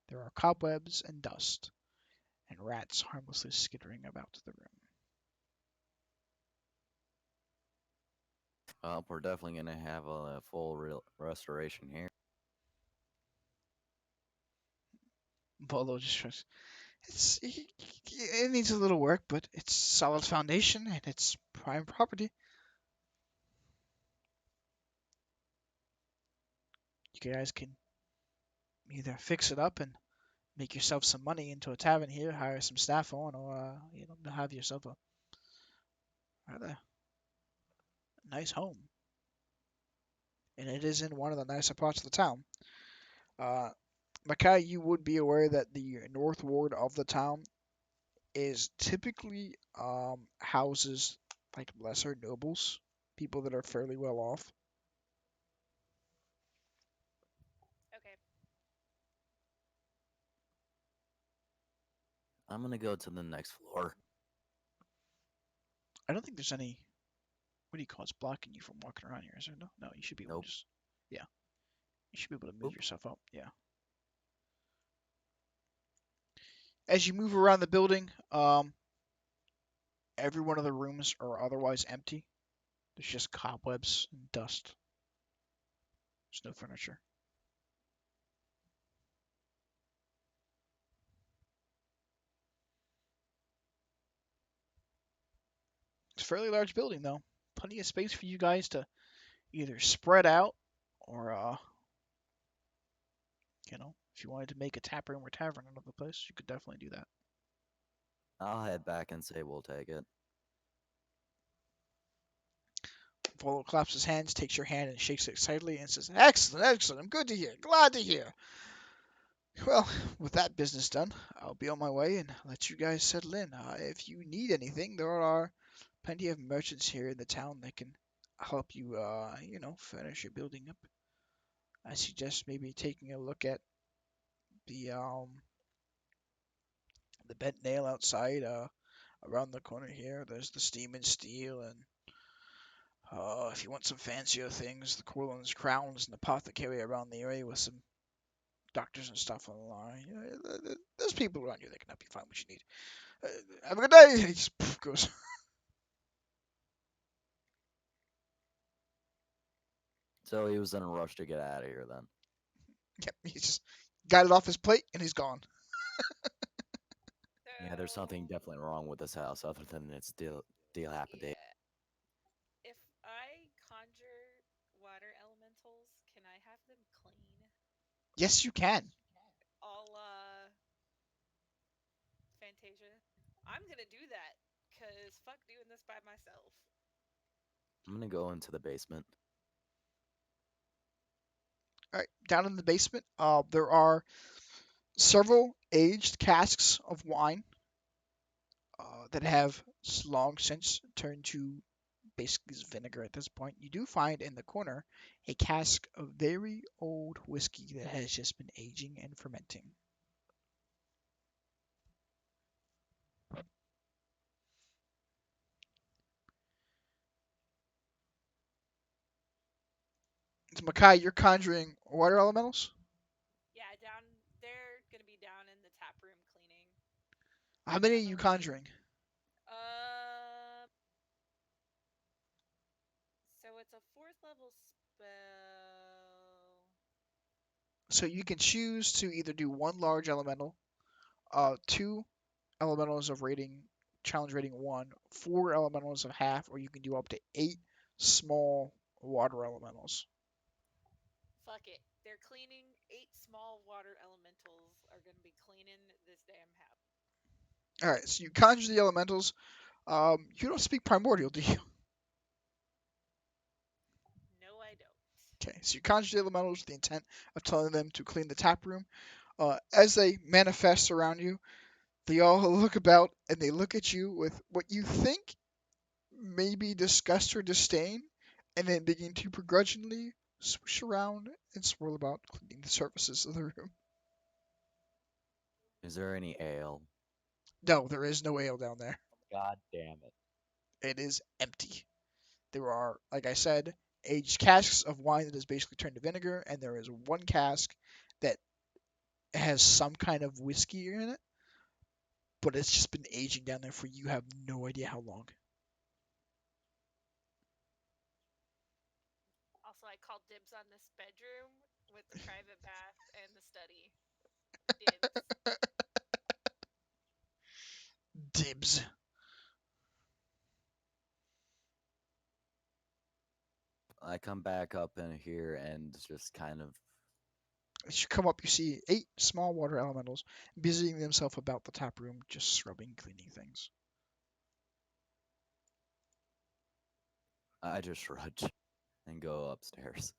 S1: There are cobwebs and dust, and rats harmlessly skittering about the room.
S4: Well, we're definitely gonna have a full restoration here.
S1: Bolo just tries. It needs a little work, but it's solid foundation and it's prime property. You guys can either fix it up and make yourself some money into a tavern here, hire some staff on, or have yourself a rather nice home. And it is in one of the nicer parts of the town. Uh, Mackay, you would be aware that the north ward of the town is typically houses like lesser nobles, people that are fairly well off.
S3: Okay.
S4: I'm gonna go to the next floor.
S1: I don't think there's any. What do you call it's blocking you from walking around here? Is there? No, no. You should be able to
S4: Nope.
S1: just. Yeah, you should be able to move
S4: Oop.
S1: yourself up. Yeah. As you move around the building, every one of the rooms are otherwise empty. There's just cobwebs and dust. There's no furniture. It's a fairly large building, though. Plenty of space for you guys to either spread out or, if you wanted to make a tap room or tavern out of the place, you could definitely do that.
S4: I'll head back and say we'll take it.
S1: Volo claps his hands, takes your hand, and shakes it excitedly and says, "Excellent, excellent. I'm good to hear. Glad to hear. Well, with that business done, I'll be on my way and let you guys settle in. If you need anything, there are plenty of merchants here in the town that can help you, finish your building up. I suggest maybe taking a look at the the bent nail outside, around the corner here. There's the steam and steel, and if you want some fancier things, the Corlin's crowns and the apothecary around the area with some doctors and stuff on the line. There's people around you that can help you find what you need. Have a good day. He just goes.
S4: So he was in a rush to get out of here then.
S1: Yep, he just got it off his plate and he's gone.
S4: Yeah, there's something
S3: So,
S4: definitely wrong with this house other than its dilapidated.
S3: yeah. If I conjure water elementals, can I have them clean?
S1: Yes, you can.
S3: All Fantasia. I'm gonna do that, cause fuck doing this by myself.
S4: I'm gonna go into the basement.
S1: All right, down in the basement, there are several aged casks of wine that have long since turned to basically vinegar at this point. You do find in the corner a cask of very old whiskey that has just been aging and fermenting. So Makai, you're conjuring water elementals?
S3: Yeah, down. They're gonna be down in the tap room cleaning.
S1: How many are you conjuring?
S3: Um. So it's a fourth level spell.
S1: So you can choose to either do one large elemental, two elementals of rating challenge rating one, four elementals of half, or you can do up to eight small water elementals.
S3: Fuck it. They're cleaning. 8 small water elementals are gonna be cleaning this damn house.
S1: All right, so you conjure the elementals. You don't speak primordial, do you?
S3: No, I don't.
S1: Okay, so you conjure the elementals with the intent of telling them to clean the tap room. As they manifest around you, They all look about and they look at you with what you think may be disgust or disdain, and then begin to begrudgingly swish around and swirl about, cleaning the surfaces of the room.
S4: Is there any ale?
S1: No, there is no ale down there.
S4: God damn it.
S1: It is empty. There are, like I said, aged casks of wine that has basically turned to vinegar, and there is one cask that has some kind of whiskey in it, but it's just been aging down there for you have no idea how long.
S3: Also, I called dibs on this bedroom with the private bath and the study. Dibs.
S1: Dibs.
S4: I come back up in here and just kind of.
S1: As you come up, you see 8 small water elementals busying themselves about the tap room, just scrubbing, cleaning things.
S4: I just shrug and go upstairs.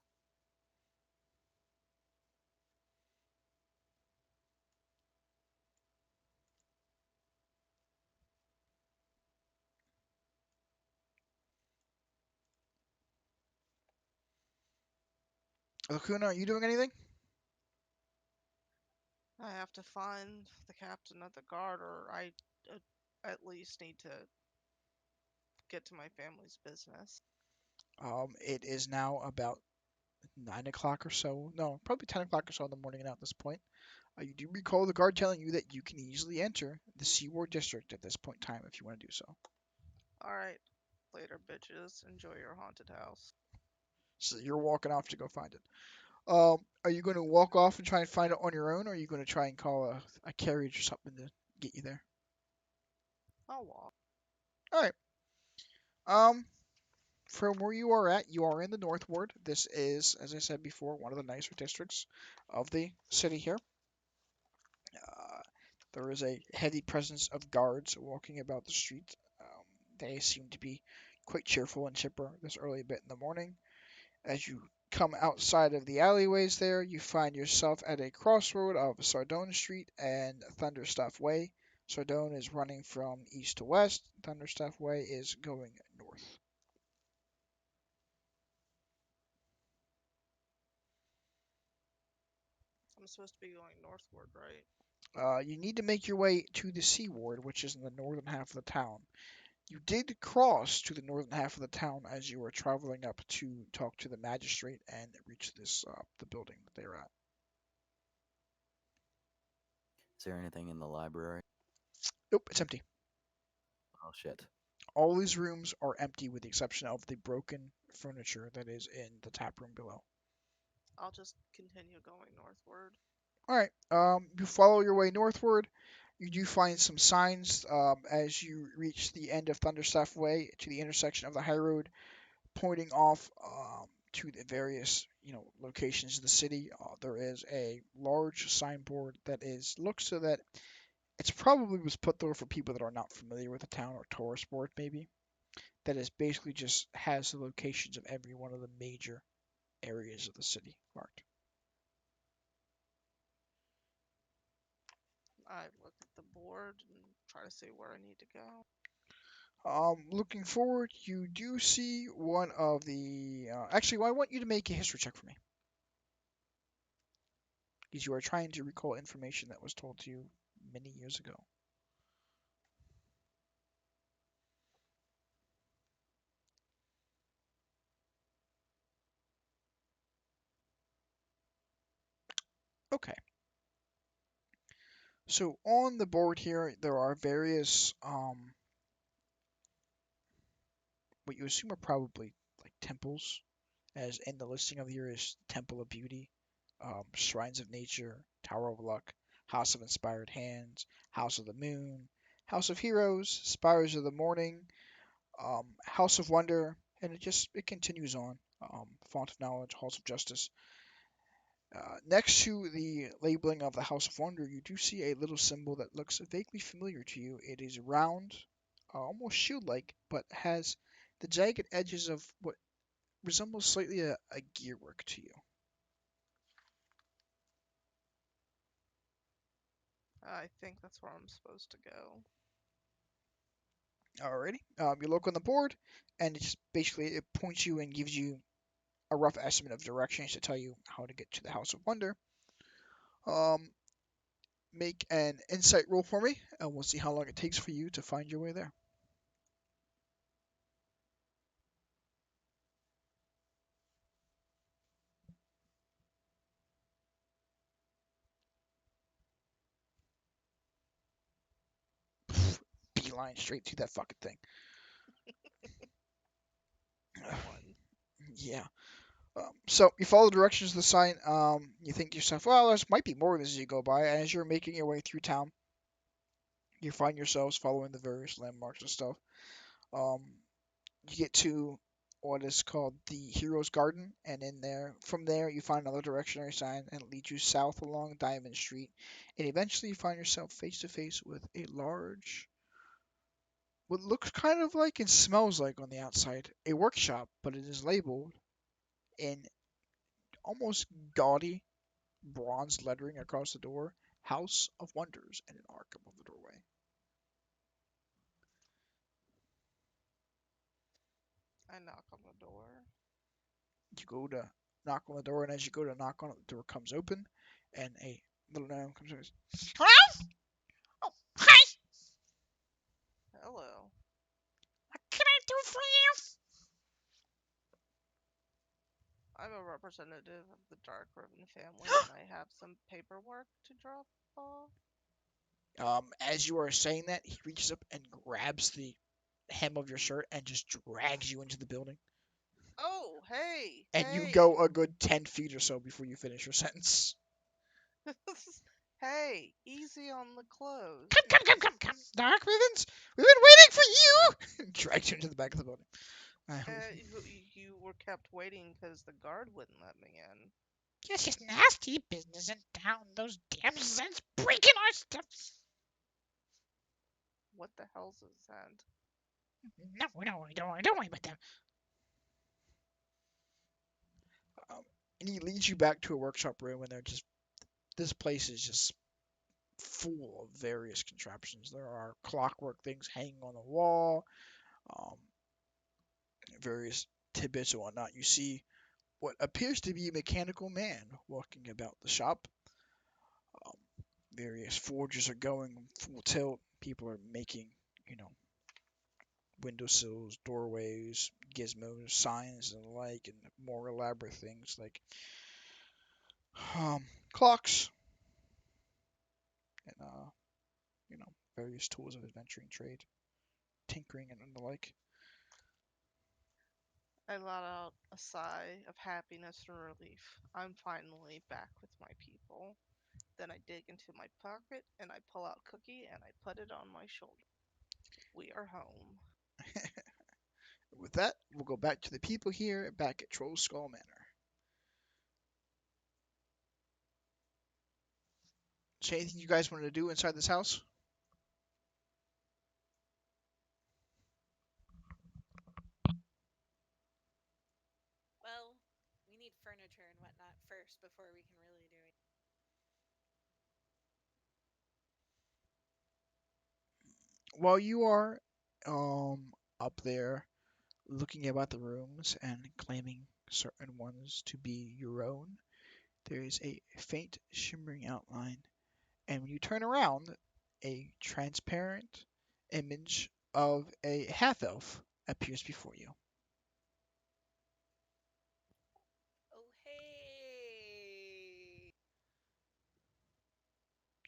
S1: Lacuna, are you doing anything?
S2: I have to find the captain of the guard, or I at least need to get to my family's business.
S1: It is now about 9 o'clock or so. No, probably 10 o'clock or so in the morning now at this point. You do recall the guard telling you that you can easily enter the Seaward District at this point in time if you want to do so.
S2: Alright, later, bitches. Enjoy your haunted house.
S1: So you're walking off to go find it. Are you going to walk off and try and find it on your own, or are you going to try and call a carriage or something to get you there?
S2: I'll walk.
S1: All right. Um, from where you are at, you are in the North Ward. This is, as I said before, one of the nicer districts of the city here. Uh, there is a heavy presence of guards walking about the street. They seem to be quite cheerful and chipper this early bit in the morning. As you come outside of the alleyways there, you find yourself at a crossroad of Sardone Street and Thunderstuff Way. Sardone is running from east to west. Thunderstuff Way is going north.
S2: I'm supposed to be going northward, right?
S1: You need to make your way to the Seaward, which is in the northern half of the town. You did cross to the northern half of the town as you were traveling up to talk to the magistrate and reach this the building that they're at.
S4: Is there anything in the library?
S1: Nope, it's empty.
S4: Oh shit.
S1: All these rooms are empty with the exception of the broken furniture that is in the tap room below.
S2: I'll just continue going northward.
S1: All right. You follow your way northward. You do find some signs as you reach the end of Thunderstaff Way to the intersection of the high road, pointing off to the various locations of the city. There is a large signboard that looks so that it's probably was put there for people that are not familiar with the town or tourist board maybe. That is basically just has the locations of every one of the major areas of the city marked.
S2: I look at the board and try to see where I need to go.
S1: Looking forward, you do see one of the. Actually, well, I want you to make a history check for me. Because you are trying to recall information that was told to you many years ago. Okay. So on the board here, there are various, what you assume are probably like temples, as in the listing of the year is Temple of Beauty, Shrines of Nature, Tower of Luck, House of Inspired Hands, House of the Moon, House of Heroes, Spires of the Morning, House of Wonder, and it continues on. Font of Knowledge, Halls of Justice. Next to the labeling of the House of Wonder, you do see a little symbol that looks vaguely familiar to you. It is round, almost shield-like, but has the jagged edges of what resembles slightly a gearwork to you.
S2: I think that's where I'm supposed to go.
S1: Alrighty. You look on the board, and it just basically it points you and gives you a rough estimate of directions to tell you how to get to the House of Wonder. Um, make an insight roll for me, and we'll see how long it takes for you to find your way there. Beeline straight to that fucking thing.
S2: One.
S1: Yeah. So you follow the directions of the sign. You think to yourself, well, there might be more of this as you go by. And as you're making your way through town, you find yourselves following the various landmarks and stuff. Um, you get to what is called the Hero's Garden, and from there, you find another directionary sign, and it leads you south along Diamond Street, and eventually you find yourself face to face with a large, what looks kind of like and smells like on the outside, a workshop, but it is labeled in almost gaudy bronze lettering across the door, House of Wonders, and an arc above the doorway.
S2: I knock on the door.
S1: You go to knock on the door, and as you go to knock on it, the door comes open, and a little gnome comes in and says, "Hello? Oh, hi!
S2: Hello.
S1: What can I do for you?"
S2: I'm a representative of the Dark Ribbon family, and I have some paperwork to drop off.
S1: As you are saying that, he reaches up and grabs the hem of your shirt and just drags you into the building.
S2: Oh, hey,
S1: And you
S2: hey.
S1: go a good 10 feet or so before you finish your sentence.
S2: Hey, easy on the clothes.
S1: Come, Dark Ribbons! We've been waiting for you! Drags you into the back of the building.
S2: You were kept waiting because the guard wouldn't let me in.
S1: Yes, just nasty business in town. Those damn Zeds breaking our stuff.
S2: What the hell's a Zend?
S1: No, don't worry about them. And he leads you back to a workshop room, and this place is just full of various contraptions. There are clockwork things hanging on the wall, um, various tidbits and whatnot. You see what appears to be a mechanical man walking about the shop. Um, various forges are going full tilt. People are making, you know, windowsills, doorways, gizmos, signs, and the like, and more elaborate things like um, clocks and you know, various tools of adventuring trade, tinkering, and the like.
S2: I let out a sigh of happiness and relief. I'm finally back with my people. Then I dig into my pocket and I pull out Cookie and I put it on my shoulder. We are home.
S1: With that, we'll go back to the people here back at Troll Skull Manor. Is there anything you guys wanted to do inside this house?
S3: Well, we need furniture and whatnot first before we can really do it.
S1: While you are up there looking about the rooms and claiming certain ones to be your own, there is a faint shimmering outline, and when you turn around, a transparent image of a half elf appears before you.
S3: Oh, hey.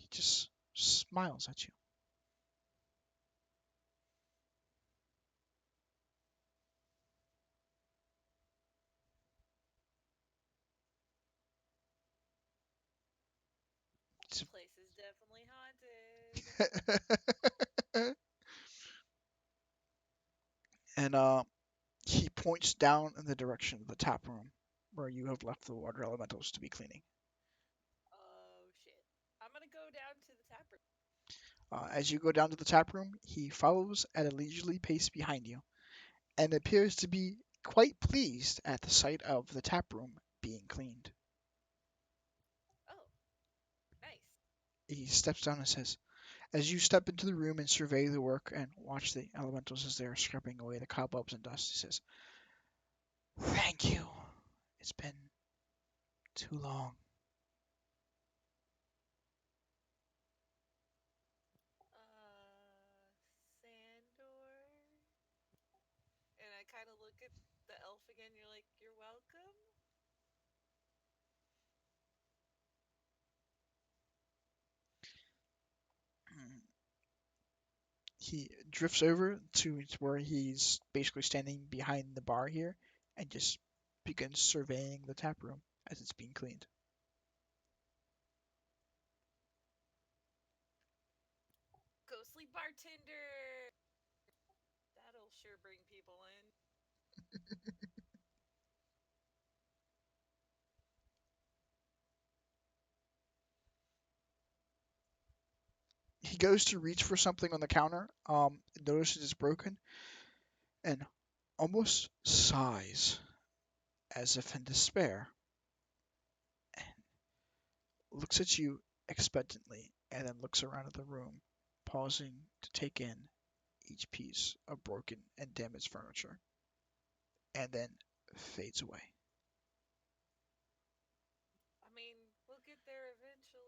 S1: He just smiles at you.
S3: This place is definitely haunted.
S1: And he points down in the direction of the tap room where you have left the water elementals to be cleaning.
S3: Oh, shit. I'm gonna go down to the tap room.
S1: As you go down to the tap room, he follows at a leisurely pace behind you and appears to be quite pleased at the sight of the tap room being cleaned.
S3: Oh, nice.
S1: He steps down and says, as you step into the room and survey the work and watch the elementals as they are scrubbing away the cobwebs and dust, he says, thank you. It's been too long.
S3: Sandor. And I kind of look at the elf again. You're like, you're welcome.
S1: He drifts over to where he's basically standing behind the bar here and just begins surveying the tap room as it's being cleaned.
S3: Ghostly bartender. That'll sure bring people in.
S1: He goes to reach for something on the counter, notices it's broken, and almost sighs as if in despair, and looks at you expectantly, and then looks around at the room, pausing to take in each piece of broken and damaged furniture, and then fades away.
S3: I mean, we'll get there eventually.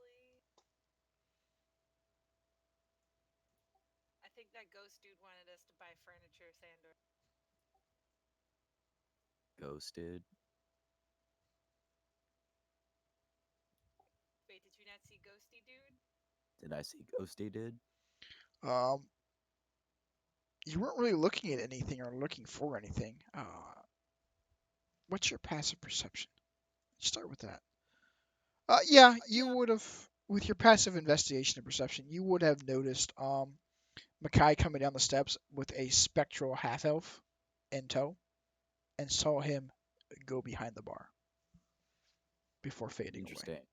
S3: I think that ghost dude wanted us to buy furniture, Sandor.
S4: Ghosted.
S3: Wait, did you not see Ghosty dude?
S4: Did I see Ghosty did?
S1: Um, you weren't really looking at anything or looking for anything. What's your passive perception? Start with that. Yeah, you would have, with your passive investigation and perception, you would have noticed Mackay coming down the steps with a spectral half elf in tow, and saw him go behind the bar before fading away.
S4: Interesting.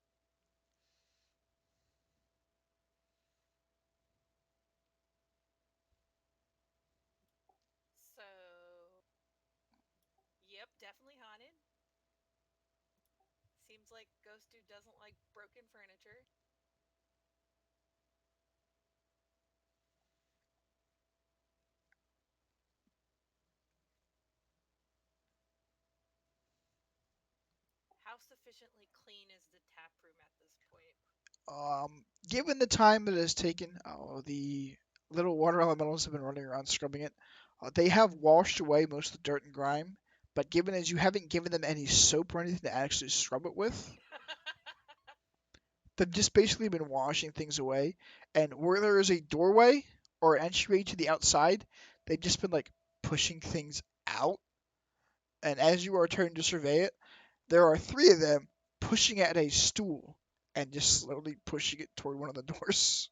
S3: So, yep, definitely haunted. Seems like ghost dude doesn't like broken furniture. How sufficiently clean is the tap room at this point?
S1: Given the time it has taken, the little water elementals have been running around scrubbing it. They have washed away most of the dirt and grime, but given as you haven't given them any soap or anything to actually scrub it with, they've just basically been washing things away. And where there is a doorway or an entryway to the outside, they've just been like pushing things out. And as you are turning to survey it, there are three of them pushing at a stool and just slowly pushing it toward one of the doors.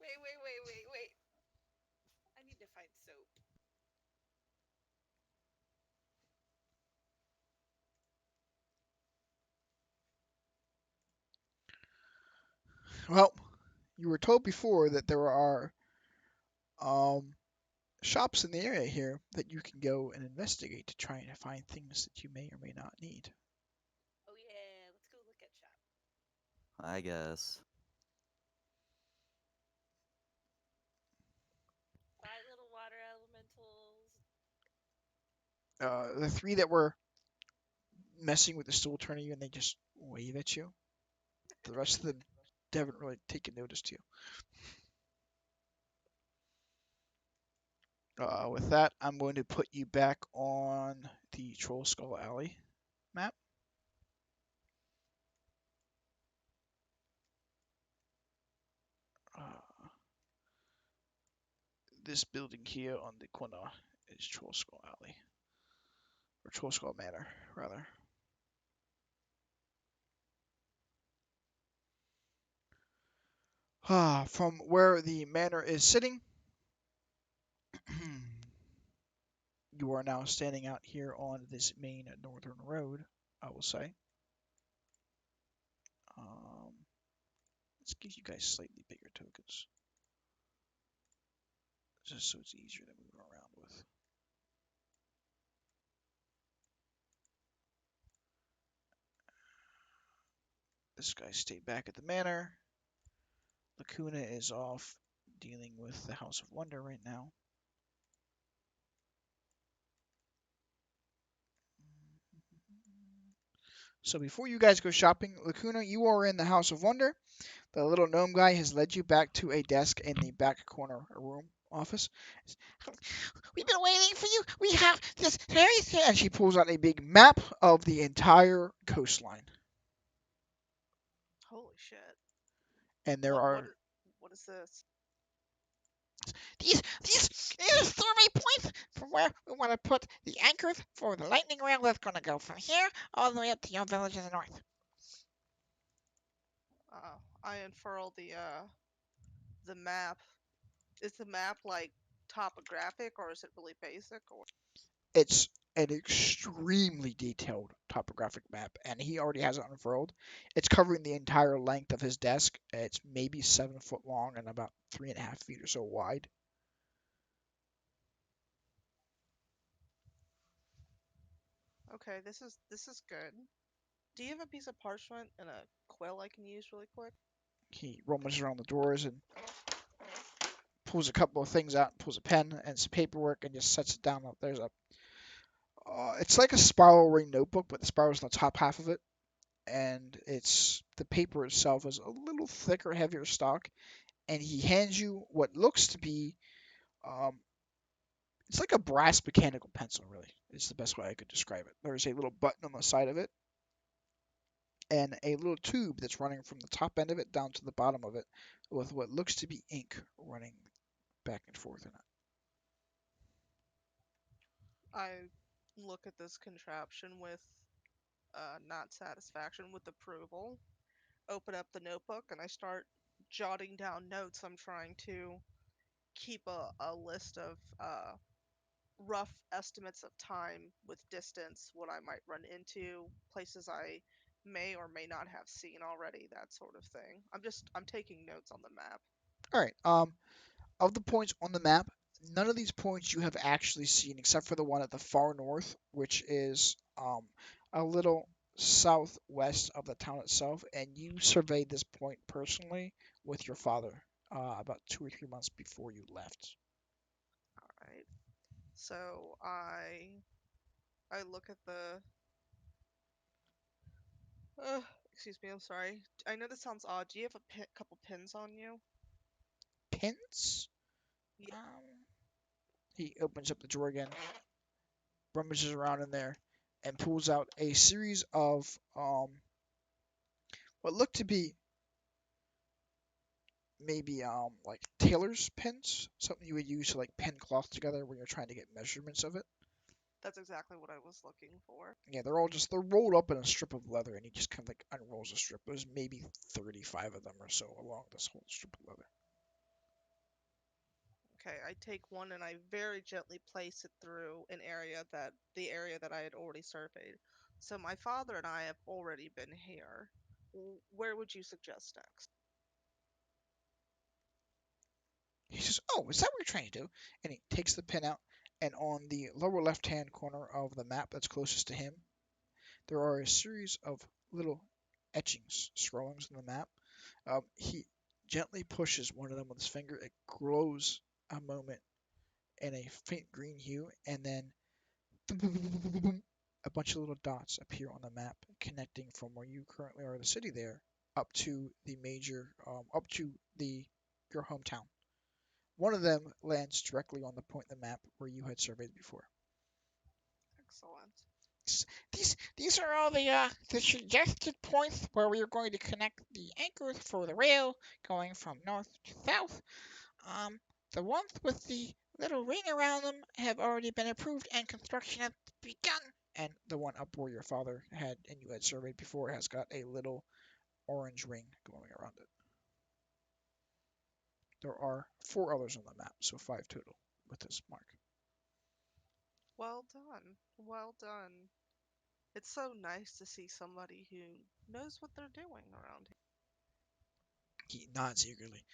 S3: Wait. I need to find soap.
S1: Well, you were told before that there are um, shops in the area here that you can go and investigate to try and find things that you may or may not need.
S3: Oh yeah, let's go look at shop.
S4: I guess.
S3: Buy little water elementals.
S1: The three that were messing with the stool turn to you and they just wave at you. The rest of them haven't really taken notice to you. With that, I'm going to put you back on the Troll Skull Alley map. Uh, this building here on the corner is Troll Skull Alley. Or Troll Skull Manor, rather. From where the manor is sitting, you are now standing out here on this main northern road, I will say. Let's give you guys slightly bigger tokens, just so it's easier to move around with. This guy stayed back at the manor. Lacuna is off dealing with the House of Wonder right now. So before you guys go shopping, Lacuna, you are in the House of Wonder. The little gnome guy has led you back to a desk in the back corner room office. We've been waiting for you. We have this very thing. And she pulls out a big map of the entire coastline.
S2: Holy shit.
S1: And there
S2: What
S1: are
S2: what is this?
S1: these survey points for where we want to put the anchors for the lightning rail that's going to go from here all the way up to your village in the north.
S2: I unfurl the map. Is the map like topographic or is it really basic or
S1: It's an extremely detailed topographic map, and he already has it unfurled. It's covering the entire length of his desk. It's maybe 7 foot long and about 3.5 feet or so wide.
S2: okay, this is good. Do you have a piece of parchment and a quill I can use really quick?
S1: He rummages around the drawers and pulls a couple of things out, pulls a pen and some paperwork, and just sets it down. There's a, it's like a spiral ring notebook, but the spiral's on the top half of it, and the paper itself is a little thicker, heavier stock. And he hands you what looks to be, um, it's like a brass mechanical pencil. Really, it's the best way I could describe it. There's a little button on the side of it, and a little tube that's running from the top end of it down to the bottom of it, with what looks to be ink running back and forth in it.
S2: I look at this contraption with not satisfaction, with approval. Open up the notebook and I start jotting down notes. I'm trying to keep a list of rough estimates of time with distance, what I might run into, places I may or may not have seen already, that sort of thing. I'm taking notes on the map.
S1: All right. Of the points on the map, none of these points you have actually seen except for the one at the far north, which is a little southwest of the town itself, and you surveyed this point personally with your father about 2 or 3 months before you left.
S2: All right. So I look at the excuse me, I'm sorry. I know this sounds odd. Do you have a couple pins on you?
S1: Pins?
S2: Yeah,
S1: Um, he opens up the drawer again, rummages around in there, and pulls out a series of what look to be maybe like tailor's pins, something you would use to like pin cloth together when you're trying to get measurements of it.
S2: that's exactly what I was looking for.
S1: Yeah, they're rolled up in a strip of leather, and he just kind of like unrolls a strip. There's maybe 35 of them or so along this whole strip of leather.
S2: Okay, I take one and I very gently place it through the area that I had already surveyed. So my father and I have already been here. Where would you suggest next?
S1: He says, "Oh, is that what you're trying to do?" And he takes the pin out, and on the lower left-hand corner of the map that's closest to him, there are a series of little etchings, scrawlings on the map. He gently pushes one of them with his finger. It glows a moment in a faint green hue, and then a bunch of little dots appear on the map, connecting from where you currently are, the city there, up to the up to your hometown. One of them lands directly on the point in the map where you had surveyed before.
S2: Excellent.
S1: These are all the suggested points where we are going to connect the anchors for the rail going from north to south. Um, the ones with the little ring around them have already been approved and construction has begun. And the one up where your father had and you had surveyed before has got a little orange ring going around it. There are 4 others on the map, so 5 total with this mark.
S2: Well done. Well done. It's so nice to see somebody who knows what they're doing around here.
S1: He nods eagerly.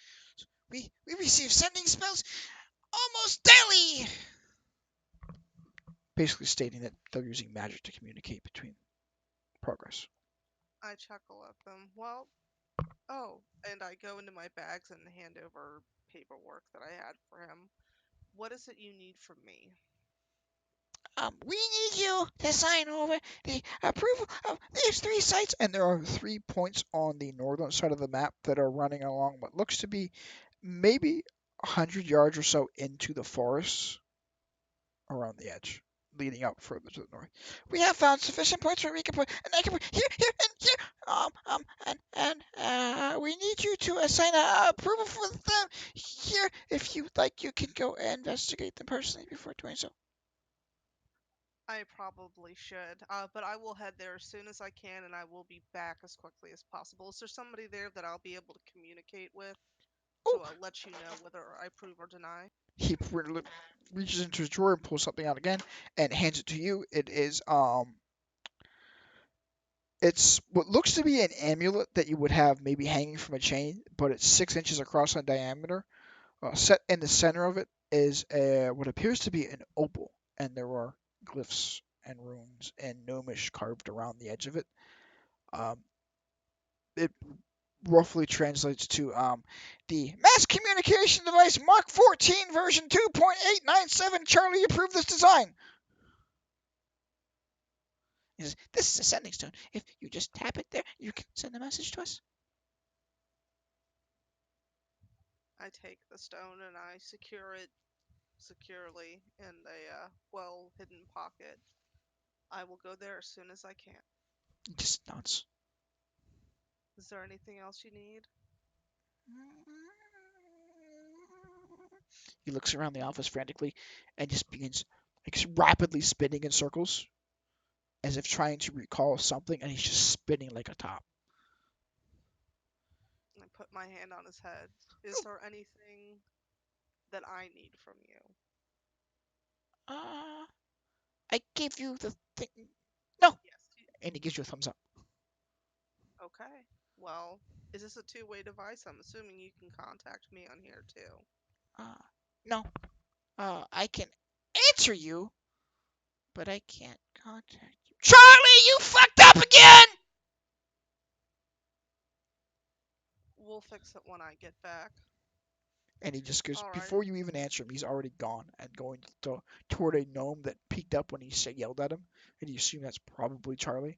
S1: We receive sending spells almost daily. Basically stating that they're using magic to communicate between progress.
S2: I chuckle at them. Well, oh, and I go into my bags and hand over paperwork that I had for him. What is it you need from me?
S1: We need you to sign over the approval of these 3 sites, and there are 3 points on the northern side of the map that are running along what looks to be maybe 100 yards or so into the forest around the edge, leading up further to the north. We have found sufficient points where we can put, and I can put here, here, and here. We need you to assign a approval for them here. If you like, you can go and investigate them personally before doing so.
S2: I probably should, but I will head there as soon as I can, and I will be back as quickly as possible. Is there somebody there that I'll be able to communicate with
S1: Oh,
S2: to let you know whether I approve or deny?
S1: he reaches into his drawer and pulls something out again and hands it to you. It's what looks to be an amulet that you would have maybe hanging from a chain, but it's 6 inches across in diameter. Set in the center of it is what appears to be an opal, and there are glyphs and runes and gnomish carved around the edge of it. Um, it roughly translates to the mass communication device Mark 14 version 2.897. Charlie approved this design. He says, this is a sending stone. If you just tap it there, you can send a message to us.
S2: I take the stone and I secure it securely in a well hidden pocket. I will go there as soon as I can.
S1: He just nods.
S2: Is there anything else you need?
S1: He looks around the office frantically and just begins like rapidly spinning in circles as if trying to recall something, and he's just spinning like a top.
S2: I put my hand on his head. Is there anything that I need from you?
S1: Uh, I gave you the thing. No,
S2: Yes.
S1: and he gives you a thumbs up.
S2: Okay. Well, is this a two-way device? I'm assuming you can contact me on here too.
S1: Uh, no. I can answer you, but I can't contact you. Charlie, you fucked up again!
S2: We'll fix it when I get back.
S1: And he just goes, before
S2: Alrighty.
S1: you even answer him, he's already gone and going toward a gnome that peeked up when he yelled at him. And you assume that's probably Charlie.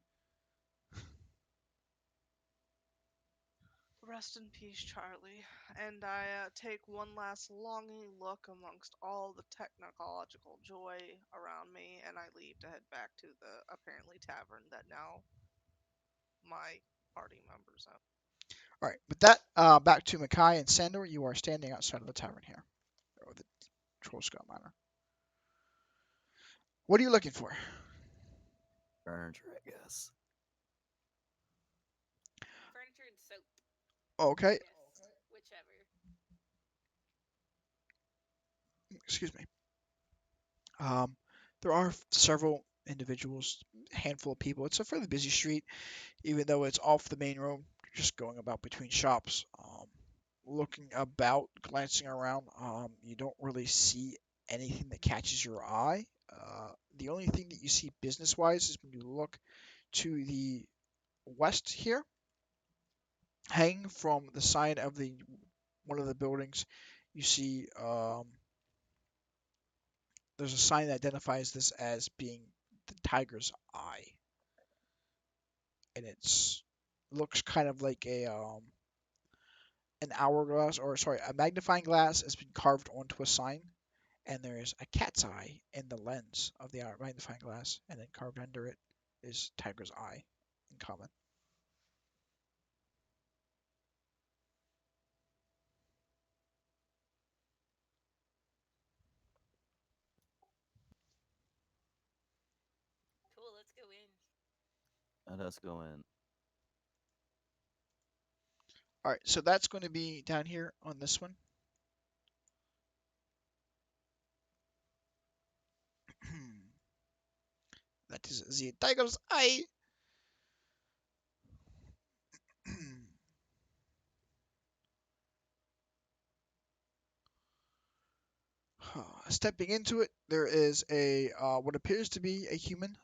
S2: Rest in peace, Charlie. And I take one last longing look amongst all the technological joy around me, and I leave to head back to the apparently tavern that now my party members own.
S1: All right, with that, back to Makai and Sandor. You are standing outside of the tavern here, or the Troll Scout Manor. What are you looking for?
S4: Furniture, I guess.
S3: Furniture and soap.
S1: Okay,
S3: Yes, whichever.
S1: excuse me. Um, there are several individuals, a handful of people. It's a fairly busy street, even though it's off the main road. Just going about between shops, looking about, glancing around. You don't really see anything that catches your eye. The only thing that you see business-wise is when you look to the west here, hanging from the side of the one of the buildings. You see there's a sign that identifies this as being the tiger's eye, and it's looks kind of like an hourglass, or sorry, a magnifying glass has been carved onto a sign, and there's a cat's eye in the lens of the magnifying glass, and then carved under it is tiger's eye in common.
S3: Cool, let's go in.
S4: Let us go in.
S1: All right, so that's going to be down here on this one. That is the tiger's eye. Stepping into it, there is a what appears to be a human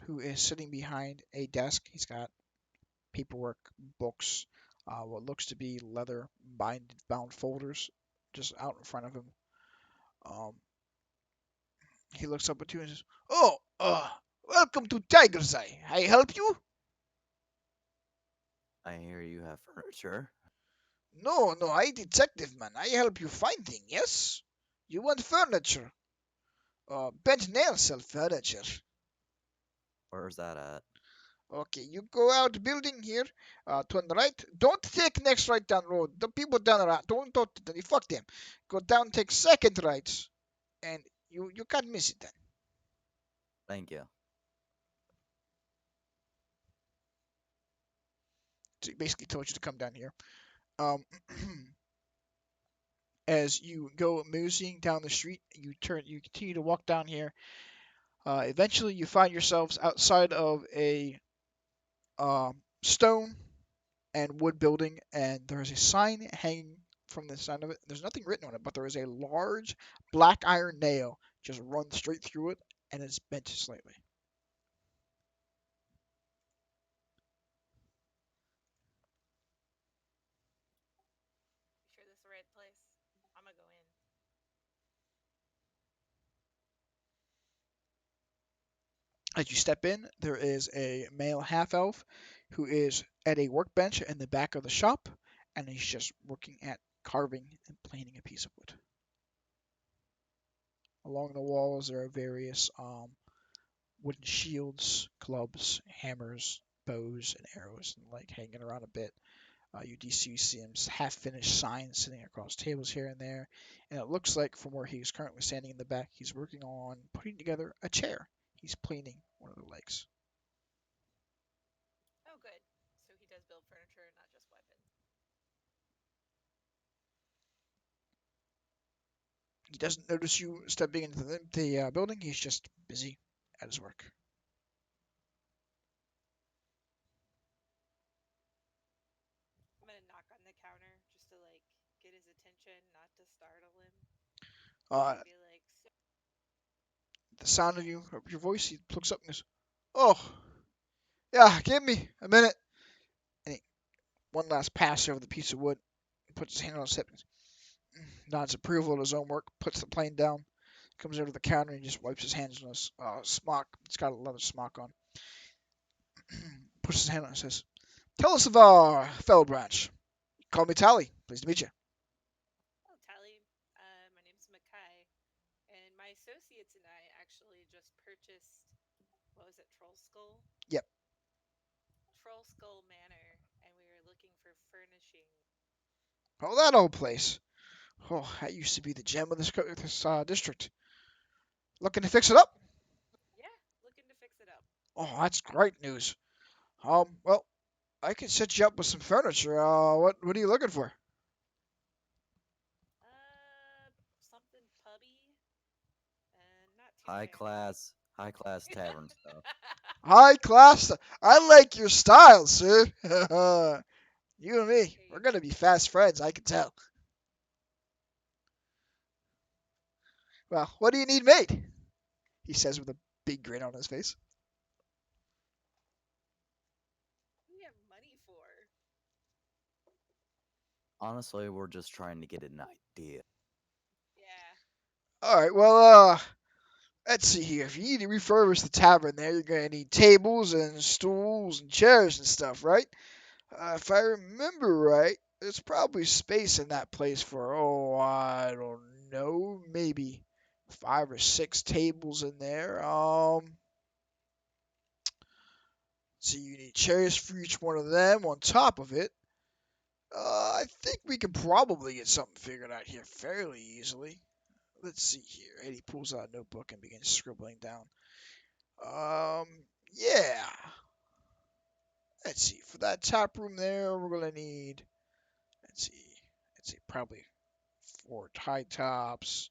S1: who is sitting behind a desk. He's got paperwork, books, what looks to be leather bound folders just out in front of him. Um, he looks up at you and says, "Oh, welcome to Tiger's Eye. I help you?"
S4: I hear you have furniture.
S1: No, no, I detective man. I help you find things, yes? You want furniture? Bent nail sell furniture.
S4: Where's that at?
S1: Okay, you go out building here, turn right. Don't take next right down road. The people down the right, don't, fuck them. Go down, take second right, and you can't miss it then.
S4: Thank you.
S1: So he basically told you to come down here. Um, as you go moseying down the street, you continue to walk down here. Eventually, you find yourselves outside of a stone and wood building, and there is a sign hanging from the side of it. There's nothing written on it, but there is a large black iron nail just run straight through it, and it's bent slightly.
S3: You sure this is the right place? I'm gonna go in.
S1: As you step in, there is a male half elf who is at a workbench in the back of the shop, and he's just working at carving and planing a piece of wood. Along the walls, there are various wooden shields, clubs, hammers, bows, and arrows, and like hanging around a bit. You do see some half-finished signs sitting across tables here and there, and it looks like from where he's currently standing in the back, he's working on putting together a chair. He's planing one of the legs.
S3: Oh, good. So he does build furniture, not just weapons.
S1: He doesn't notice you stepping into the building. He's just busy at his work.
S3: I'm gonna knock on the counter just to like get his attention, not to startle him.
S1: Uh,
S3: And be like, so,
S1: the sound of your voice, he looks up and goes, "Oh, yeah, give me a minute." And he, one last pass over the piece of wood, puts his hand on his hip, nods approval of his own work, puts the plane down, comes over to the counter and just wipes his hands on his smock. It's got a leather smock on. Puts his hand on it and says, "Tell us of our fellow branch. Call me Tally. Pleased to meet you."
S3: oh, Tally, my name's Makai, and my associates and I actually just purchased, what was it, Troll Skull?
S1: Yep.
S3: Troll Skull Manor, and we were looking for furnishing.
S1: Oh, that old place. Oh, that used to be the gem of this district. Looking to fix it up?
S3: Yeah, looking to fix it up.
S1: Oh, that's great news. Well, I can set you up with some furniture. What are you looking for?
S3: Something pubby and not too
S4: High
S3: fancy.
S4: class, high class tavern stuff.
S1: High class. I like your style, sir. You and me,
S3: Here
S1: we're
S3: you
S1: gonna be fast friends. I can tell. Well, what do you need made? He says with a big grin on his face.
S3: What do you have money for?
S4: Honestly, we're just trying to get an idea.
S3: Yeah.
S1: All right. Well, let's see here. If you need to refurbish the tavern, there you're gonna need tables and stools and chairs and stuff, right? If I remember right, there's probably space in that place for, I don't know, maybe 5 or 6 tables in there. So you need chairs for each one of them. On top of it, I think we can probably get something figured out here fairly easily. Let's see here. And he pulls out a notebook and begins scribbling down. Um, yeah. Let's see. For that top room there, we're gonna need. Let's see. Let's see. Probably 4 high tops,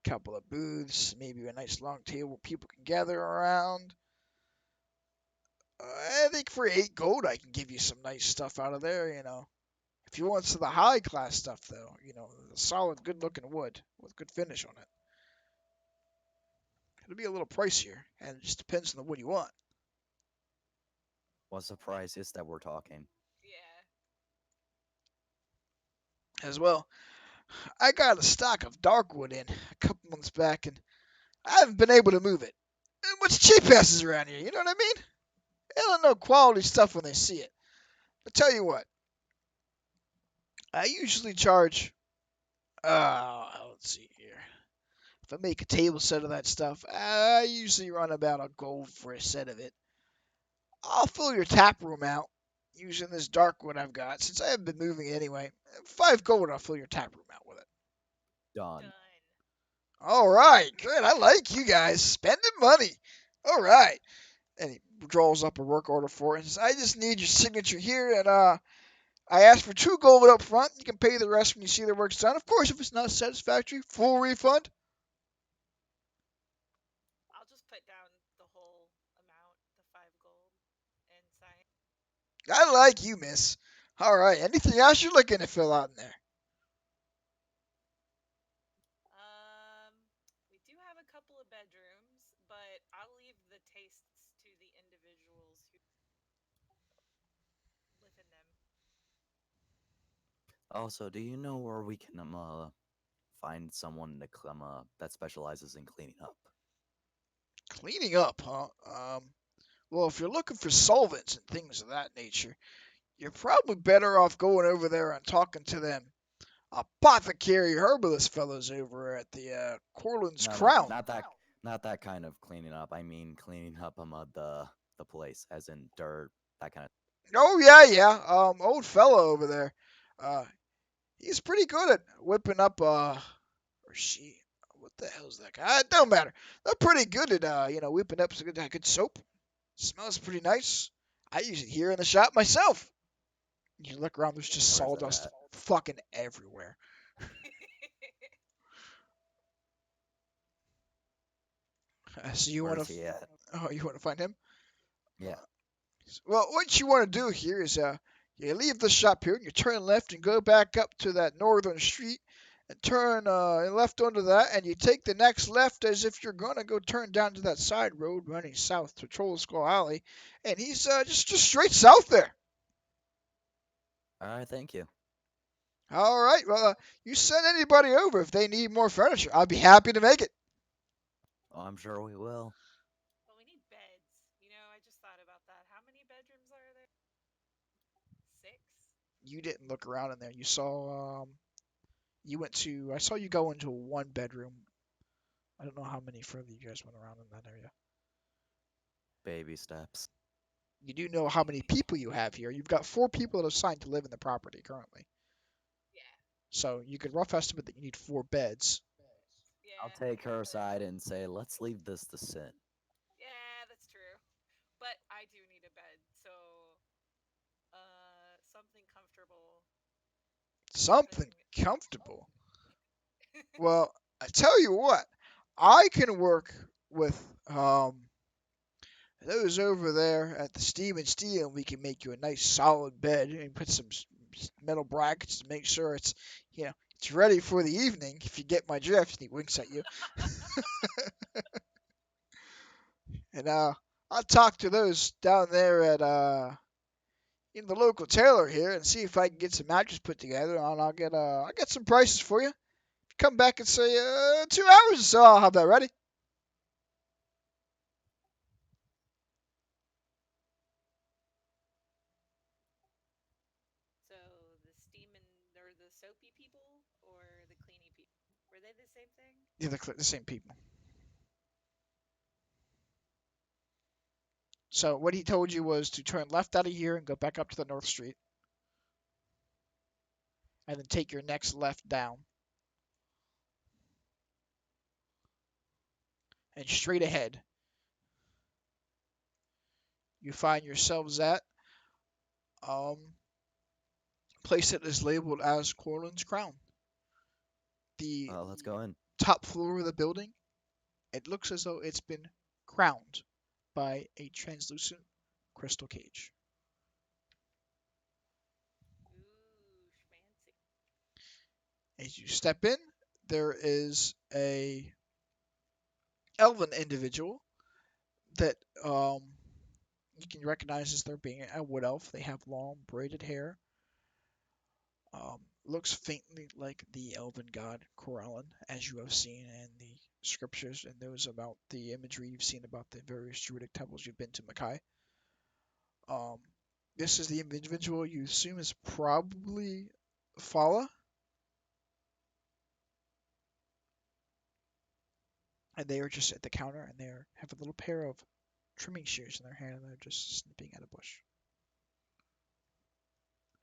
S1: a couple of booths, maybe a nice long table people can gather around. I think for 8 gold, I can give you some nice stuff out of there. If you want some of the high class stuff, though, the solid, good looking wood with good finish on it, it'll be a little pricier, and it just depends on the wood you want.
S4: What's the price is that we're talking?
S3: Yeah.
S1: As well, I got a stock of darkwood in a couple months back, and I haven't been able to move it. What's cheap asses around here? You know what I mean? They don't know quality stuff when they see it. But tell you what, I usually charge. Let's see here. If I make a table set of that stuff, I usually run about a gold for a set of it. I'll fill your tap room out using this dark wood I've got, since I haven't been moving it anyway. 5 gold, I'll fill your tap room out with it.
S4: Done.
S3: Done.
S1: All right, good. I like you guys spending money. All right. And he draws up a work order for it and says, I just need your signature here, and I ask for 2 gold up front. You can pay the rest when you see the work's done. Of course, if it's not satisfactory, full refund.
S3: I'll just put down the whole amount, the 5 gold, and sign.
S1: I like you, miss. All right. Anything else you're looking to fill out in there?
S3: Um, we do have a couple of bedrooms, but I'll leave the tastes to the individuals who live in them.
S4: Also, do you know where we can find someone to come that specializes in cleaning up?
S1: Cleaning up, huh? Well, if you're looking for solvents and things of that nature, you're probably better off going over there and talking to them apothecary herbalist fellows over at the Corlin's
S4: No, no,
S1: Crown.
S4: not that kind of cleaning up. I mean cleaning up the place, as in dirt, that kind of.
S1: Oh yeah, yeah. Old fellow over there. Uh, he's pretty good at whipping up. Or she. What the hell's that guy? It don't matter. They're pretty good at whipping up some good soap. Smells pretty nice. I use it here in the shop myself. You look around, there's just
S4: Where's that
S1: sawdust
S4: at?
S1: fucking everywhere. So you want
S4: Where's
S1: to?
S4: he at?
S1: Oh, you want to find him?
S4: Yeah.
S1: Well, what you want to do here is you leave the shop here and you turn left and go back up to that northern street and turn left onto that, and you take the next left as if you're gonna go turn down to that side road running south to Troll Skull Alley, and he's just straight south there.
S4: All right, thank you.
S1: All right, well, you send anybody over if they need more furniture. I'll be happy to make it.
S4: Oh, I'm sure we will.
S3: Well, we need beds. You know, I just thought about that. How many bedrooms are there? 6?
S1: You didn't look around in there. You saw you went to. I saw you go into a 1 bedroom. I don't know how many further you guys went around in that area.
S4: Baby steps.
S1: You do know how many people you have here. You've got 4 people that are assigned to live in the property currently.
S3: Yeah.
S1: So you could rough estimate that you need 4 beds.
S4: I'll
S3: Yeah.
S4: take her aside and say, let's leave this to Sin.
S3: Yeah, that's true. But I do need a bed, so something comfortable,
S1: Something
S3: something.
S1: comfortable. Well, I tell you what, I can work with those over there at the Steam and Steel, and we can make you a nice solid bed and put some metal brackets to make sure it's ready for the evening. If you get my drift, and he winks at you. And I'll talk to those down there at in the local tailor here and see if I can get some mattress put together, and I'll get some prices for you. Come back and say 2 hours or so. I'll have that ready.
S3: So the steam and or the soapy people or the cleany people, were they the same thing?
S1: Yeah, the same people. So what he told you was to turn left out of here and go back up to the North Street, and then take your next left down, and straight ahead. You find yourselves at um place that is labeled as Corlin's Crown. The
S4: Let's go in.
S1: top floor of the building, it looks as though it's been crowned by a translucent crystal cage.
S3: Ooh, schmancy.
S1: As you step in, there is a elven individual that You can recognize as they're being a wood elf. They have long braided hair. Looks faintly like the elven god Corellin, as you have seen in the scriptures and those about the imagery you've seen about the various druidic temples you've been to Makai. Um, this is the individual you assume is probably Fala, and they are just at the counter and they have a little pair of trimming shears in their hand and they're just snipping at a bush.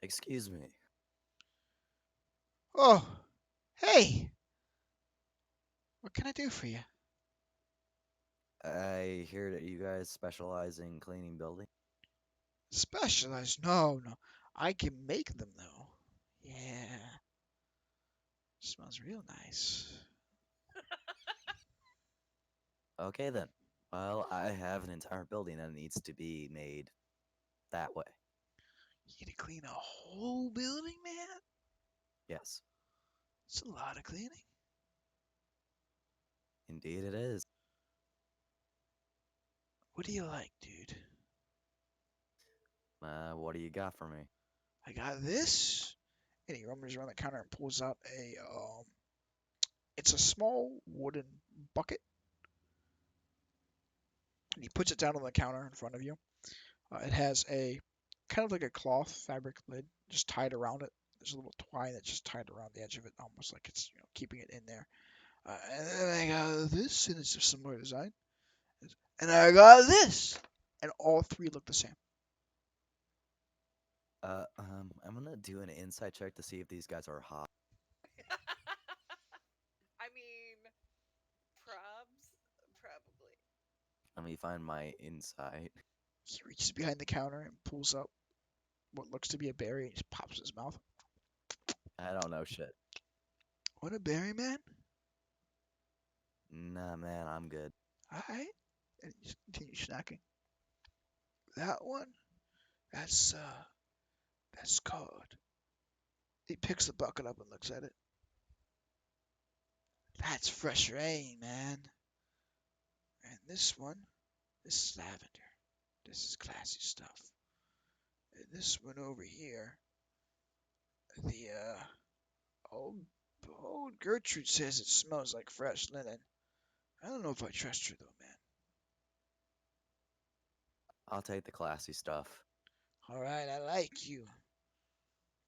S4: Excuse me.
S1: Oh, hey, what can I do for you?
S4: I hear that you guys specialize in cleaning buildings.
S1: Specialized? No, no. I can make them though. Yeah, smells real nice.
S4: Okay then. Well, I have an entire building that needs to be made that way.
S1: You get to clean a whole building, man?
S4: Yes,
S1: It's a lot of cleaning.
S4: indeed it is.
S1: What do you like, dude?
S4: What do you got for me?
S1: I got this. And he rumbles around the counter and pulls out it's a small wooden bucket. And he puts it down on the counter in front of you. It has a kind of like a cloth fabric lid just tied around it. There's a little twine that's just tied around the edge of it, almost like it's keeping it in there. And then I got this, and it's a similar design. And I got this, and all three look the same.
S4: I'm gonna do an insight check to see if these guys are hot.
S3: I mean, probs, probably.
S4: Let me find my insight.
S1: He reaches behind the counter and pulls up what looks to be a berry and just pops in his mouth.
S4: I don't know shit.
S1: What a berry, man!
S4: Nah, man, I'm good.
S1: All right, and he just continues snacking. That one, that's cod. He picks the bucket up and looks at it. That's fresh rain, man. And this one, this is lavender. This is classy stuff. And this one over here, the old old Gertrude says it smells like fresh linen. I don't know if I trust her though, man.
S4: I'll take the classy stuff.
S1: All right, I like you.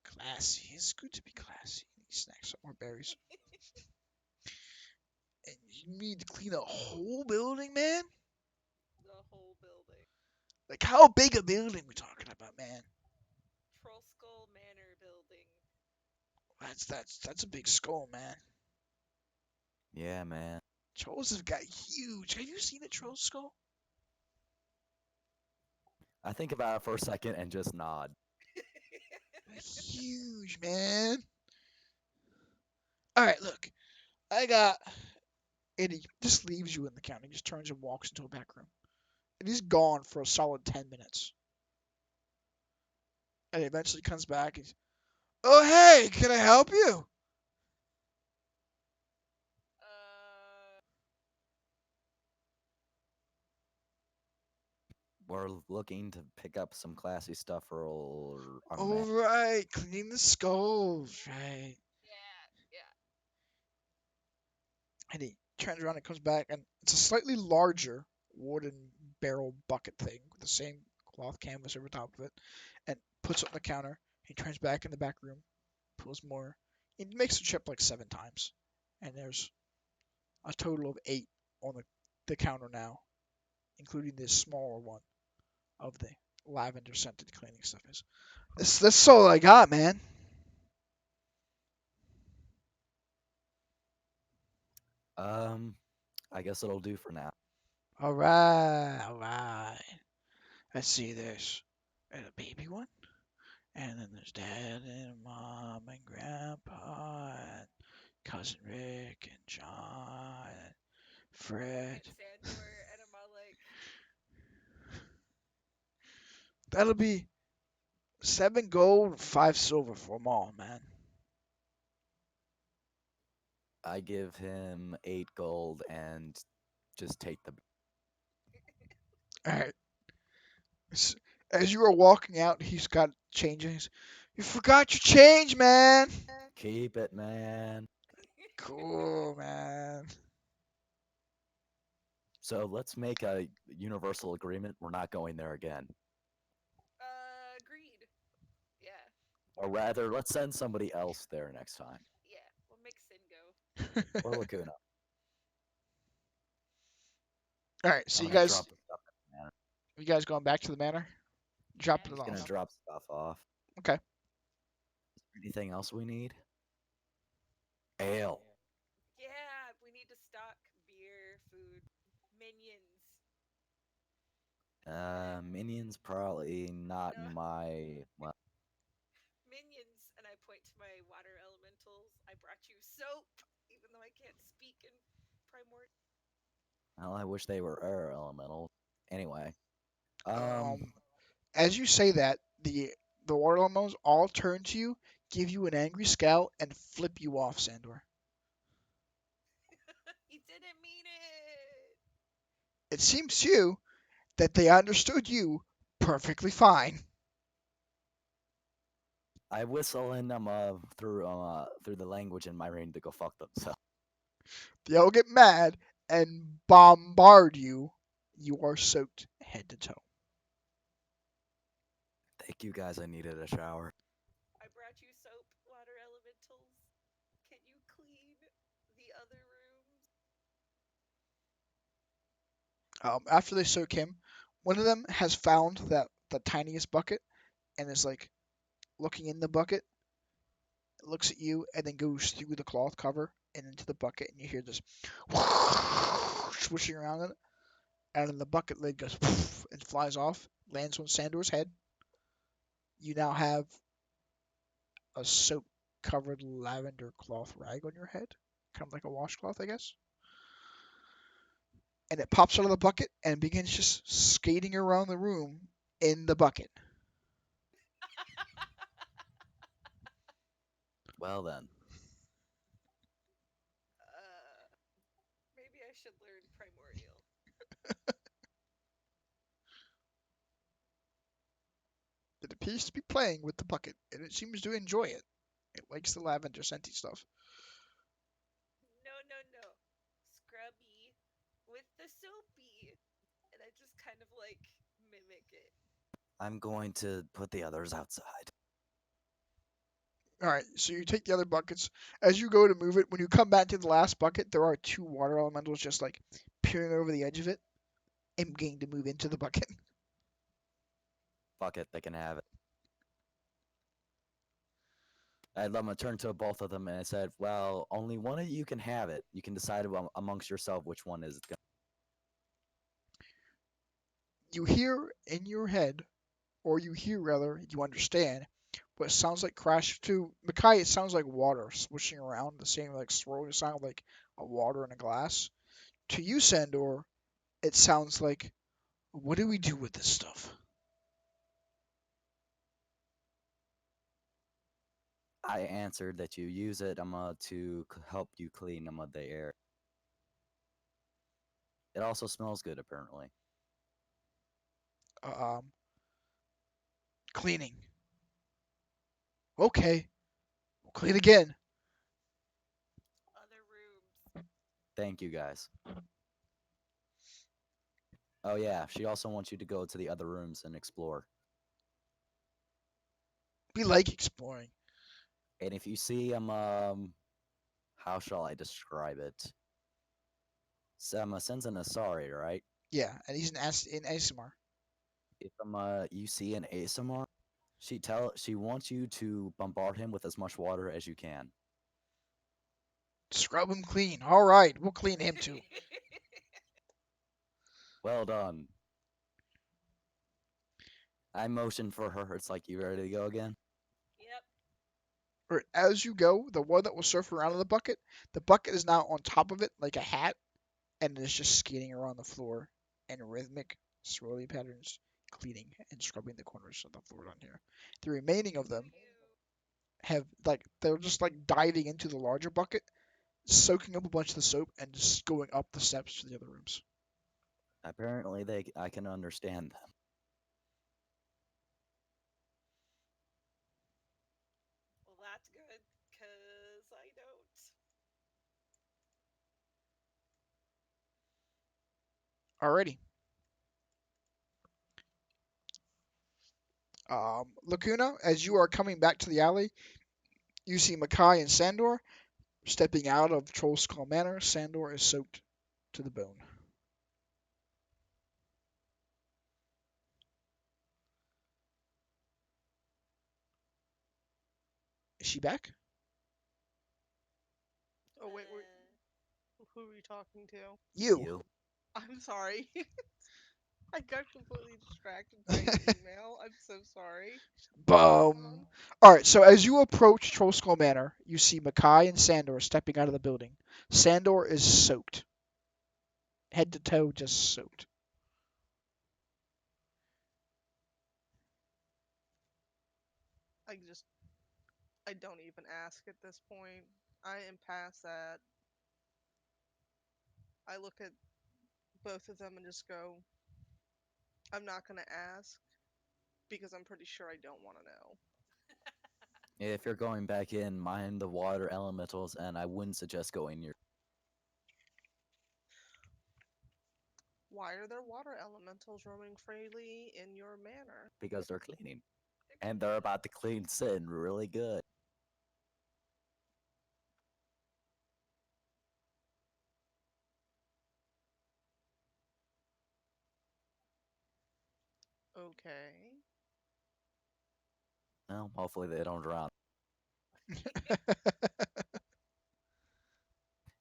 S1: Classy. It's good to be classy. He snacks some more berries. And you need to clean a whole building, man?
S3: The whole building.
S1: Like how big a building we talking about, man?
S3: Troll Skull Manor building.
S1: That's a big skull, man.
S4: Yeah, man.
S1: Trolls have got huge. Have you seen a troll skull?
S4: I think about it for a second and just nod.
S1: Huge, man. All right, look. I got. And he just leaves you in the counter. He just turns and walks into a back room. And he's gone for a solid 10 minutes. And he eventually comes back. He's, oh, hey, can I help you?
S3: uh,
S4: We're looking to pick up some classy stuff for our
S1: All
S4: men.
S1: right, clean the skulls, right?
S3: yeah.
S1: And he turns around and comes back, and it's a slightly larger wooden barrel bucket thing with the same cloth canvas over top of it, and puts it on the counter. He turns back in the back room, pulls more. He makes the trip like 7 times, and there's a total of 8 on the counter now, including this smaller one of the lavender scented cleaning stuff. That's all I got, man.
S4: I guess it'll do for now.
S1: All right, all right. Let's see. There's a baby one. And then there's dad and mom and grandpa and cousin Rick and John and Fred.
S3: And Sandor, and I'm all like,
S1: That'll be 7 gold, 5 silver for them all, man.
S4: I give him 8 gold and just take the.
S1: All right. S- As you are walking out, he's got change in his. You forgot your change, man.
S4: Keep it, man.
S1: Cool, man.
S4: So let's make a universal agreement. We're not going there again.
S3: Agreed. Yeah,
S4: Or rather, let's send somebody else there next time.
S3: yeah. We'll make Sin go.
S4: Or Lacuna.
S1: All right, so
S4: I'm
S1: you
S4: gonna
S1: guys,
S4: drop the stuff at the manor.
S1: you guys going back to the manor? Dropping
S3: Yeah.
S1: it
S4: Just gonna
S1: off.
S4: drop stuff off.
S1: Okay.
S4: Anything else we need? Ale.
S3: Yeah, we need to stock beer, food, minions.
S4: Minions probably not
S3: No,
S4: my. Well,
S3: minions. And I point to my water elementals. I brought you soap, even though I can't speak in primordial.
S4: I wish they were air elemental. Anyway,
S1: Um, as you say that, the water lemons all turn to you, give you an angry scowl, and flip you off, Sandor.
S3: He didn't mean it.
S1: It seems to you that they understood you perfectly fine.
S4: I whistle in them through the language in my brain to go fuck themselves.
S1: They all get mad and bombard you. You are soaked head to toe.
S4: Thank you guys. I needed a shower.
S3: I brought you soap, water elementals. Can you clean the other rooms?
S1: After they soak him, one of them has found that the tiniest bucket and is like looking in the bucket, looks at you, and then goes through the cloth cover and into the bucket, and you hear this swishing around it, and then the bucket lid goes and flies off, lands on Sandor's head. You now have a soap covered lavender cloth rag on your head, kind of like a washcloth, I guess. And it pops out of the bucket and begins just skating around the room in the bucket.
S4: Well then,
S3: Maybe I should learn primordial.
S1: It appears to be playing with the bucket, and it seems to enjoy it. It likes the lavender scenty stuff.
S3: No, no, no. Scrubby with the soapy. And I just kind of like mimic it.
S4: I'm going to put the others outside.
S1: All right, so you take the other buckets. As you go to move it, when you come back to the last bucket, there are two water elementals just like peering over the edge of it and beginning to move into the bucket.
S4: Fuck it, they can have it. I love to turn to both of them and I said, "Well, only one of you can have it. You can decide amongst yourself which one is going."
S1: You hear in your head, or you hear rather, you understand what sounds like crash to Makai. It sounds like water swishing around, the same like swirling sound like a water in a glass. To you, Sandor, it sounds like, what do we do with this stuff?
S4: I answered that you use it to help you clean the air. It also smells good, apparently.
S1: Um, Cleaning. Okay, we'll clean again.
S3: Other rooms.
S4: Thank you, guys. Oh yeah, she also wants you to go to the other rooms and explore.
S1: We like exploring.
S4: And if you see how shall I describe it? Sen's an Asari, right?
S1: Yeah, and he's in ASMR.
S4: If you see an ASMR, she wants you to bombard him with as much water as you can.
S1: Scrub him clean. All right, we'll clean him too.
S4: Well done. I motion for her. It's like, you ready to go again?
S3: Yep.
S1: Or as you go, the one that will surf around in the bucket is now on top of it like a hat, and is just skating around the floor in rhythmic, swirly patterns, cleaning and scrubbing the corners of the floor down here. The remaining of them have like they're just like diving into the larger bucket, soaking up a bunch of the soap, and just going up the steps to the other rooms.
S4: Apparently, I can understand them.
S3: not good, because I don't.
S1: Alrighty. Lacuna, as you are coming back to the alley, you see Makai and Sandor stepping out of Troll Skull Manor. Sandor is soaked to the bone. Is she back?
S2: Oh wait,
S3: Uh,
S2: who are you talking to?
S1: You.
S4: You.
S2: I'm sorry. I got completely distracted by an email. I'm so sorry.
S1: Bum. Alright, so as you approach Troll Skull Manor, you see Makai and Sandor stepping out of the building. Sandor is soaked. Head to toe, just soaked.
S2: I just I don't even ask at this point. I am past that. I look at both of them and just go, I'm not gonna ask because I'm pretty sure I don't want to know.
S4: If you're going back in, mind the water elementals, and I wouldn't suggest going near
S2: Why are there water elementals roaming freely in your manor?
S4: because they're cleaning,
S3: they're
S4: and
S3: cleaning
S4: they're
S3: up.
S4: about to clean Sin really good.
S2: Okay.
S4: Well, hopefully they don't drown.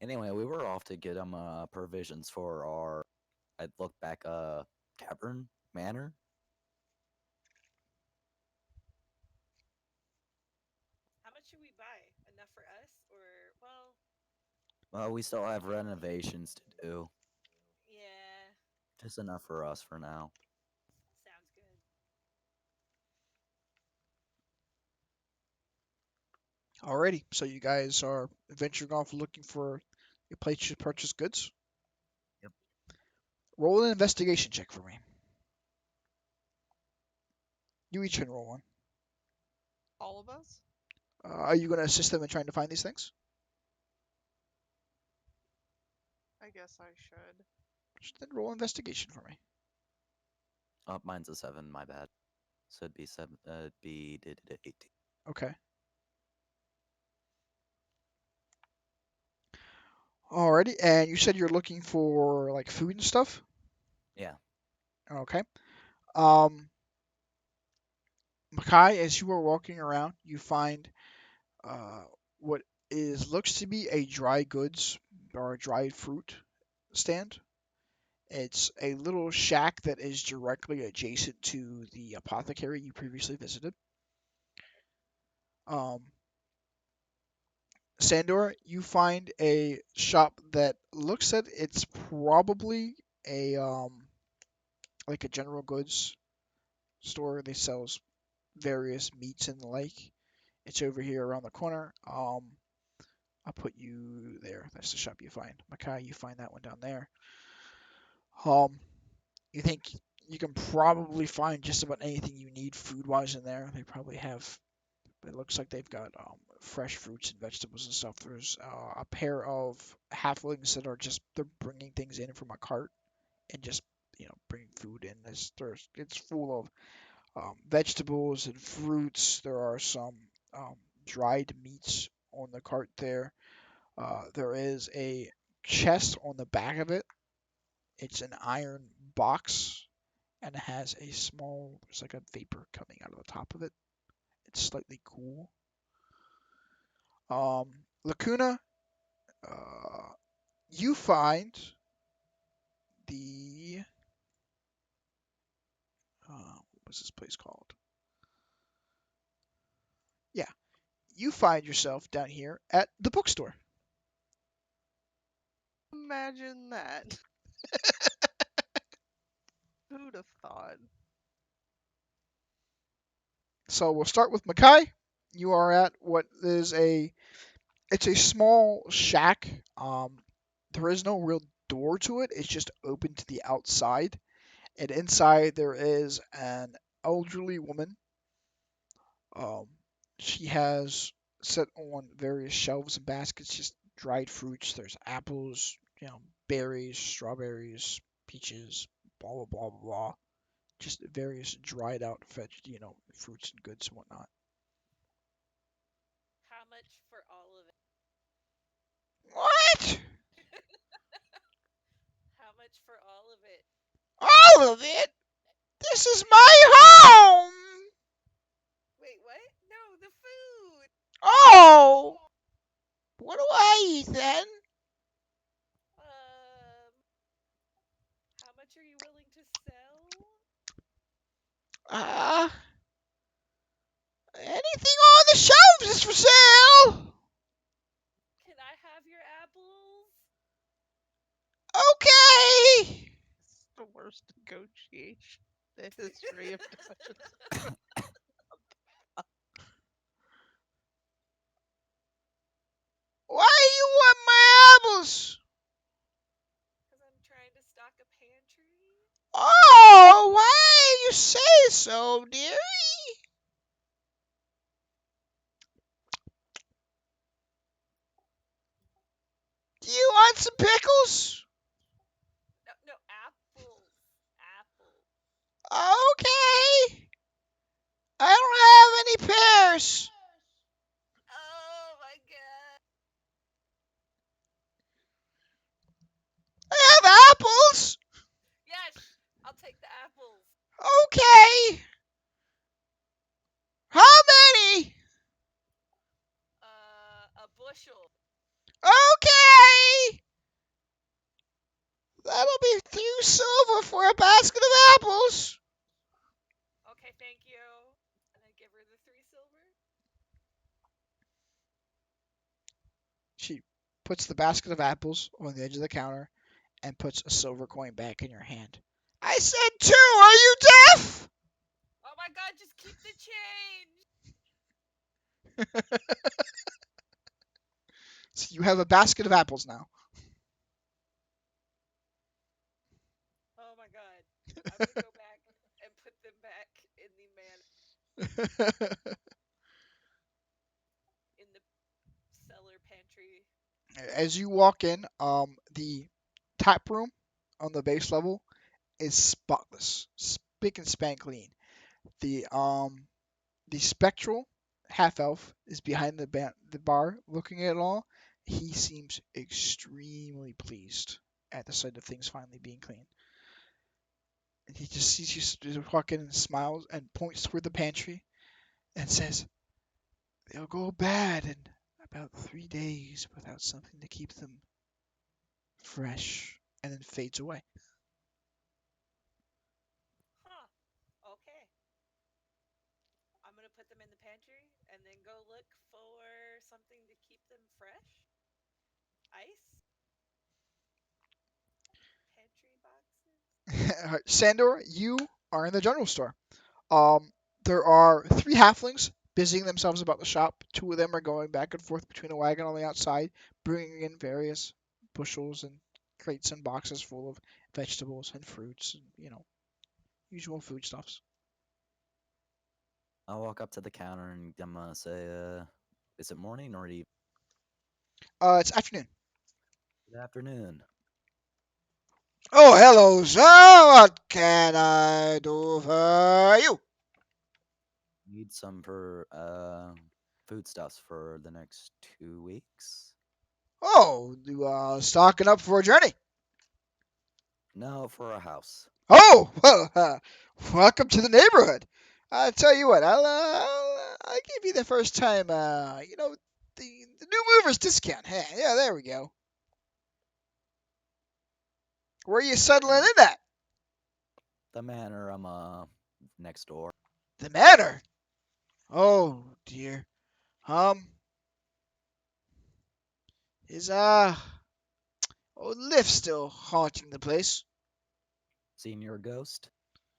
S4: Anyway, we were off to get them provisions for our. I look back, tavern manor.
S3: How much should we buy? Enough for us, or well,
S4: Well, we still have renovations to do.
S3: yeah,
S4: Just enough for us for now.
S3: sounds good.
S1: Alrighty, so you guys are venturing off looking for a place to purchase goods.
S4: Yep.
S1: Roll an investigation check for me. You each can roll one.
S2: All of us?
S1: Are you going to assist them in trying to find these things?
S2: I guess I should.
S1: Just then roll investigation for me.
S4: Oh, mine's a 7. My bad. So it'd be 7. It'd be 18.
S1: Okay. Alrighty, and you said you're looking for like food and stuff.
S4: Yeah.
S1: Okay. Um, Makai, as you are walking around, you find uh, what is looks to be a dry goods or a dried fruit stand. It's a little shack that is directly adjacent to the apothecary you previously visited. Um, Sandor, you find a shop that looks at it's probably a like a general goods store. They sells various meats and the like. It's over here around the corner. I'll put you there. That's the shop you find. Makai, you find that one down there. Um, you think you can probably find just about anything you need food wise in there. They probably have. It looks like they've got fresh fruits and vegetables and stuff. There's a pair of halflings that are just they're bringing things in from a cart and just bringing food in. It's full of vegetables and fruits. There are some um, dried meats on the cart there. There is a chest on the back of it. It's an iron box and it has a small, there's like a vapor coming out of the top of it. It's slightly cool. Lacuna, uh, you find the, what's this place called? Yeah, you find yourself down here at the bookstore.
S2: Imagine that. Who'd have thought?
S1: So we'll start with Makai. You are at what is it's a small shack. There is no real door to it. It's just open to the outside. And inside there is an elderly woman. Um, she has set on various shelves and baskets, just dried fruits. There's apples, berries, strawberries, peaches, blah blah blah blah blah. Just various dried out fruits and goods and whatnot.
S3: How much for all of it?
S1: What?
S3: How much for all of it?
S1: All of it? This is my home!
S3: Wait, what? No, the food.
S1: Oh! What do I eat then?
S3: Um, how much are you willing to sell?
S1: Uh, anything on the shelves is for sale!
S3: Can I have your apples?
S1: Okay!
S2: It's the worst negotiation in the history of Dungeons.
S1: Why do you want my apples?
S3: Because I'm trying to stock a pantry.
S1: Oh, why you say so, dearie? Do you want some pickles?
S3: No, no, apples. Apples.
S1: Okay. I don't have any pears.
S3: Oh my god.
S1: I have apples.
S3: Yes, I'll take the apples.
S1: Okay. How many?
S3: A bushel.
S1: Okay. That'll be 2 silver for a basket of apples.
S3: Okay, thank you. And I give her the 3 silver.
S1: She puts the basket of apples on the edge of the counter and puts a silver coin back in your hand. I said 2. Are you deaf?
S3: Oh my god, just keep the change.
S1: So you have a basket of apples now.
S3: Oh my god. I'm gonna go back and put them back in the in the cellar pantry.
S1: As you walk in, the tap room on the base level is spotless, spick and span clean. The spectral half elf is behind the bar, looking at it all. He seems extremely pleased at the sight of things finally being clean. And he just sees you just walk in and smiles and points toward the pantry and says, "They'll go bad in about 3 days without something to keep them fresh," and then fades away.
S3: Huh. Okay. I'm gonna put them in the pantry and then go look for something to keep them fresh. Ice? Pantry boxes?
S1: Sandor, you are in the general store. Um, there are 3 halflings busying themselves about the shop. 2 of them are going back and forth between a wagon on the outside, bringing in various bushels and crates and boxes full of vegetables and fruits and, usual foodstuffs.
S4: I'll walk up to the counter and I'm gonna say, is it morning or evening?
S1: It's afternoon.
S4: Good afternoon.
S1: Oh, hello, sir. What can I do for you?
S4: Need some for foodstuffs for the next 2 weeks.
S1: Oh, you stocking up for a journey?
S4: No, for a house.
S1: Oh, well, welcome to the neighborhood. I tell you what, I'll give you the first time, the new movers discount. Hey, yeah, there we go. Where are you settling in at?
S4: The manor, I'm next door.
S1: The manor. Oh dear. Um, is old Lift still haunting the place?
S4: Seen your ghost?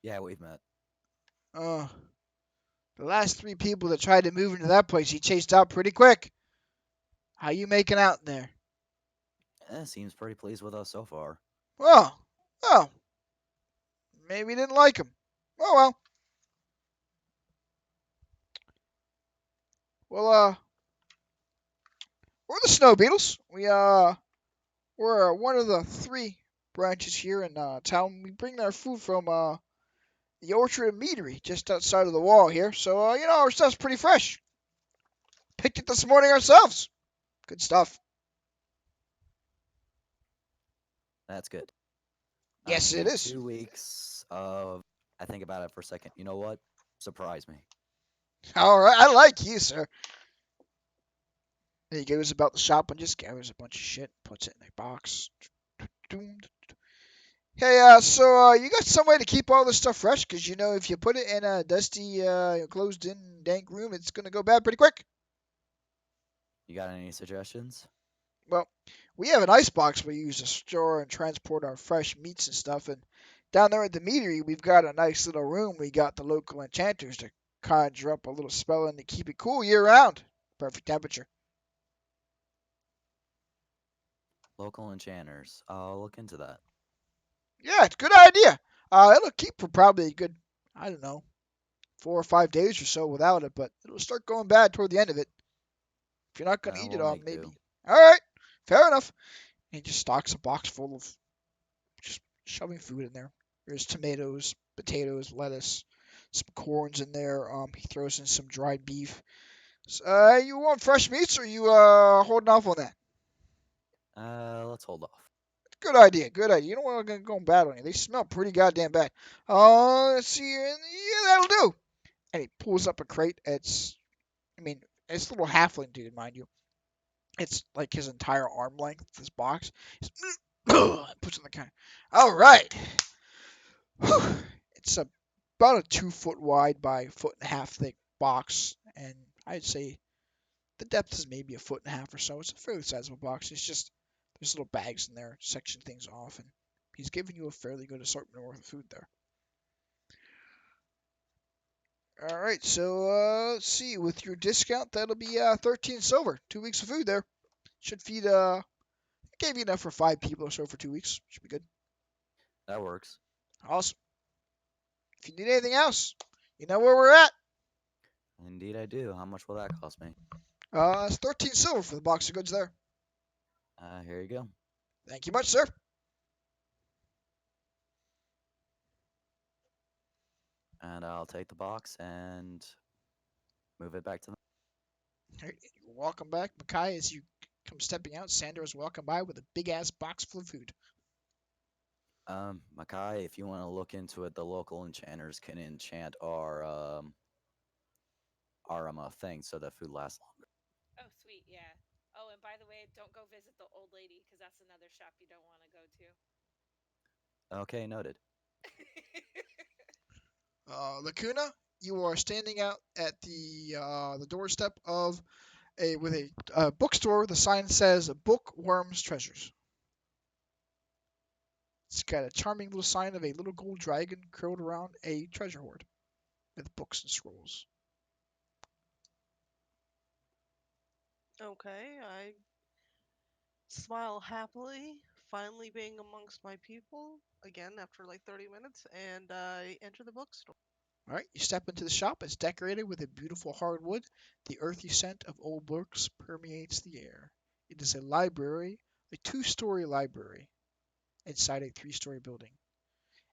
S4: Yeah, we've met.
S1: Uh, the last 3 people that tried to move into that place, he chased out pretty quick. How you making out in there?
S4: Seems pretty pleased with us so far.
S1: Well, well, maybe you didn't like him. Oh well. Well, We're the Snow Beetles. We're one of the three branches here in town. We bring our food from the Orchard and Meadery just outside of the wall here. So our stuff's pretty fresh. Picked it this morning ourselves. Good stuff.
S4: That's good. I
S1: Yes, it
S4: need
S1: is.
S4: 2 weeks of. I think about it for a second. You know what? Surprise me.
S1: All right, I like you, sir. And he goes about the shop and just gathers a bunch of shit, puts it in a box. Hey, so you got some way to keep all this stuff fresh? Because if you put it in a dusty, closed-in, dank room, it's gonna go bad pretty quick.
S4: You got any suggestions?
S1: Well, we have an ice box we use to store and transport our fresh meats and stuff. And down there at the meadery, we've got a nice little room. We got the local enchanters to conjure up a little spell and to keep it cool year round. Perfect temperature.
S4: Local enchanters. I'll look into that.
S1: Yeah, it's a good idea. It'll keep for probably a good, I don't know, 4 or 5 days or so without it, but it'll start going bad toward the end of it. If you're not gonna eat it
S4: We'll
S1: all,
S4: make do.
S1: maybe. All right, fair enough. And he just stocks a box full of just shoving food in there. There's tomatoes, potatoes, lettuce, some corns in there. He throws in some dried beef. So, you want fresh meats, or you holding off on that?
S4: Let's hold off.
S1: Good idea. Good idea. You don't want to go bad on you. They smell pretty goddamn bad. Let's see here. Yeah, that'll do. And he pulls up a crate. I mean, it's a little halfling dude, mind you. It's like his entire arm length, this box. He's, puts it in the counter. All right. Whew. It's about a 2 foot wide by foot and a half thick box, and I'd say the depth is maybe a foot and a half or so. It's a fairly sizable box. It's just there's little bags in there, section things off, and he's giving you a fairly good assortment worth of food there. All right, so let's see. With your discount, that'll be 13 silver. 2 weeks of food there. Should feed gave you enough for 5 people or so for 2 weeks. Should be good.
S4: That works.
S1: Awesome. If you need anything else, you know where we're at.
S4: Indeed, I do. How much will that cost me?
S1: It's 13 silver for the box of goods there.
S4: Here you go.
S1: Thank you much, sir.
S4: And I'll take the box and move it back to the.
S1: All right, you're welcome back, Makai. As you come stepping out, Sandra is walking by with a big ass box full of food.
S4: Makai, if you want to look into it, the local enchanters can enchant our thing so that food lasts longer.
S3: Oh, sweet, yeah. Oh, and by the way, don't go visit the old lady because that's another shop you don't want to go to.
S4: Okay, noted.
S1: Lacuna, you are standing out at the doorstep of with a bookstore. The sign says "Bookworms Treasures." It's got a charming little sign of a little gold dragon curled around a treasure hoard with books and scrolls.
S2: Okay, I smile happily, finally being amongst my people again after like 30 minutes, and I enter the bookstore.
S1: All right, you step into the shop. It's decorated with a beautiful hardwood. The earthy scent of old books permeates the air. It is a library, a two-story library inside a three-story building.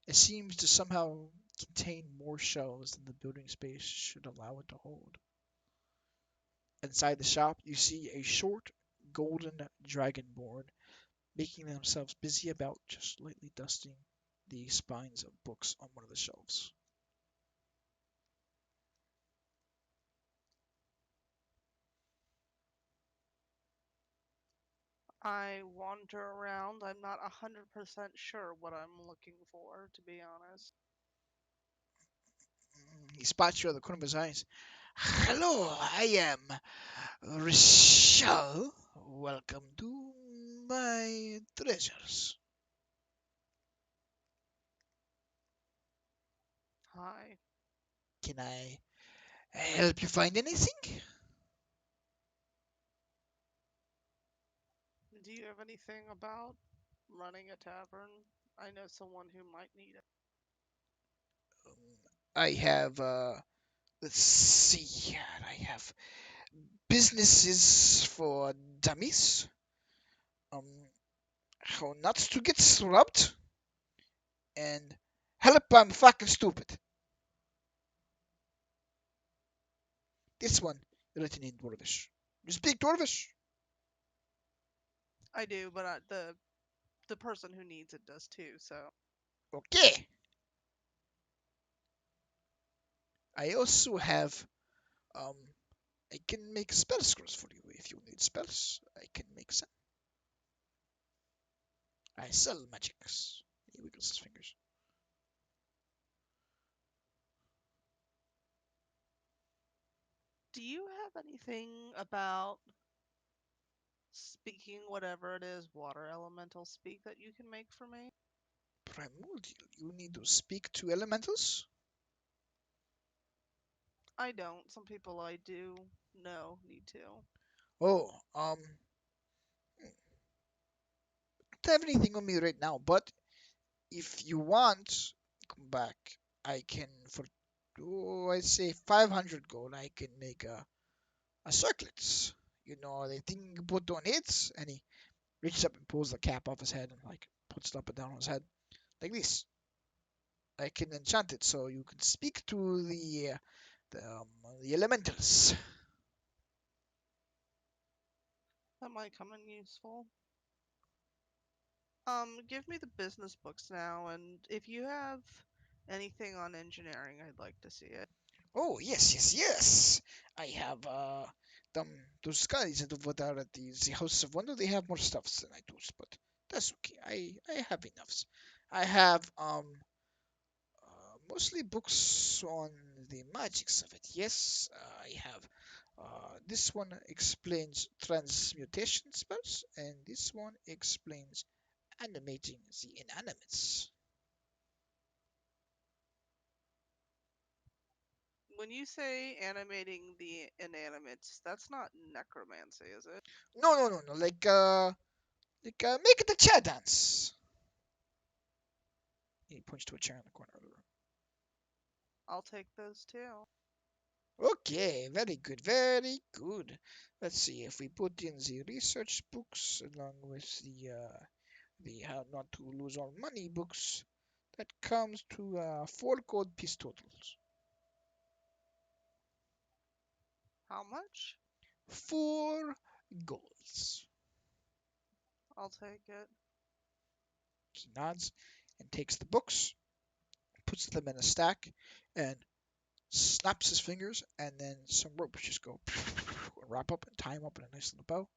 S1: It seems to somehow contain more shelves than the building space should allow it to hold. Inside the shop, you see a short, golden dragonborn making themselves busy about just lightly dusting the spines of books on one of the shelves.
S2: I wander around. I'm not 100% sure what I'm looking for, to be honest.
S1: He spots you out of the corner of his eyes. Hello, I am Rishal. Welcome to my treasures.
S2: Hi.
S1: Can I help you find anything?
S2: Do you have anything about running a tavern? I know someone who might need it.
S1: I have, let's see here. I have businesses for dummies, um, how not to get robbed, and help I'm fucking stupid. This one written in Dwarvish. You speak Dwarvish?
S2: I do, but the person who needs it does too. So
S1: Okay. I also have um I can make spell scrolls for you if you need spells. I can make some. I sell magics. He wiggles his fingers.
S2: do you have anything about speaking whatever it is, water elemental speak that you can make for me?
S1: Primordial. You need to speak to elementals?
S2: I don't. Some people I do know need to.
S1: Oh, don't have anything on me right now, but if you want, come back. I can for I say 500 gold. I can make a circlet. You know, the thing you put on it, and he reaches up and pulls the cap off his head and like puts it up and down on his head like this. I can enchant it so you can speak to the elementals.
S2: That might come in useful. Give me the business books now, and if you have anything on engineering, I'd like to see it.
S1: Oh yes, yes, yes. I have them those guys that over there at the House of Wonder. They have more stuffs than I do, but that's okay. I have enough. I have mostly books on the magics of it. Yes, I have. This one explains transmutation spells, and this one explains animating the inanimates.
S2: When you say animating the inanimates, that's not necromancy, is it?
S1: No, no, no, no. Make the chair dance. He points to a chair in the corner of the room.
S2: I'll take those too.
S1: Okay, very good, very good. Let's see if we put in the research books along with the how not to lose our money books. That comes to 4 gold piece totals.
S2: How much?
S1: 4 golds.
S2: I'll take it.
S1: He nods and takes the books, puts them in a stack, and snaps his fingers, and then some ropes just go wrap up and tie him up in a nice little bow,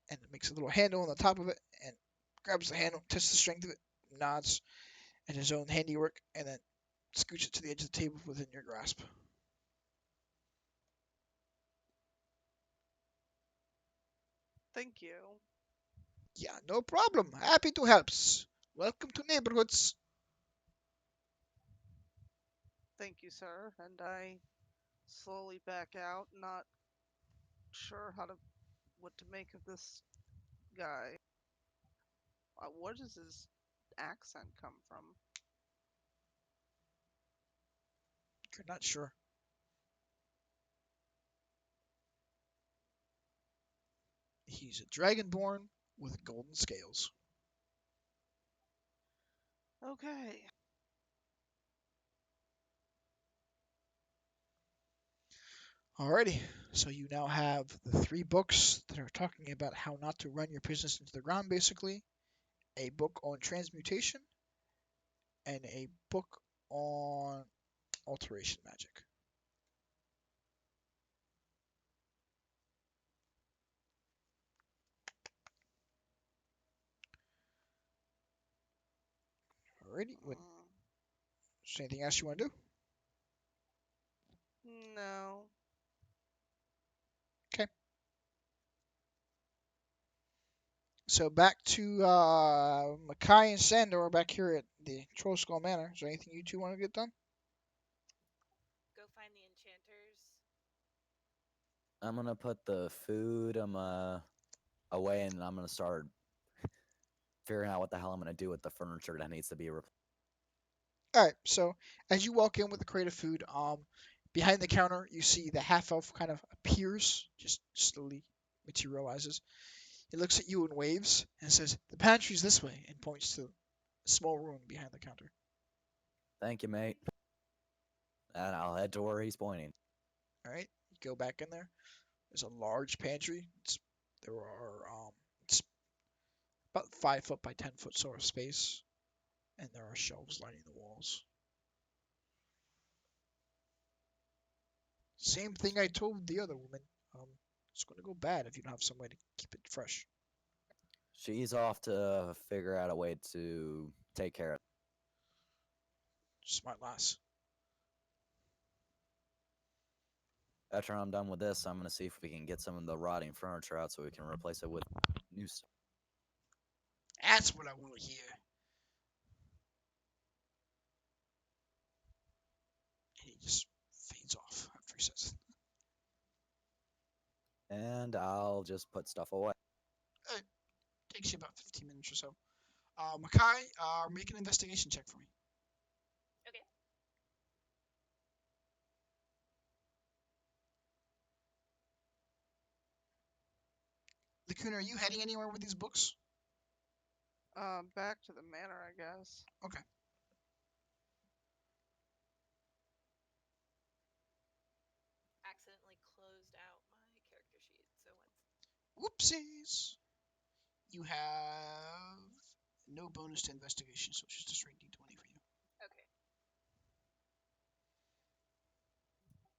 S1: and it makes a little handle on the top of it, and grabs the handle, tests the strength of it, nods at his own handiwork, and then scoots it to the edge of the table within your grasp.
S2: Thank you.
S1: Yeah, no problem. Happy to help. Welcome to neighborhoods.
S2: Thank you, sir. And I slowly back out, not sure what to make of this guy. Where does his accent come from?
S1: You're not sure. He's a dragonborn with golden scales.
S2: Okay.
S1: Alrighty, so you now have the 3 books that are talking about how not to run your business into the ground, basically. A book on transmutation, and a book on alteration magic. Alrighty, is there anything else you want to do?
S2: No.
S1: Okay. So back to Makai and Sandor back here at the Troll Skull Manor. Is there anything you two want to get done?
S3: Go find the enchanters.
S4: I'm gonna put the food away, and I'm gonna start figuring out what the hell I'm gonna do with the furniture that needs to be replaced.
S1: All right. So as you walk in with the crate of food, Behind the counter, you see the half elf kind of appears, just slowly materializes. He looks at you and waves and says, "The pantry's this way," and points to a small room behind the counter.
S4: Thank you, mate. And I'll head to where he's pointing.
S1: All right, you go back in there. There's a large pantry. It's about 5 foot by 10 foot sort of space, and there are shelves lining the walls. Same thing I told the other woman. It's going to go bad if you don't have some way to keep it fresh.
S4: She's off to figure out a way to take care of.
S1: Smart lass.
S4: After I'm done with this, I'm gonna see if we can get some of the rotting furniture out so we can replace it with new stuff.
S1: That's what I want to hear. And he just fades off after he says it.
S4: And I'll just put stuff away.
S1: Takes you about 15 minutes or so. Makai, make an investigation check for me.
S3: Okay.
S1: Lacuna, are you heading anywhere with these books?
S2: Back to the manor, I guess.
S1: Okay.
S3: Accidentally closed out my character sheet, so once.
S1: Whoopsies. You have no bonus to investigation, so it's just a straight d20 for you.
S3: Okay.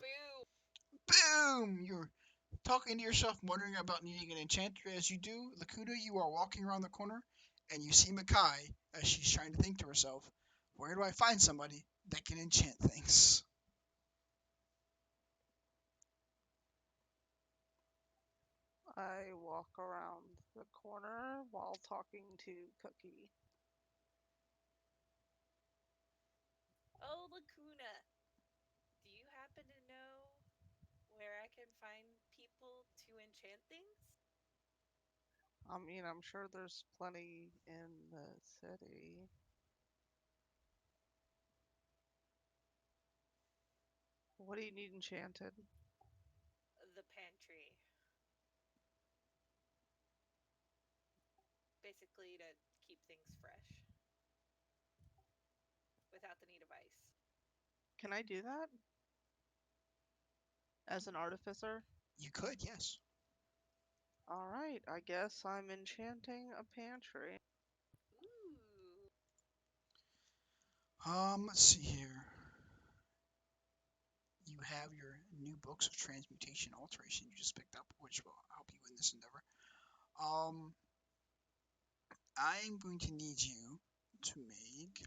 S3: Boo!
S1: Boom! You're talking to yourself, wondering about needing an enchanter. As you do, Lakuta, you are walking around the corner, and you see Makai as she's trying to think to herself, where do I find somebody that can enchant things?
S2: I walk around the corner while talking to Cookie.
S3: Oh, Lacuna. Do you happen to know where I can find people to enchant things?
S2: I mean, I'm sure there's plenty in the city. What do you need enchanted?
S3: The pantry. Basically, to keep things fresh without the need of ice.
S2: Can I do that? As an artificer?
S1: You could, yes.
S2: Alright, I guess I'm enchanting a pantry.
S3: Ooh.
S1: Let's see here. You have your new books of transmutation alteration you just picked up, which will help you in this endeavor. I'm going to need you to make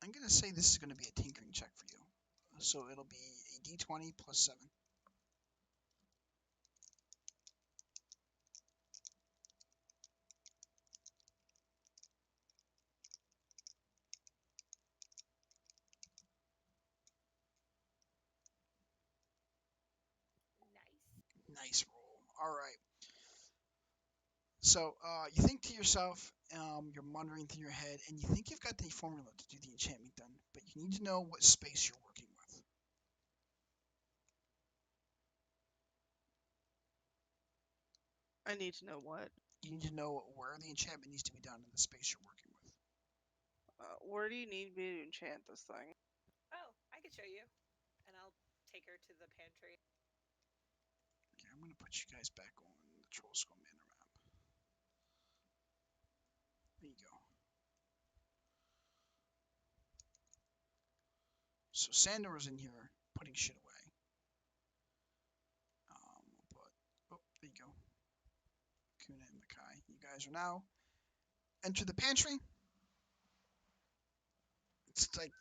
S1: I'm going to say this is going to be a tinkering check for you. So it'll be a d20 plus 7.
S3: Nice.
S1: Nice roll. All right. So you think to yourself, you're muttering through your head, and you think you've got the formula to do the enchantment done, but you need to know what space you're working with.
S2: I need to know what.
S1: You need to know where the enchantment needs to be done in the space you're working with.
S2: Where do you need me to enchant this thing?
S3: Oh, I could show you. And I'll take her to the pantry.
S1: Okay, I'm going to put you guys back on the Troll Skull Manor map. There you go. So Sandor is in here putting shit away. Oh, there you go. Kuna and Makai, you guys are now enter the pantry. It's like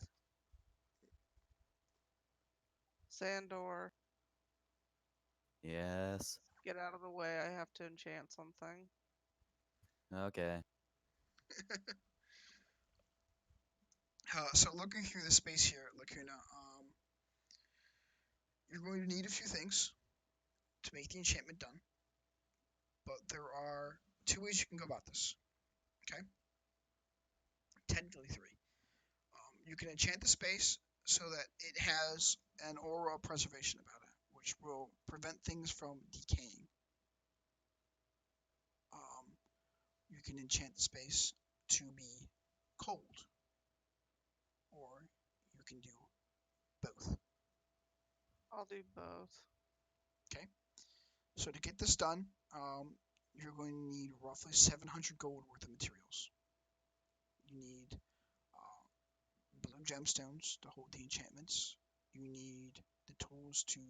S2: Sandor,
S4: Yes.
S2: get out of the way. I have to enchant something.
S4: Okay.
S1: so looking through the space here, Lacuna, you're going to need a few things to make the enchantment done. But there are two ways you can go about this. Okay. technically three. You can enchant the space so that it has an aura of preservation about it, which will prevent things from decaying. Um, you can enchant the space to be cold, or you can do both.
S2: I'll do both.
S1: Okay. So to get this done, you're going to need roughly 700 gold worth of materials. You need blue gemstones to hold the enchantments. You need the tools to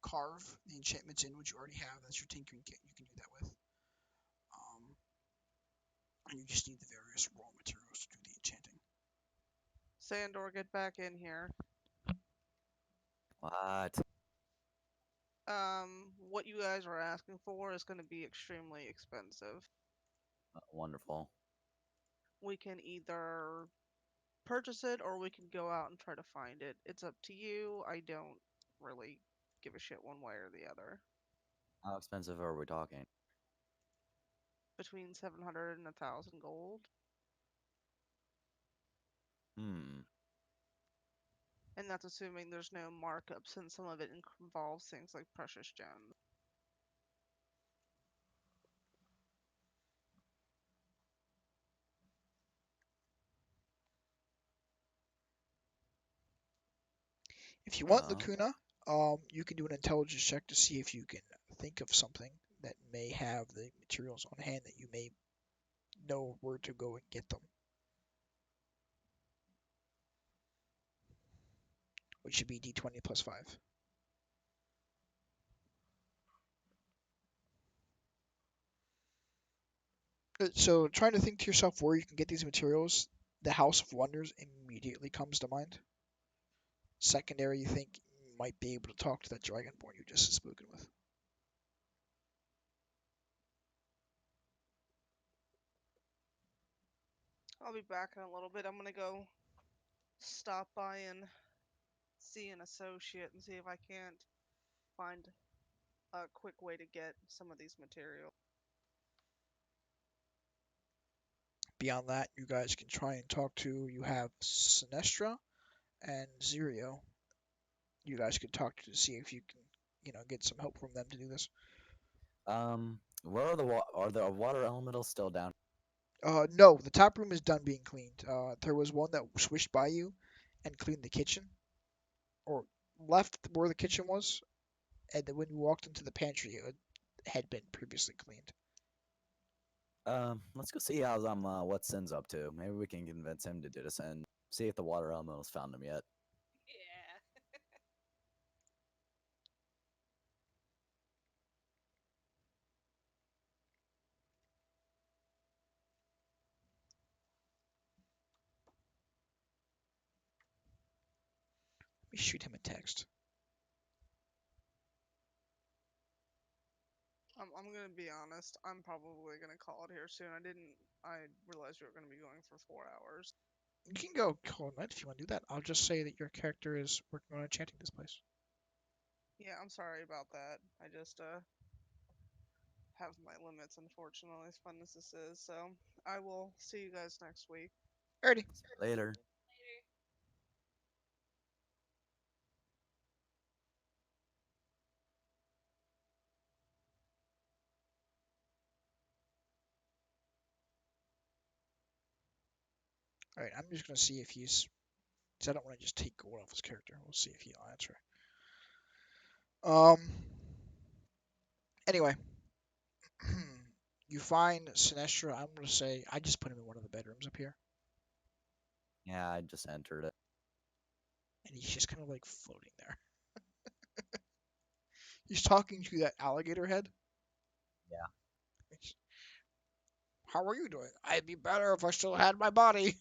S1: carve the enchantments in, which you already have. That's your tinkering kit. You can do that with. Um, and you just need the various raw materials to do the enchanting.
S2: Sandor, get back in here.
S4: What?
S2: What you guys are asking for is going to be extremely expensive.
S4: Wonderful.
S2: We can either purchase it or we can go out and try to find it. It's up to you. I don't really give a shit one way or the other.
S4: How expensive are we talking?
S2: Between 700 and 1,000 gold.
S4: Hmm.
S2: And that's assuming there's no markup since some of it involves things like precious gems.
S1: If you want,
S4: Uh,
S1: Lacuna, you can do an intelligence check to see if you can think of something that may have the materials on hand that you may know where to go and get them. Which should be D20 plus 5. So, trying to think to yourself where you can get these materials, the House of Wonders immediately comes to mind. Secondary, you think you might be able to talk to that Dragonborn you just spoken with.
S2: I'll be back in a little bit. I'm going to go stop by and see an associate and see if I can't find a quick way to get some of these materials.
S1: Beyond that, you guys can try and talk to. You have Sinestra and Zirio. You guys could talk to see if you can, get some help from them to do this.
S4: where are are the water elementals still down?
S1: No, the top room is done being cleaned. There was one that swished by you and cleaned the kitchen, or left where the kitchen was, and then when you walked into the pantry, it had been previously cleaned.
S4: Let's go see how what Sin's up to. Maybe we can convince him to do this and see if the water elementals found him yet.
S3: Yeah.
S1: Let me shoot him a text.
S2: I'm gonna be honest. I'm probably gonna call it here soon. I realized you were gonna be going for 4 hours.
S1: You can go call night if you want to do that. I'll just say that your character is working on enchanting this place.
S2: Yeah, I'm sorry about that. I just have my limits, unfortunately, as fun as this is. So I will see you guys next week.
S1: Alrighty.
S4: Later.
S3: Later.
S1: Alright, I'm just gonna see if he's. Because I don't want to just take gold off his character. We'll see if he'll answer. Um. Anyway, you find Sinestra. I'm gonna say I just put him in one of the bedrooms up here,
S4: Yeah, I just entered it.
S1: and he's just kind of like floating there. He's talking to that alligator head.
S4: Yeah.
S1: How are you doing? I'd be better if I still had my body.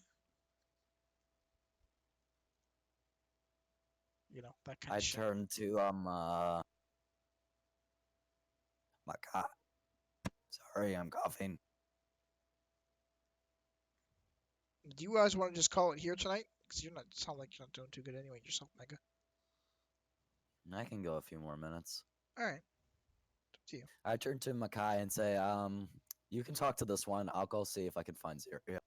S1: That kind
S4: I
S1: of shit.
S4: turned to my God. Sorry, I'm coughing.
S1: Do you guys want to just call it here tonight? Because you sound like you're not doing too good anyway yourself, Mega.
S4: I can go a few more minutes.
S1: All right, up to you.
S4: I turn to Makai and say, you can talk to this one. I'll go see if I can find Zero.
S3: Okay.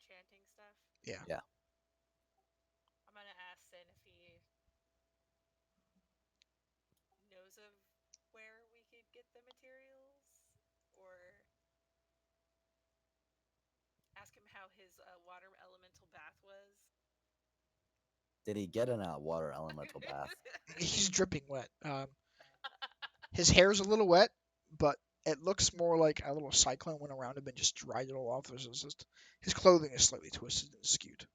S3: enchanting stuff.
S1: Yeah.
S4: Yeah.
S3: I'm gonna ask Sin if he knows of where we could get the materials, or ask him how his water elemental bath was.
S4: Did he get in a water elemental bath?
S1: He's dripping wet. His hair's a little wet, but it looks more like a little cyclone went around him and just dried it all off. His clothing is slightly twisted and skewed.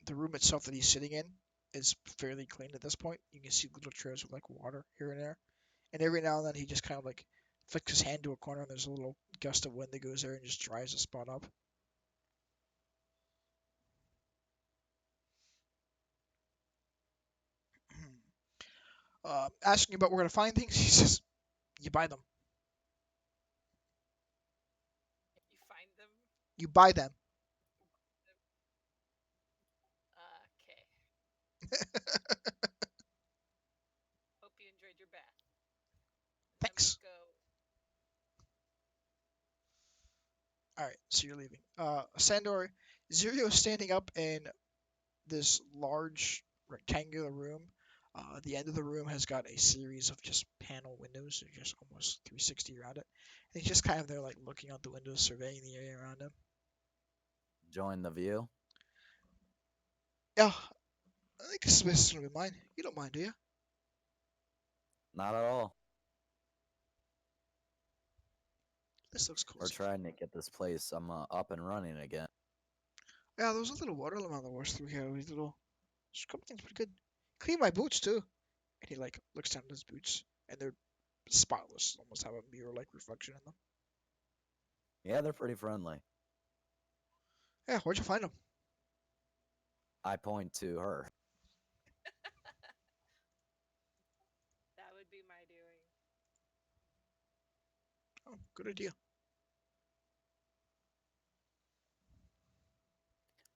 S1: The room itself that he's sitting in is fairly clean at this point. You can see little trails of like water here and there, and every now and then he just kind of like flicks his hand to a corner and there's a little gust of wind that goes there and just dries the spot up. Asking about where to find things, he says, "You buy them.
S3: You find them.
S1: You buy them."
S3: Okay. Hope you enjoyed your bath. And I'm
S1: Thanks.
S3: gonna go.
S1: All right, so you're leaving. Sandor, Zirio is standing up in this large rectangular room. The end of the room has got a series of just panel windows, they're just almost 360 around it. And he's just kind of there, like looking out the windows, surveying the area around him.
S4: Join the view?
S1: Yeah, I think this is gonna be mine. You don't mind, do you?
S4: Not at all.
S1: This looks
S4: We're
S1: cozy.
S4: trying to get this place up and running again.
S1: Yeah, there was a little water lemon that was through here. These little, there's a couple things pretty good. Clean my boots too. And he like looks down at his boots, and they're spotless, almost have a mirror-like reflection in them.
S4: Yeah, they're pretty friendly.
S1: Yeah, where'd you find them?
S4: I point to her.
S3: That would be my doing.
S1: Oh, good idea.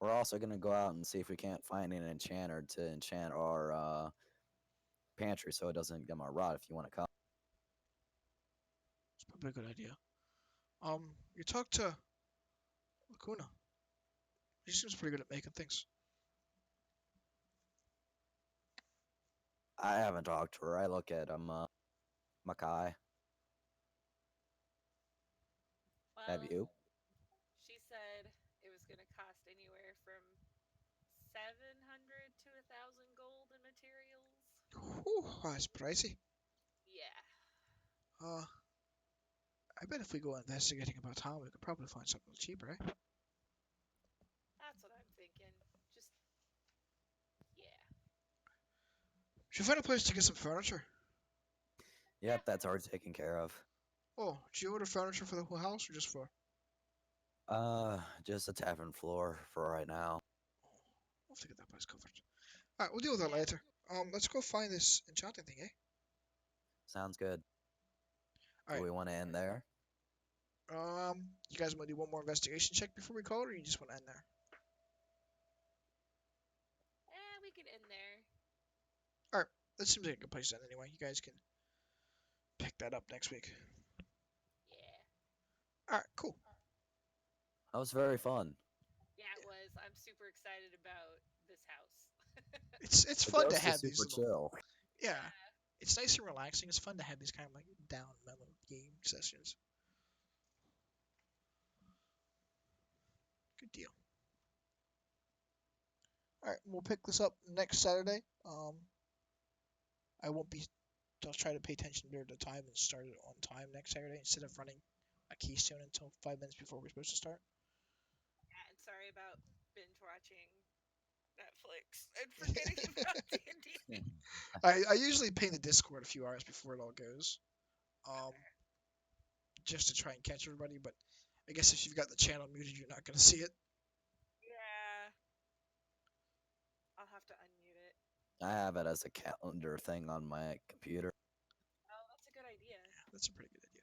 S4: We're also gonna go out and see if we can't find an enchanter to enchant our pantry so it doesn't get my rot. If you want to come,
S1: It's probably a good idea. You talked to Lacuna. She seems pretty good at making things.
S4: I haven't talked to her. I look at Makai. Have
S3: Well,
S4: you?
S3: she said it was gonna cost anywhere from 700 to 1,000 gold in materials.
S1: Whew, that's pricey.
S3: Yeah.
S1: Uh, I bet if we go investigating about town, we could probably find something cheaper, eh?
S3: That's what I'm thinking. Just, yeah.
S1: Should find a place to get some furniture.
S3: Yeah.
S4: Yep, that's already taken care of.
S1: Oh, did you order furniture for the whole house or just for?
S4: Just a tavern floor for right now.
S1: We'll have to get that place covered. All right, we'll deal with that
S3: Yeah.
S1: later. Let's go find this enchanting thing, eh?
S4: Sounds good.
S1: All
S4: Do
S1: right.
S4: we want to end there?
S1: You guys want to do one more investigation check before we call it, or you just want to end there?
S3: We can end there.
S1: All right, that seems like a good place to end anyway. You guys can pick that up next week.
S3: Yeah.
S1: All right, cool.
S4: That was very fun.
S3: Yeah, it was. I'm super excited about this house.
S1: It's
S4: The
S1: fun to
S4: ghost is
S1: have these
S4: super
S1: little.
S4: chill.
S1: Yeah, it's nice and relaxing. It's fun to have these kind of like down mellow game sessions. Good deal. All right, we'll pick this up next Saturday. I won't be. I'll try to pay attention better to time and start it on time next Saturday instead of running a keystone until 5 minutes before we're supposed to start.
S3: Yeah, and sorry about binge watching Netflix and forgetting about D&D.
S1: I usually ping the Discord a few hours before it all goes, um, just to try and catch everybody. But I guess if you've got the channel muted, you're not going to see it.
S3: Yeah. I'll have to unmute it.
S4: I have it as a calendar thing on my computer.
S3: Oh, that's a good idea.
S1: That's a pretty good idea.